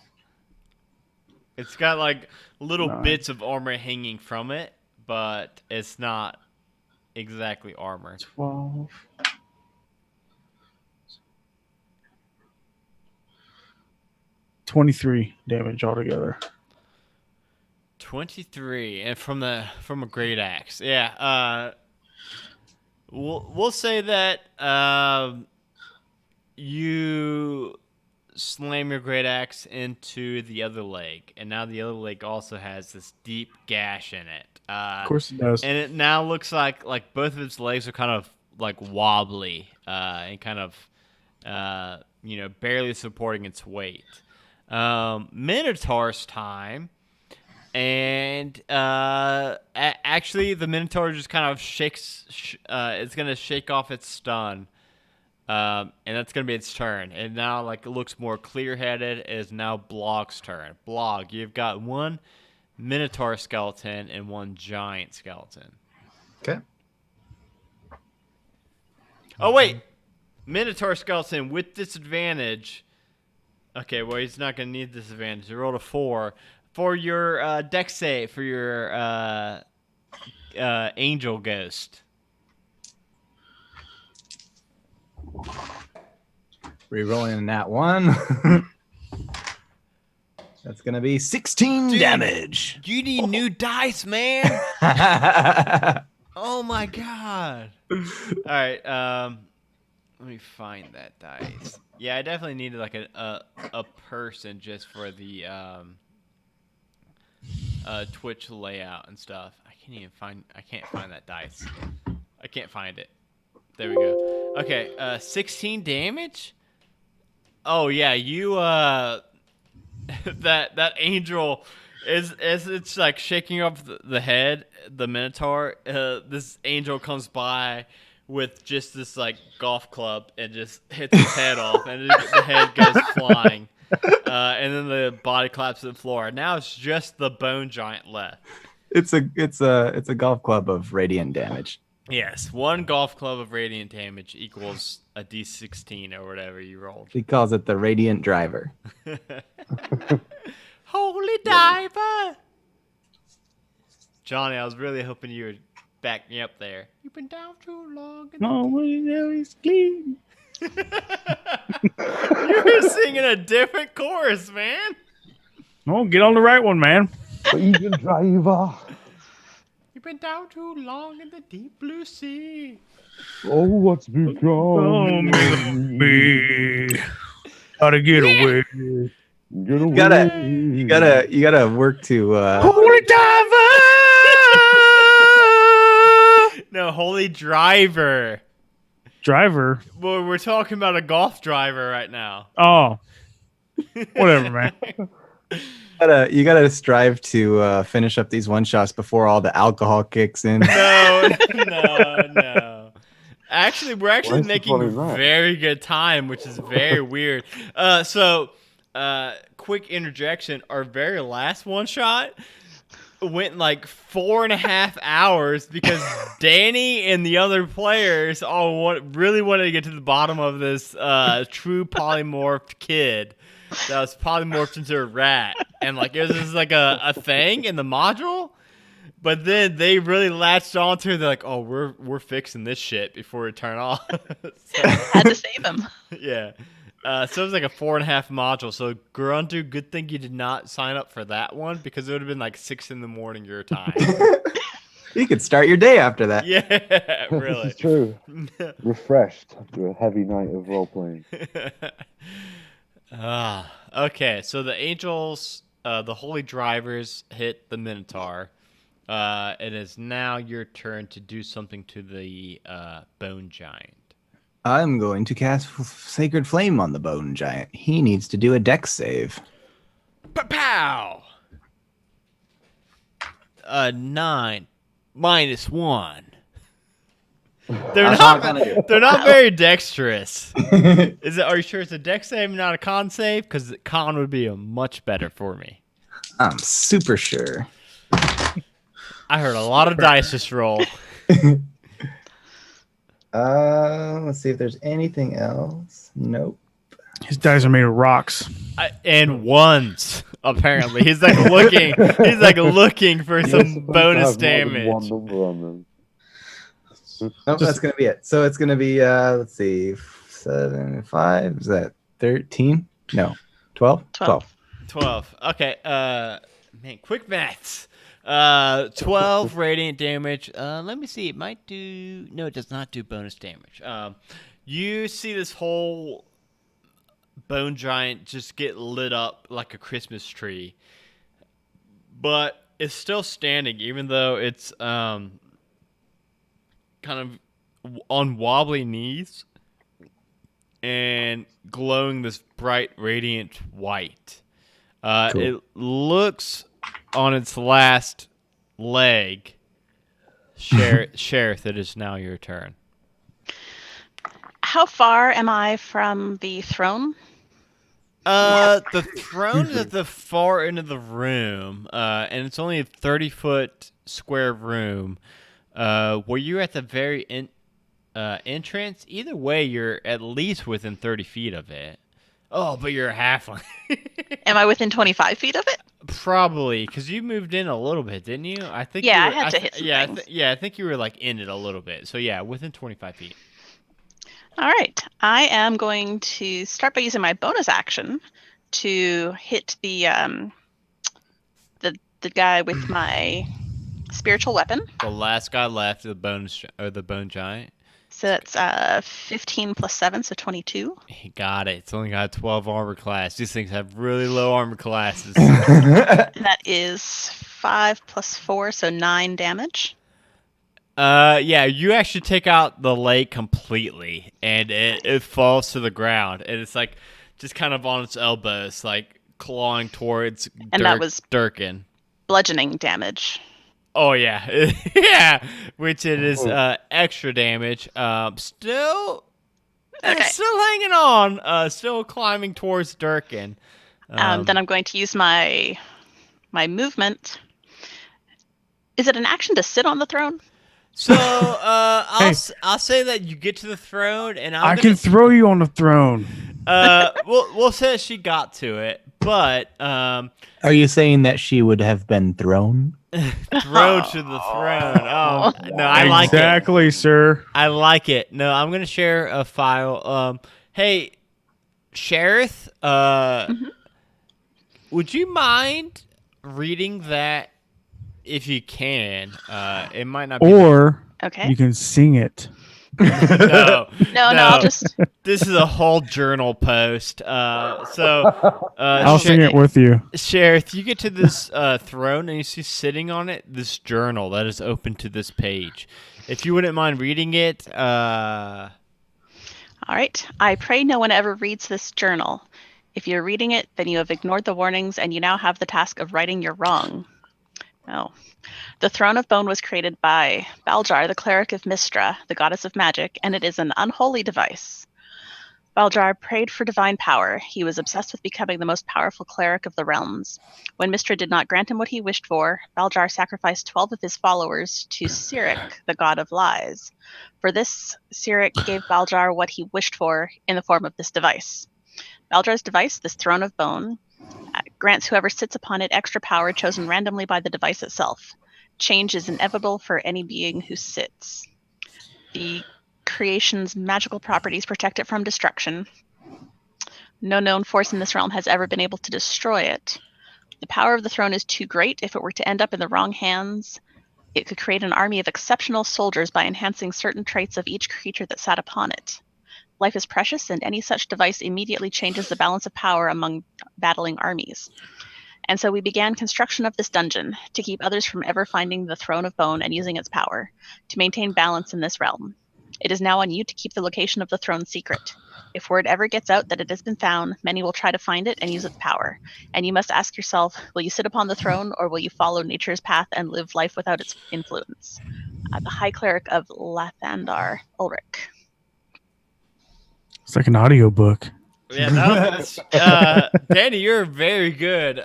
Speaker 1: It's got like little bits of armor hanging from it, but it's not exactly armor.
Speaker 5: 12. 23 damage altogether.
Speaker 1: 23, and from a great axe. Yeah. We'll say that you slam your great axe into the other leg, and now the other leg also has this deep gash in it.
Speaker 5: Of course it does.
Speaker 1: And it now looks like both of its legs are kind of like wobbly and kind of barely supporting its weight. Minotaur's time, and actually the Minotaur just kind of shakes. It's gonna shake off its stun. And that's gonna be its turn. And now, it looks more clear-headed. It is now Blog's turn. Blog, you've got one Minotaur skeleton and one giant skeleton.
Speaker 4: Okay.
Speaker 1: Oh wait, Minotaur skeleton with disadvantage. Okay, well he's not gonna need disadvantage. He rolled a 4 for your dex save for your angel ghost.
Speaker 4: Rerolling in that one. That's gonna be 16
Speaker 1: Dude,
Speaker 4: damage.
Speaker 1: You need new dice, man. Oh my god. All right, let me find that dice. Yeah, I definitely needed a person just for the Twitch layout and stuff. I can't find that dice. I can't find it. There we go. Okay, 16 damage? Oh yeah, you that angel is it's like shaking up the head, the Minotaur. This angel comes by with just this golf club and just hits his head off, and the head goes flying, and then the body collapses to the floor. Now it's just the bone giant left.
Speaker 4: It's a golf club of radiant damage.
Speaker 1: Yes, one golf club of radiant damage equals a d16 or whatever you rolled.
Speaker 4: He calls it the radiant driver.
Speaker 1: Holy diver! Johnny, I was really hoping you would back me up there. You've been down too long.
Speaker 5: No, he's clean.
Speaker 1: You were singing a different chorus, man.
Speaker 5: No, get on the right one, man.
Speaker 2: Vegan driver.
Speaker 1: You've been down too long in the deep blue sea.
Speaker 2: Oh, what's become
Speaker 5: Oh, me. Gotta get away.
Speaker 2: Get away.
Speaker 4: You gotta work to
Speaker 5: Holy diver!
Speaker 1: No, holy driver.
Speaker 5: Driver?
Speaker 1: Well, we're talking about a golf driver right now.
Speaker 5: Oh. Whatever, man.
Speaker 4: you gotta strive to finish up these one shots before all the alcohol kicks in.
Speaker 1: No. Actually, we're actually
Speaker 2: Why is it funny
Speaker 1: making
Speaker 2: that?
Speaker 1: very good time, which is very weird. Quick interjection. Our very last one shot went 4.5 hours because Danny and the other players all really wanted to get to the bottom of this true polymorphed kid that was polymorphed into a rat, and it was just a thing in the module. But then they really latched onto it. They're like, "Oh, we're fixing this shit before we turn off."
Speaker 3: Had to save him.
Speaker 1: Yeah. So it was a 4.5 module. So Gruntu, good thing you did not sign up for that one because it would have been 6 in the morning your time.
Speaker 4: You could start your day after that.
Speaker 1: Yeah, really.
Speaker 2: This is true. Refreshed after a heavy night of role playing.
Speaker 1: Okay, so the angels, the holy drivers hit the Minotaur. It is now your turn to do something to the bone giant.
Speaker 4: I'm going to cast Sacred Flame on the Bone Giant. He needs to do a dex save.
Speaker 1: Pow! 9 minus 1. They're not very dexterous. Are you sure it's a dex save, not a con save? Because con would be much better for me.
Speaker 4: I'm super sure.
Speaker 1: I heard a lot of dice just roll.
Speaker 4: Let's see if there's anything else. Nope.
Speaker 5: His dice are made of rocks.
Speaker 1: And ones. Apparently, he's like looking. He's like looking for some bonus
Speaker 2: Have more than
Speaker 1: damage.
Speaker 2: one number on them.
Speaker 8: Nope, that's gonna be it. So it's gonna be let's see, 7, 5. Is that 13? No, 12.
Speaker 1: 12. Okay. Man, quick maths. 12 radiant damage. Let me see. It might do. No, it does not do bonus damage. You see this whole bone giant just get lit up like a Christmas tree, but it's still standing, even though it's kind of on wobbly knees and glowing this bright radiant white.
Speaker 4: Cool.
Speaker 1: It looks on its last leg. Sheriff, it is now your turn.
Speaker 3: How far am I from the throne?
Speaker 1: The throne is at the far end of the room, and it's only a 30-foot square room. Were you at the very entrance? Either way, you're at least within 30 feet of it. Oh, but you're a halfling.
Speaker 3: Am I within 25 feet of it?
Speaker 1: Probably, because you moved in a little bit, didn't you? I think.
Speaker 3: Yeah,
Speaker 1: you were,
Speaker 3: I had to hit some things.
Speaker 1: I think you were like in it a little bit. So yeah, within 25 feet.
Speaker 3: All right. I am going to start by using my bonus action to hit the guy with my spiritual weapon.
Speaker 1: The last guy left, the bone giant.
Speaker 3: So that's 15 plus 7, so 22.
Speaker 1: He got it. It's only got 12 armor class. These things have really low armor classes.
Speaker 3: And that is 5 plus 4, so 9 damage.
Speaker 1: Yeah, you actually take out the leg completely, and it falls to the ground, and it's like just kind of on its elbows, like clawing towards
Speaker 3: And that was
Speaker 1: Durkin.
Speaker 3: bludgeoning damage.
Speaker 1: Oh yeah, yeah, which it is extra damage. Still hanging on. Still climbing towards Durkin.
Speaker 3: Then I'm going to use my movement. Is it an action to sit on the throne?
Speaker 1: So I'll say that you get to the throne, and
Speaker 5: I can throw you on the throne.
Speaker 1: we'll say she got to it, but
Speaker 4: Are you saying that she would have been thrown?
Speaker 1: thrown to the throne. Oh no, I like it.
Speaker 5: Exactly, sir.
Speaker 1: I like it. No, I'm gonna share a file. Hey, Sheriff, would you mind reading that if you can? It might not be.
Speaker 5: Or
Speaker 3: Okay.
Speaker 5: you can sing it.
Speaker 1: No,
Speaker 3: I'll just.
Speaker 1: This is a whole journal post.
Speaker 5: I'll
Speaker 1: Sheriff,
Speaker 5: sing it with you.
Speaker 1: Sheriff, you get to this throne and you see sitting on it this journal that is open to this page. If you wouldn't mind reading it.
Speaker 3: All right. I pray no one ever reads this journal. If you're reading it, then you have ignored the warnings and you now have the task of righting your wrong. Oh. The Throne of Bone was created by Baljar, the cleric of Mistra, the goddess of magic, and it is an unholy device. Baljar prayed for divine power. He was obsessed with becoming the most powerful cleric of the realms. When Mistra did not grant him what he wished for, Baljar sacrificed 12 of his followers to Sirik, the god of lies. For this, Sirik gave Baljar what he wished for in the form of this device. Baljar's device, this Throne of Bone, grants whoever sits upon it extra power chosen randomly by the device itself. Change is inevitable for any being who sits. The creation's magical properties protect it from destruction. No known force in this realm has ever been able to destroy it. The power of the throne is too great. If it were to end up in the wrong hands, it could create an army of exceptional soldiers by enhancing certain traits of each creature that sat upon it. Life is precious, and any such device immediately changes the balance of power among battling armies. And so we began construction of this dungeon to keep others from ever finding the Throne of Bone and using its power, to maintain balance in this realm. It is now on you to keep the location of the throne secret. If word ever gets out that it has been found, many will try to find it and use its power. And you must ask yourself, will you sit upon the throne, or will you follow nature's path and live life without its influence? The High Cleric of Lathandar, Ulrich.
Speaker 5: It's like an audiobook.
Speaker 1: Yeah, Danny, you're a very good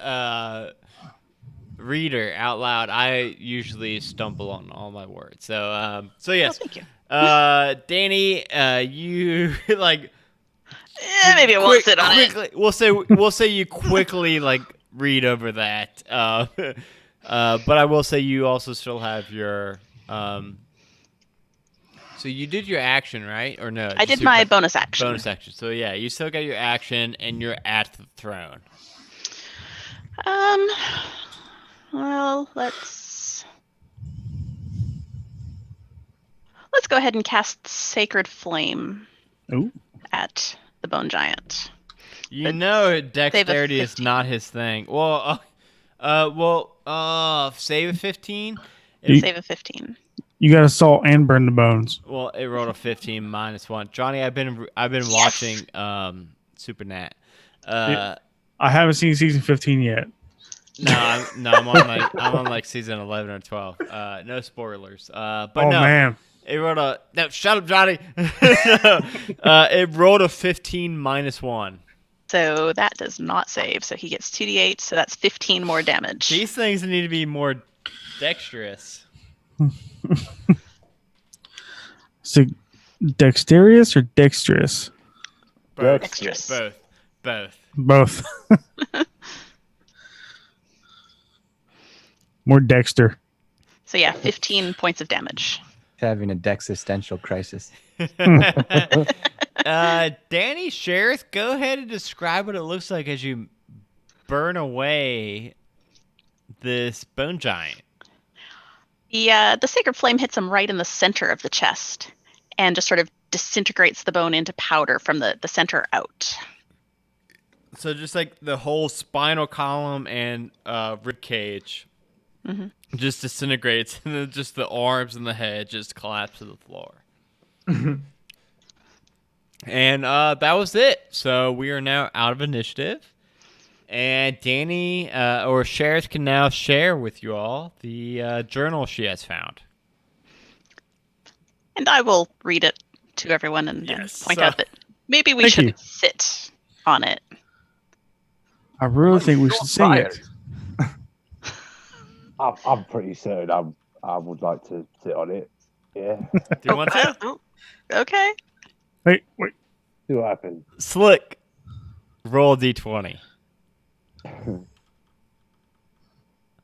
Speaker 1: reader out loud. I usually stumble on all my words. So yes.
Speaker 3: Thank you.
Speaker 1: Danny, you like
Speaker 3: maybe I won't sit on it.
Speaker 1: We'll say you quickly like read over that. But I will say you also still have your. So you did your action, right? Or no?
Speaker 3: I did my bonus action.
Speaker 1: Bonus action. So yeah, you still got your action, and you're at the throne.
Speaker 3: Well, let's go ahead and cast Sacred Flame
Speaker 5: Ooh.
Speaker 3: at the Bone Giant.
Speaker 1: You
Speaker 3: But
Speaker 1: know, dexterity is
Speaker 3: 15.
Speaker 1: not his thing. Well, save a 15.
Speaker 3: Save a 15.
Speaker 5: You got to salt and burn the bones.
Speaker 1: Well, it rolled a 15 -1. Johnny, I've been
Speaker 3: Yes.
Speaker 1: watching Supernat.
Speaker 5: Yeah. I haven't seen season 15 yet.
Speaker 1: I'm on like season 11 or 12. No spoilers. But
Speaker 5: Oh
Speaker 1: no,
Speaker 5: man.
Speaker 1: it rolled a no. Shut up, Johnny. It rolled a 15 -1.
Speaker 3: So that does not save. So he gets 2d8. So that's 15 more damage.
Speaker 1: These things need to be more dexterous.
Speaker 5: Is it dexterous or dexterous?
Speaker 1: Both.
Speaker 3: Dexterous.
Speaker 1: Both.
Speaker 5: Both. More Dexter.
Speaker 3: So yeah, 15 points of damage.
Speaker 8: Having a dexistential crisis.
Speaker 1: Danny, Sheriff, go ahead and describe what it looks like as you burn away this bone giant.
Speaker 3: The Sacred Flame hits him right in the center of the chest and just sort of disintegrates the bone into powder from the center out.
Speaker 1: So just like the whole spinal column and rib cage just disintegrates, and then just the arms and the head just collapse to the floor. And that was it. So we are now out of initiative. And Danny or Sheriff can now share with you all the journal she has found.
Speaker 3: And I will read it to everyone and
Speaker 1: Yes,
Speaker 3: point
Speaker 1: so-
Speaker 3: out that maybe we
Speaker 5: Thank
Speaker 3: should
Speaker 5: you.
Speaker 3: sit on it.
Speaker 5: I really think we should sing it.
Speaker 2: I'm pretty certain I would like to sit on it. Yeah.
Speaker 1: Do you want to?
Speaker 3: Oh, okay.
Speaker 5: Wait.
Speaker 2: See what happens.
Speaker 1: Slick. Roll a d20.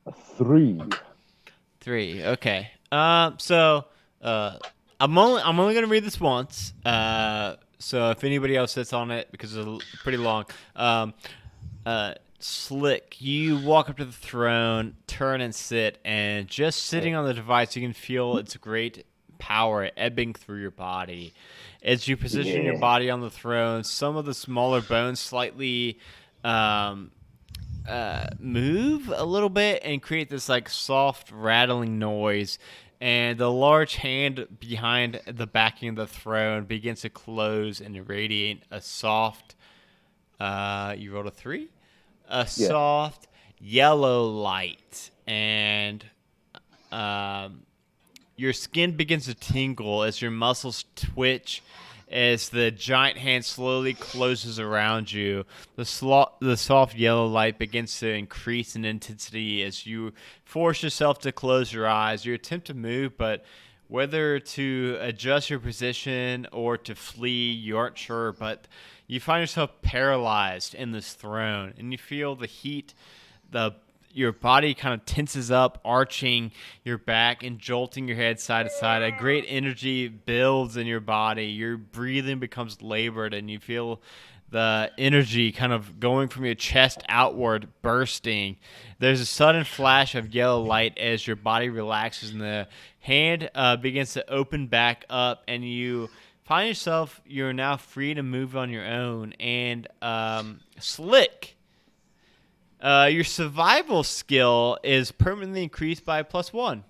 Speaker 2: A 3.
Speaker 1: 3. Okay. So I'm only gonna read this once. So if anybody else sits on it, because it's pretty long. Slick, you walk up to the throne, turn and sit, and just sitting on the device, you can feel its great power ebbing through your body. As you position your body on the throne, some of the smaller bones slightly move a little bit and create this like soft rattling noise, and the large hand behind the backing of the throne begins to close and irradiate a soft you rolled a 3? Soft yellow light, and your skin begins to tingle as your muscles twitch as the giant hand slowly closes around you. The soft yellow light begins to increase in intensity as you force yourself to close your eyes. You attempt to move, but whether to adjust your position or to flee, you aren't sure, but you find yourself paralyzed in this throne, and you feel the heat, your body kind of tenses up, arching your back and jolting your head side to side. A great energy builds in your body. Your breathing becomes labored, and you feel the energy kind of going from your chest outward, bursting. There's a sudden flash of yellow light as your body relaxes, and the hand begins to open back up, and you find yourself, you're now free to move on your own. And Slick, your survival skill is permanently increased by +1.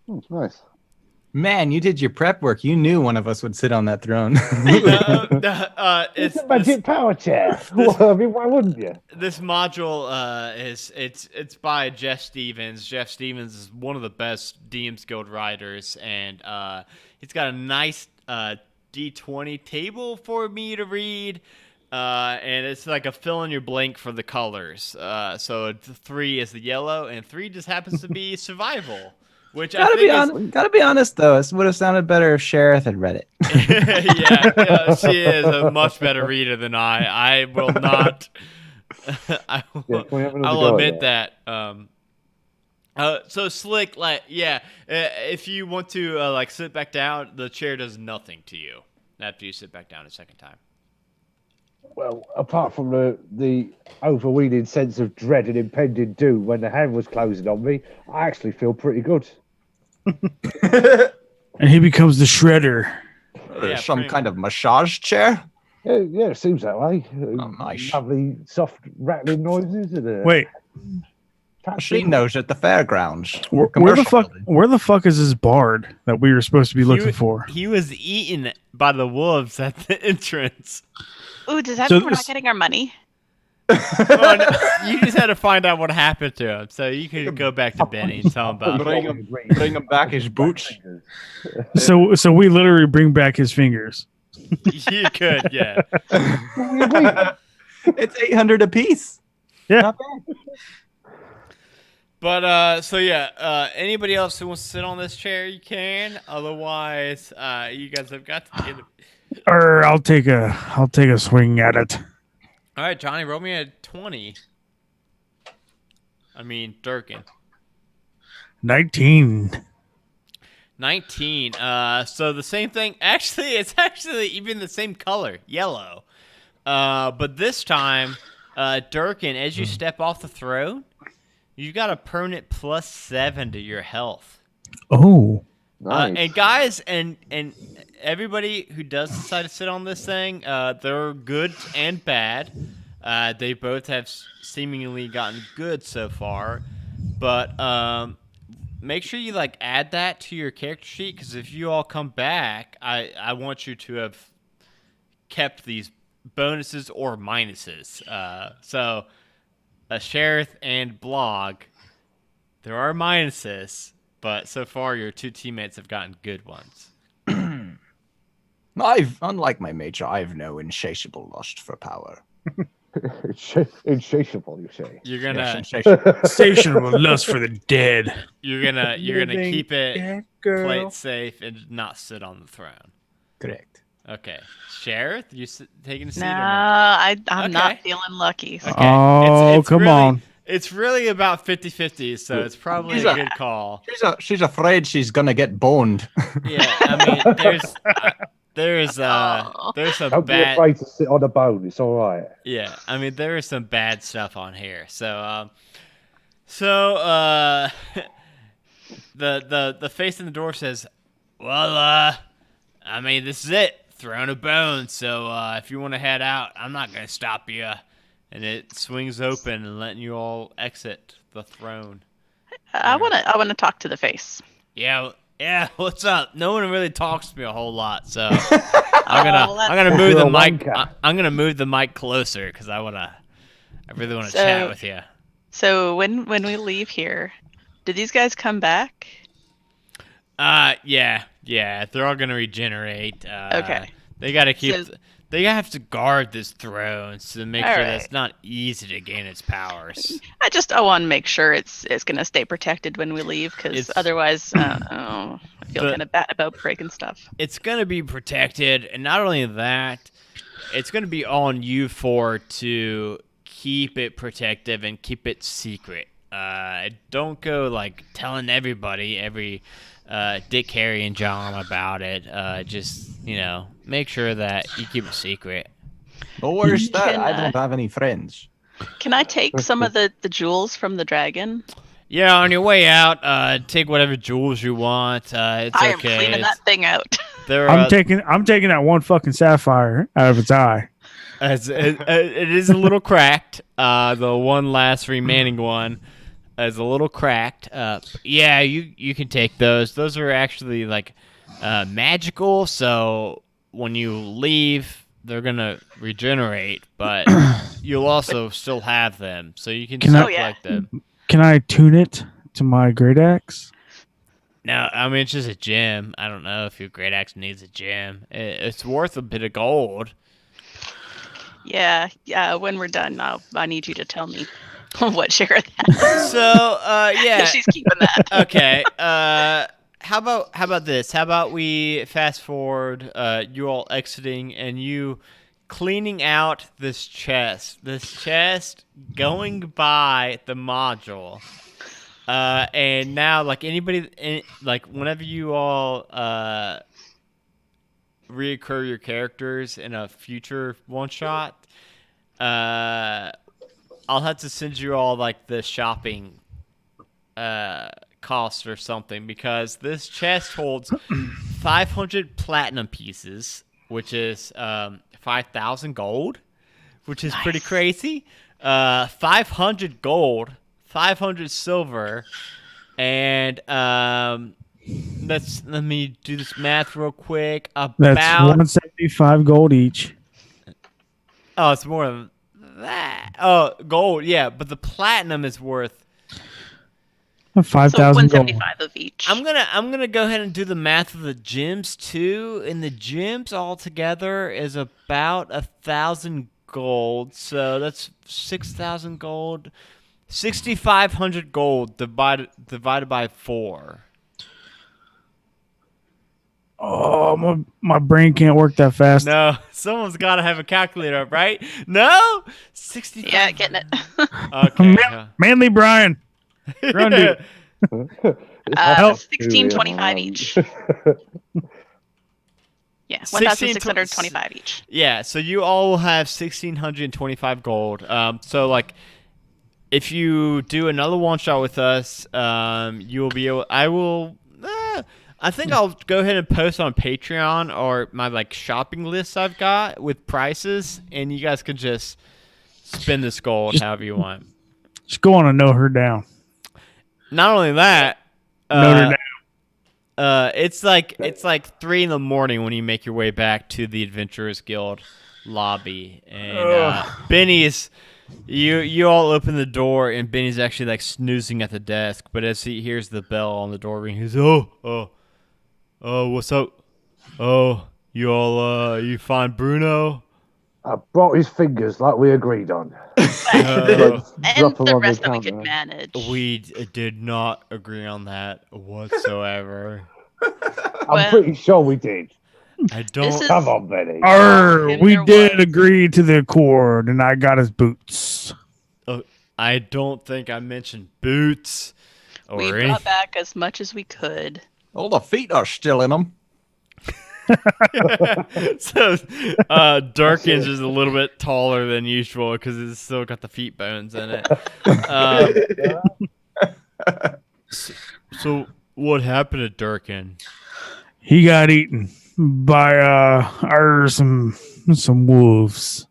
Speaker 2: Oh, nice.
Speaker 8: Man, you did your prep work. You knew one of us would sit on that throne.
Speaker 2: It's a magic power chair. Well, I mean, why wouldn't you?
Speaker 1: This module it's by Jeff Stevens. Jeff Stevens is one of the best DM's Guild writers, and he's got a nice D20 table for me to read. And it's like a fill in your blank for the colors. So 3 is the yellow, and 3 just happens to be survival. Which
Speaker 8: gotta be honest though, it would have sounded better if Sheriff had read it.
Speaker 1: yeah, she is a much better reader than I. I will not I
Speaker 2: Yeah,
Speaker 1: will,
Speaker 2: can we have another
Speaker 1: I'll
Speaker 2: go at
Speaker 1: admit that. So Slick, like, yeah, if you want to like sit back down, the chair does nothing to you after you sit back down a second time.
Speaker 2: Well, apart from the overweening sense of dread and impending doom when the hand was closing on me, I actually feel pretty good.
Speaker 5: And he becomes the shredder.
Speaker 1: Yeah,
Speaker 4: Some
Speaker 1: pretty
Speaker 4: kind of massage chair.
Speaker 2: Yeah, it seems that way.
Speaker 4: Nice.
Speaker 2: Lovely, soft, rattling noises and
Speaker 5: Wait,
Speaker 2: tapping.
Speaker 4: Seen those at the fairgrounds.
Speaker 5: where the
Speaker 4: Commercial
Speaker 5: fuck?
Speaker 4: building.
Speaker 5: Where the fuck is this bard that we were supposed to be looking for?
Speaker 1: He was eaten by the wolves at the entrance.
Speaker 3: Ooh, does that
Speaker 5: So
Speaker 3: mean we're not
Speaker 5: this-
Speaker 3: getting our money?
Speaker 1: Well, no, you just had to find out what happened to him, so you could go back to Benny and tell him about it.
Speaker 4: Bring him back his boots.
Speaker 5: So we literally bring back his fingers.
Speaker 1: You could, yeah.
Speaker 8: It's 800 apiece.
Speaker 5: Yeah.
Speaker 1: But so yeah, anybody else who wants to sit on this chair, you can. Otherwise, you guys have got to get.
Speaker 5: Or I'll take a swing at it.
Speaker 1: All right, Johnny, roll me a 20. I mean, Durkin.
Speaker 5: 19.
Speaker 1: 19. So the same thing. Actually, it's actually even the same color, yellow. But this time, Durkin, as you step off the throne, you got a permanent +7 to your health.
Speaker 5: Oh.
Speaker 2: Nice.
Speaker 1: And guys, and everybody who does decide to sit on this thing, they're good and bad. They both have seemingly gotten good so far, but make sure you like add that to your character sheet, because if you all come back, I want you to have kept these bonuses or minuses. So, Sheriff and Blog, there are minuses. But so far, your two teammates have gotten good ones.
Speaker 4: Unlike my major, I've no insatiable lust for power.
Speaker 2: Insatiable, you say?
Speaker 1: You're gonna,
Speaker 4: Insatiable.
Speaker 5: Stationable lust for the dead.
Speaker 1: you're gonna keep it,
Speaker 5: dead
Speaker 1: play it safe, and not sit on the throne.
Speaker 4: Correct.
Speaker 1: Okay, Sheriff, you taking a seat?
Speaker 3: No,
Speaker 1: Or not?
Speaker 3: I'm not
Speaker 1: Okay.
Speaker 3: feeling lucky.
Speaker 1: Okay.
Speaker 5: Oh, come
Speaker 1: really,
Speaker 5: on.
Speaker 1: It's really about 50-50, so it's probably
Speaker 4: She's
Speaker 1: a
Speaker 4: a-
Speaker 1: good call.
Speaker 4: She's afraid she's gonna get boned.
Speaker 1: Yeah, I mean, there's some
Speaker 2: Don't be
Speaker 1: bad.
Speaker 2: afraid to sit on a bone. It's all right.
Speaker 1: Yeah, I mean there is some bad stuff on here. So the face in the door says, "Well, I mean this is it, throne of bones. So if you want to head out, I'm not gonna stop you." And it swings open and letting you all exit the throne.
Speaker 3: I wanna talk to the face.
Speaker 1: Yeah, what's up? No one really talks to me a whole lot, so I'm gonna move the
Speaker 2: You're a
Speaker 1: mic.
Speaker 2: wanker.
Speaker 1: I'm gonna move the mic closer because I really wanna
Speaker 3: So-
Speaker 1: chat with you.
Speaker 3: So when we leave here, do these guys come back?
Speaker 1: Yeah, they're all gonna regenerate.
Speaker 3: Okay.
Speaker 1: They gotta keep.
Speaker 3: So-
Speaker 1: They have to guard this throne to make
Speaker 3: All
Speaker 1: sure
Speaker 3: right.
Speaker 1: that it's not easy to gain its powers.
Speaker 3: I want to make sure it's gonna stay protected when we leave, because
Speaker 1: It's-
Speaker 3: otherwise, I feel
Speaker 1: The-
Speaker 3: kind of bad about breaking stuff.
Speaker 1: It's gonna be protected, and not only that, it's gonna be on you four to keep it protective and keep it secret. Don't go like telling every Dick, Harry, and John about it. Just make sure that you keep it secret.
Speaker 4: No worries that.
Speaker 3: Can,
Speaker 4: I don't have any friends.
Speaker 3: Can I take some of the jewels from the dragon?
Speaker 1: Yeah, on your way out, take whatever jewels you want. It's
Speaker 3: I am
Speaker 1: okay.
Speaker 3: cleaning that thing out.
Speaker 1: There
Speaker 5: I'm
Speaker 1: are,
Speaker 5: taking that one fucking sapphire out of its eye.
Speaker 1: it is a little cracked. The one last remaining one is a little cracked. Yeah, you can take those. Those are actually like magical. So when you leave, they're gonna regenerate, but you'll also still have them, so you can
Speaker 5: Can
Speaker 1: still
Speaker 5: I-
Speaker 1: collect them.
Speaker 5: Can I tune it to my great axe?
Speaker 1: No, I mean it's just a gem. I don't know if your great axe needs a gem. It's worth a bit of gold.
Speaker 3: Yeah. When we're done, I need you to tell me what share of that.
Speaker 1: So, yeah.
Speaker 3: She's keeping that.
Speaker 1: Okay. How about this? How about we fast forward? You all exiting, and you cleaning out this chest. Going by the module. And now, like like whenever you all reoccur your characters in a future one shot, I'll have to send you all like the shopping cost or something, because this chest holds 500 platinum pieces, which is 5,000 gold, which is pretty crazy. 500 gold, 500 silver, and let me do this math real quick.
Speaker 5: That's
Speaker 1: About
Speaker 5: 175 gold each.
Speaker 1: oh, it's more than that. Oh, gold, yeah, but the platinum is worth.
Speaker 5: 5,000
Speaker 3: So
Speaker 5: gold.
Speaker 3: 175 of each.
Speaker 1: I'm gonna go ahead and do the math of the gems too, and the gems all together is about 1,000 gold. So that's 6,000 gold, 6,500 gold divided by 4.
Speaker 5: Oh, my brain can't work that fast.
Speaker 1: No, someone's got to have a calculator up, right? No, 65.
Speaker 3: Yeah, getting it.
Speaker 1: Okay.
Speaker 5: Manly Brian. Run, dude.
Speaker 3: 1625 each. Yeah, 1,625 each.
Speaker 1: Yeah, so you all will have 1,625 gold. So like, if you do another one shot with us, you will be able. I think I'll go ahead and post on Patreon or my like shopping list I've got with prices, and you guys can just spend this gold however you want.
Speaker 5: Just go on and note her down.
Speaker 1: Not only that,
Speaker 5: Note her down.
Speaker 1: it's like 3 a.m. when you make your way back to the Adventurers Guild lobby, and Benny's. You all open the door, and Benny's actually like snoozing at the desk. But as he hears the bell on the door ring, he's oh, what's up? Oh, you all you find Bruno?
Speaker 2: I brought his fingers like we agreed on.
Speaker 3: And
Speaker 2: Drop 'em
Speaker 3: the
Speaker 2: on the
Speaker 3: rest that we could
Speaker 2: counter.
Speaker 3: manage.
Speaker 1: We did not agree on that whatsoever.
Speaker 2: I'm pretty sure we did.
Speaker 1: I
Speaker 3: This
Speaker 1: don't.
Speaker 3: is-
Speaker 2: Come on, Benny.
Speaker 5: We
Speaker 3: there
Speaker 5: did
Speaker 3: was.
Speaker 5: agree to the accord, and I got his boots.
Speaker 1: I don't think I mentioned boots or
Speaker 3: We
Speaker 1: anything.
Speaker 3: brought back as much as we could.
Speaker 4: All the feet are still in them.
Speaker 1: So Durkin's is a little bit taller than usual because it's still got the feet bones in it. So what happened to Durkin?
Speaker 5: He got eaten by some wolves.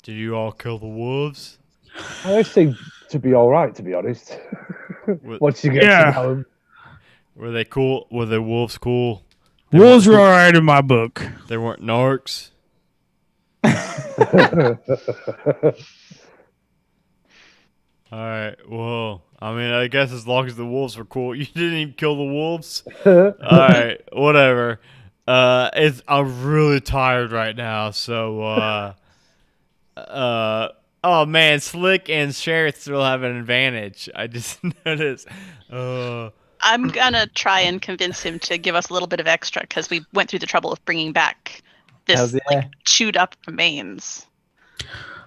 Speaker 1: Did you all kill the wolves?
Speaker 2: They seem to be all right, to be honest. Once you get
Speaker 5: Yeah.
Speaker 2: to know 'em.
Speaker 1: Were they cool? Were the wolves cool?
Speaker 5: Wolves were all right in my book.
Speaker 1: They weren't narcs. All right. Well, I mean, I guess as long as the wolves were cool, you didn't even kill the wolves. All right. Whatever. I'm really tired right now, so oh man, Slick and Sheriff still have an advantage. I just noticed.
Speaker 3: I'm gonna try and convince him to give us a little bit of extra because we went through the trouble of bringing back
Speaker 8: Hells
Speaker 3: this
Speaker 8: yeah.
Speaker 3: like chewed up remains.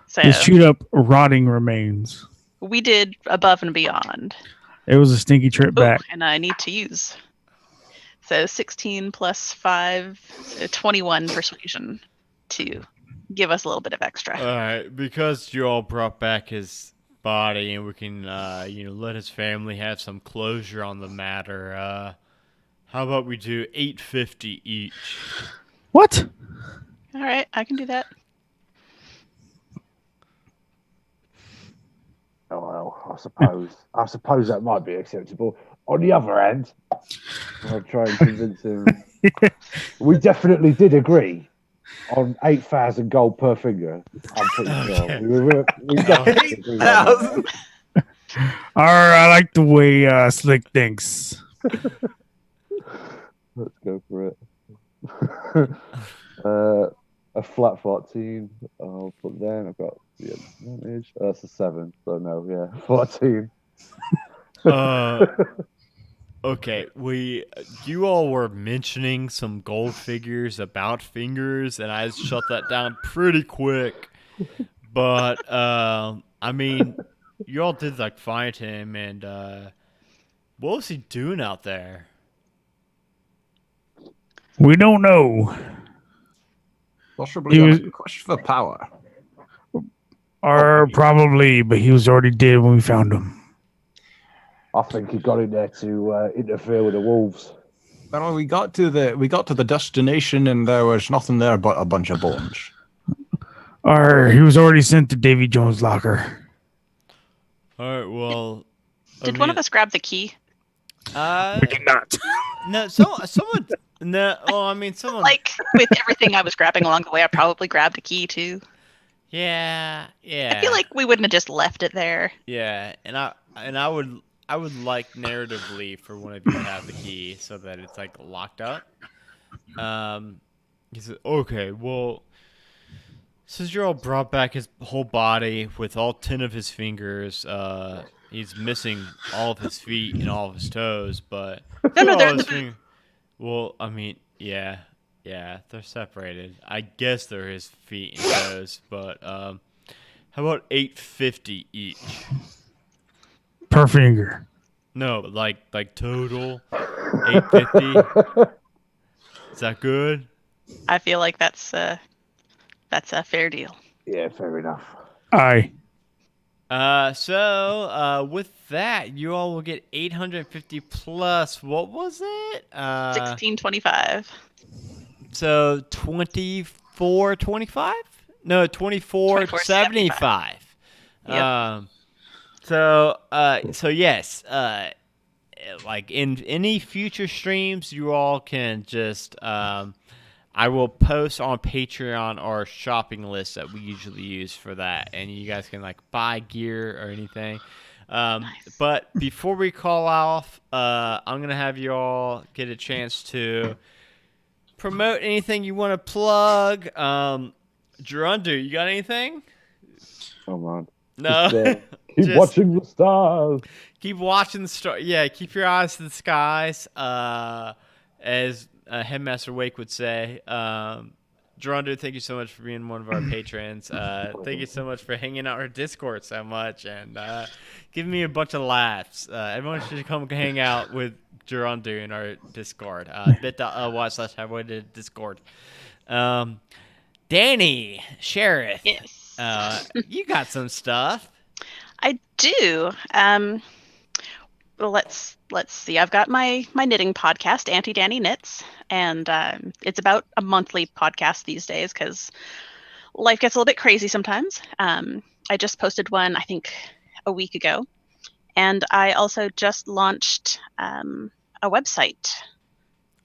Speaker 3: So
Speaker 5: Just chewed up rotting remains.
Speaker 3: we did above and beyond.
Speaker 5: It was a stinky trip
Speaker 3: Ooh,
Speaker 5: back.
Speaker 3: and I need to use. So 16 plus 5, so 21 persuasion to give us a little bit of extra.
Speaker 1: All right, because you all brought back his body, and we can, let his family have some closure on the matter. How about we do 850 each?
Speaker 5: What?
Speaker 3: All right, I can do that.
Speaker 2: Oh well, I suppose that might be acceptable. On the other hand, I'll try and convince him. We definitely did agree on 8,000 gold per finger. I'm pretty
Speaker 1: Okay.
Speaker 2: sure. We definitely agreed on that.
Speaker 8: 8,000.
Speaker 5: All right, I like the way Slick thinks.
Speaker 2: Let's go for it. A flat 14. I'll put down. I've got the advantage. That's a 7. So no, yeah, 14.
Speaker 6: Okay, you all were mentioning some gold figures about fingers, and I shut that down pretty quick. But I mean, you all did like find him, and what was he doing out there?
Speaker 5: We don't know.
Speaker 4: Possibly
Speaker 5: He
Speaker 4: on
Speaker 5: was-
Speaker 4: a quest for power.
Speaker 5: Or probably, but he was already dead when we found him.
Speaker 2: I think he got in there to interfere with the wolves.
Speaker 4: Well, we got to the destination and there was nothing there but a bunch of bones.
Speaker 5: Or he was already sent to Davy Jones' locker.
Speaker 6: All right, well,
Speaker 3: Did one of us grab the key?
Speaker 5: We did not.
Speaker 6: No, someone. No, well, I mean, someone.
Speaker 3: Like with everything I was grabbing along the way, I probably grabbed a key too.
Speaker 6: Yeah.
Speaker 3: I feel like we wouldn't have just left it there.
Speaker 6: Yeah, and I would like narratively for one of you to have the key so that it's like locked up. He said, okay, well, since you're all brought back his whole body with all 10 of his fingers, he's missing all of his feet and all of his toes, but
Speaker 3: No,
Speaker 6: all
Speaker 3: they're in
Speaker 6: his
Speaker 3: the boot.
Speaker 6: well, I mean, yeah, they're separated. I guess they're his feet and toes, but how about $8.50 each?
Speaker 5: Per finger.
Speaker 6: No, like total $8.50. Is that good?
Speaker 3: I feel like that's a fair deal.
Speaker 2: Yeah, fair enough.
Speaker 5: Aye.
Speaker 6: So with that, you all will get 850 plus. What was it?
Speaker 3: 1625.
Speaker 6: So 24.25? No, 24.75.
Speaker 3: Yep.
Speaker 6: So yes, like in any future streams, you all can just I will post on Patreon our shopping list that we usually use for that, and you guys can like buy gear or anything. But before we call off, I'm gonna have you all get a chance to promote anything you want to plug. Gerundu, you got anything?
Speaker 2: Come on.
Speaker 6: No.
Speaker 2: Keep
Speaker 6: Just
Speaker 2: watching the stars.
Speaker 6: keep watching the star. Yeah, keep your eyes to the skies. As Headmaster Wake would say. Gerundu, thank you so much for being one of our patrons. Thank you so much for hanging out our Discord so much and giving me a bunch of laughs. Everyone should come hang out with Gerundu in our Discord. bit.ly/highway Discord. Danny, Sheriff.
Speaker 3: Yes.
Speaker 6: You got some stuff.
Speaker 3: I do. Well, let's see. I've got my knitting podcast, Auntie Danny Knits, and it's about a monthly podcast these days because life gets a little bit crazy sometimes. I just posted one, I think, a week ago, and I also just launched a website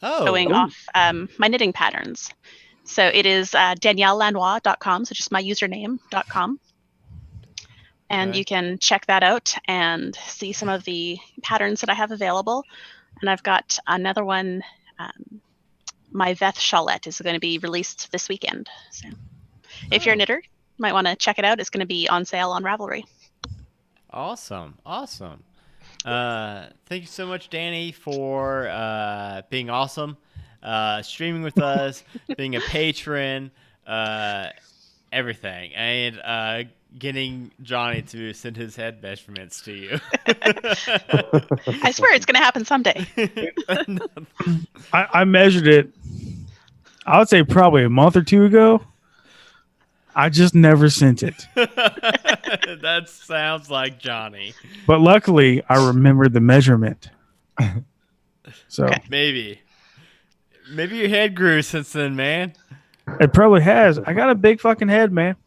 Speaker 3: showing off my knitting patterns. So it is DanielleLanois.com, so just my username.com. And you can check that out and see some of the patterns that I have available. And I've got another one. My Veth Shawlette is going to be released this weekend. So if you're a knitter, you might want to check it out. It's going to be on sale on Ravelry.
Speaker 6: Awesome. Thank you so much, Danny, for being awesome, streaming with us, being a patron, everything, and getting Johnny to send his head measurements to you.
Speaker 3: I swear it's going to happen someday.
Speaker 5: I measured it, I would say probably a month or two ago. I just never sent it.
Speaker 6: That sounds like Johnny.
Speaker 5: But luckily, I remembered the measurement. So
Speaker 6: Maybe your head grew since then, man.
Speaker 5: it probably has. I got a big fucking head, man.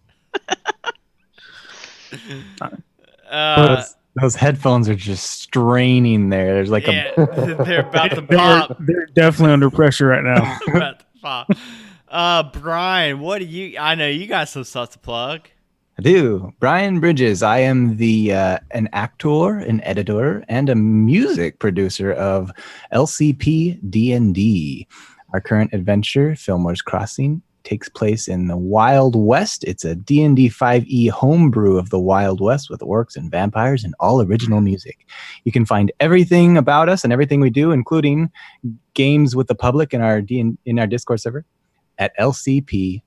Speaker 4: Those headphones are just straining there. There's like
Speaker 6: they're about to pop.
Speaker 5: They're definitely under pressure right now.
Speaker 6: About to pop. Brian, what do you? I know you got some stuff to plug.
Speaker 4: I do. Brian Bridges. I am an actor, an editor, and a music producer of LCP D&D. Our current adventure, Fillmore's Crossing, takes place in the Wild West. It's a D&D 5e homebrew of the Wild West with orcs and vampires and all original music. You can find everything about us and everything we do, including games with the public in our Discord server at lcpdnd.com.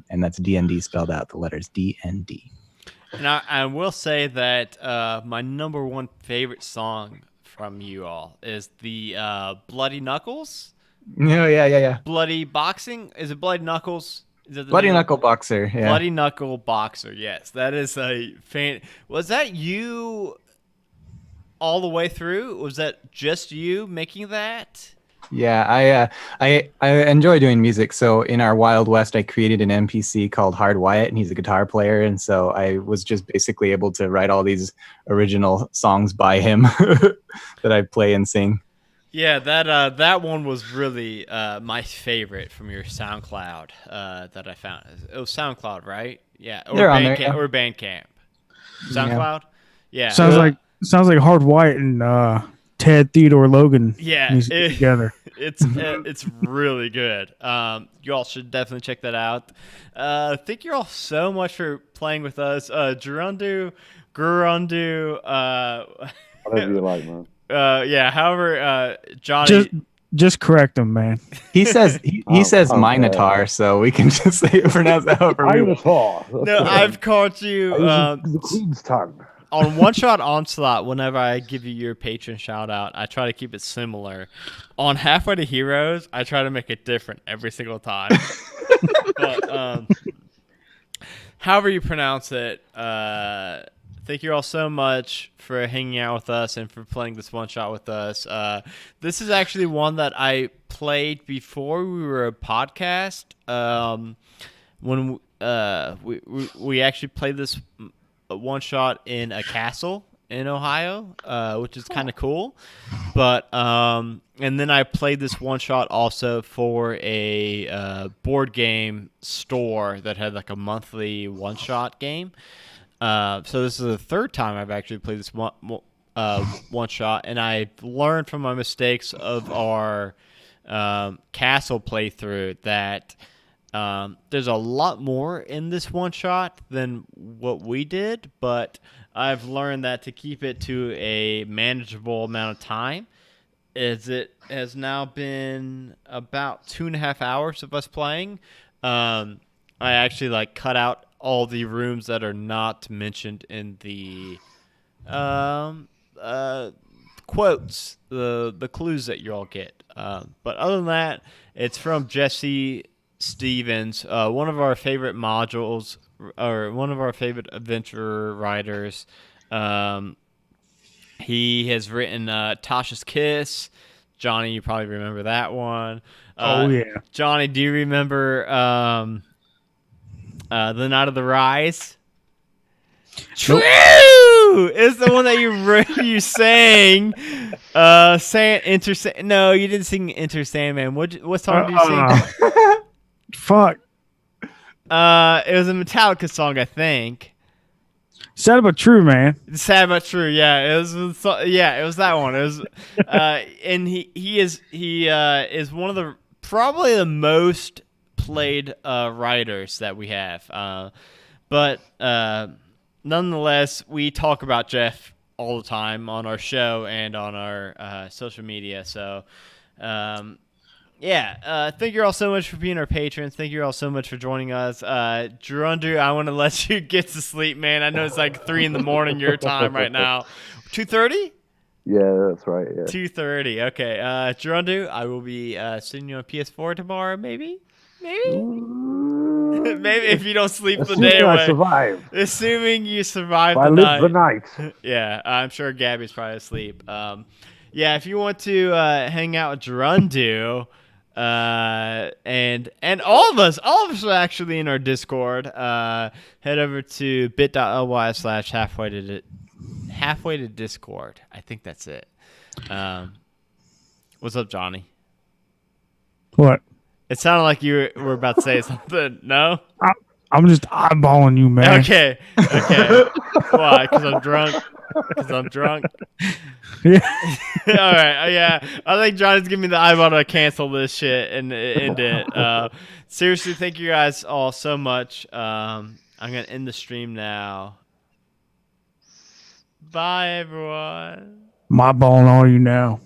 Speaker 4: And that's DND spelled out, the letters DND.
Speaker 1: And I will say that my number one favorite song from you all is the Bloody Knuckles.
Speaker 4: No, yeah.
Speaker 1: Bloody Boxing? Is it Bloody Knuckles? Is it the
Speaker 4: Bloody
Speaker 1: name?
Speaker 4: Knuckle Boxer. Yeah.
Speaker 1: Bloody Knuckle Boxer. Yes, that is a fan. Was that you all the way through? Was that just you making that?
Speaker 4: Yeah, I enjoy doing music. So in our Wild West, I created an NPC called Hard Wyatt, and he's a guitar player. And so I was just basically able to write all these original songs by him that I play and sing.
Speaker 1: Yeah, that one was really my favorite from your SoundCloud that I found. It was SoundCloud, right? Yeah, or
Speaker 4: They're on
Speaker 1: Bandcamp.
Speaker 4: there, yeah.
Speaker 1: Or Bandcamp. SoundCloud. Yeah.
Speaker 5: Sounds like Hard White and Ted Theodore Logan music together.
Speaker 1: It's really good. You all should definitely check that out. Thank you all so much for playing with us. Gerundu,
Speaker 2: Whatever you like, man.
Speaker 1: However, Johnny.
Speaker 5: Just correct him, man.
Speaker 4: He says he says Minotaur, so we can just say pronounce that however we want.
Speaker 2: Minotaur.
Speaker 1: No, I've called you
Speaker 2: The Queen's tongue.
Speaker 1: on One Shot Onslaught. Whenever I give you your patron shout out, I try to keep it similar. On Halfway to Heroes, I try to make it different every single time. But however you pronounce it, thank you all so much for hanging out with us and for playing this one shot with us. This is actually one that I played before we were a podcast. When we actually played this one shot in a castle in Ohio, which is kind of cool. But and then I played this one shot also for a board game store that had like a monthly one shot game. So this is the third time I've actually played this one shot, and I learned from my mistakes of our castle playthrough that there's a lot more in this one shot than what we did, but I've learned that to keep it to a manageable amount of time, as it has now been about 2.5 hours of us playing. I actually cut out all the rooms that are not mentioned in the quotes, the clues that you all get. But other than that, it's from Jesse Stevens, one of our favorite modules, or one of our favorite adventure writers. He has written Tasha's Kiss. Johnny, you probably remember that one.
Speaker 5: Oh, yeah.
Speaker 1: Johnny, do you remember The Night of the Rise? True! It's the one that you sang. No, you didn't sing Enter Sandman. What song did you sing?
Speaker 5: Fuck.
Speaker 1: It was a Metallica song, I think.
Speaker 5: Sad but true, man.
Speaker 1: Sad but true. Yeah, it was that one. It was, and he is one of the probably the most played writers that we have. But nonetheless, we talk about Jeff all the time on our show and on our social media. So, thank you all so much for being our patrons. Thank you all so much for joining us. Gerundu, I want to let you get to sleep, man. I know it's like 3 a.m. your time right now. 2:30?
Speaker 2: Yeah, that's right. Yeah.
Speaker 1: 2:30. Okay. Gerundu, I will be seeing you on PS4 tomorrow, maybe? Maybe if you don't sleep the day away.
Speaker 2: I survive.
Speaker 1: Assuming you survive
Speaker 2: I
Speaker 1: the
Speaker 2: live
Speaker 1: night.
Speaker 2: the night.
Speaker 1: Yeah, I'm sure Gabby's probably asleep. If you want to hang out with Gerundu, and all of us are actually in our Discord. Head over to bit.ly/halfway to Discord. I think that's it. What's up, Johnny?
Speaker 5: What?
Speaker 1: It sounded like you were about to say something. No?
Speaker 5: I'm just eyeballing you, man.
Speaker 1: Okay. Why? Because I'm drunk? because I'm drunk.
Speaker 5: Yeah.
Speaker 1: All right, yeah. I think Johnny's giving me the eyeball to cancel this shit and end it. Seriously, thank you guys all so much. I'm gonna end the stream now. Bye, everyone.
Speaker 5: My balling on you now.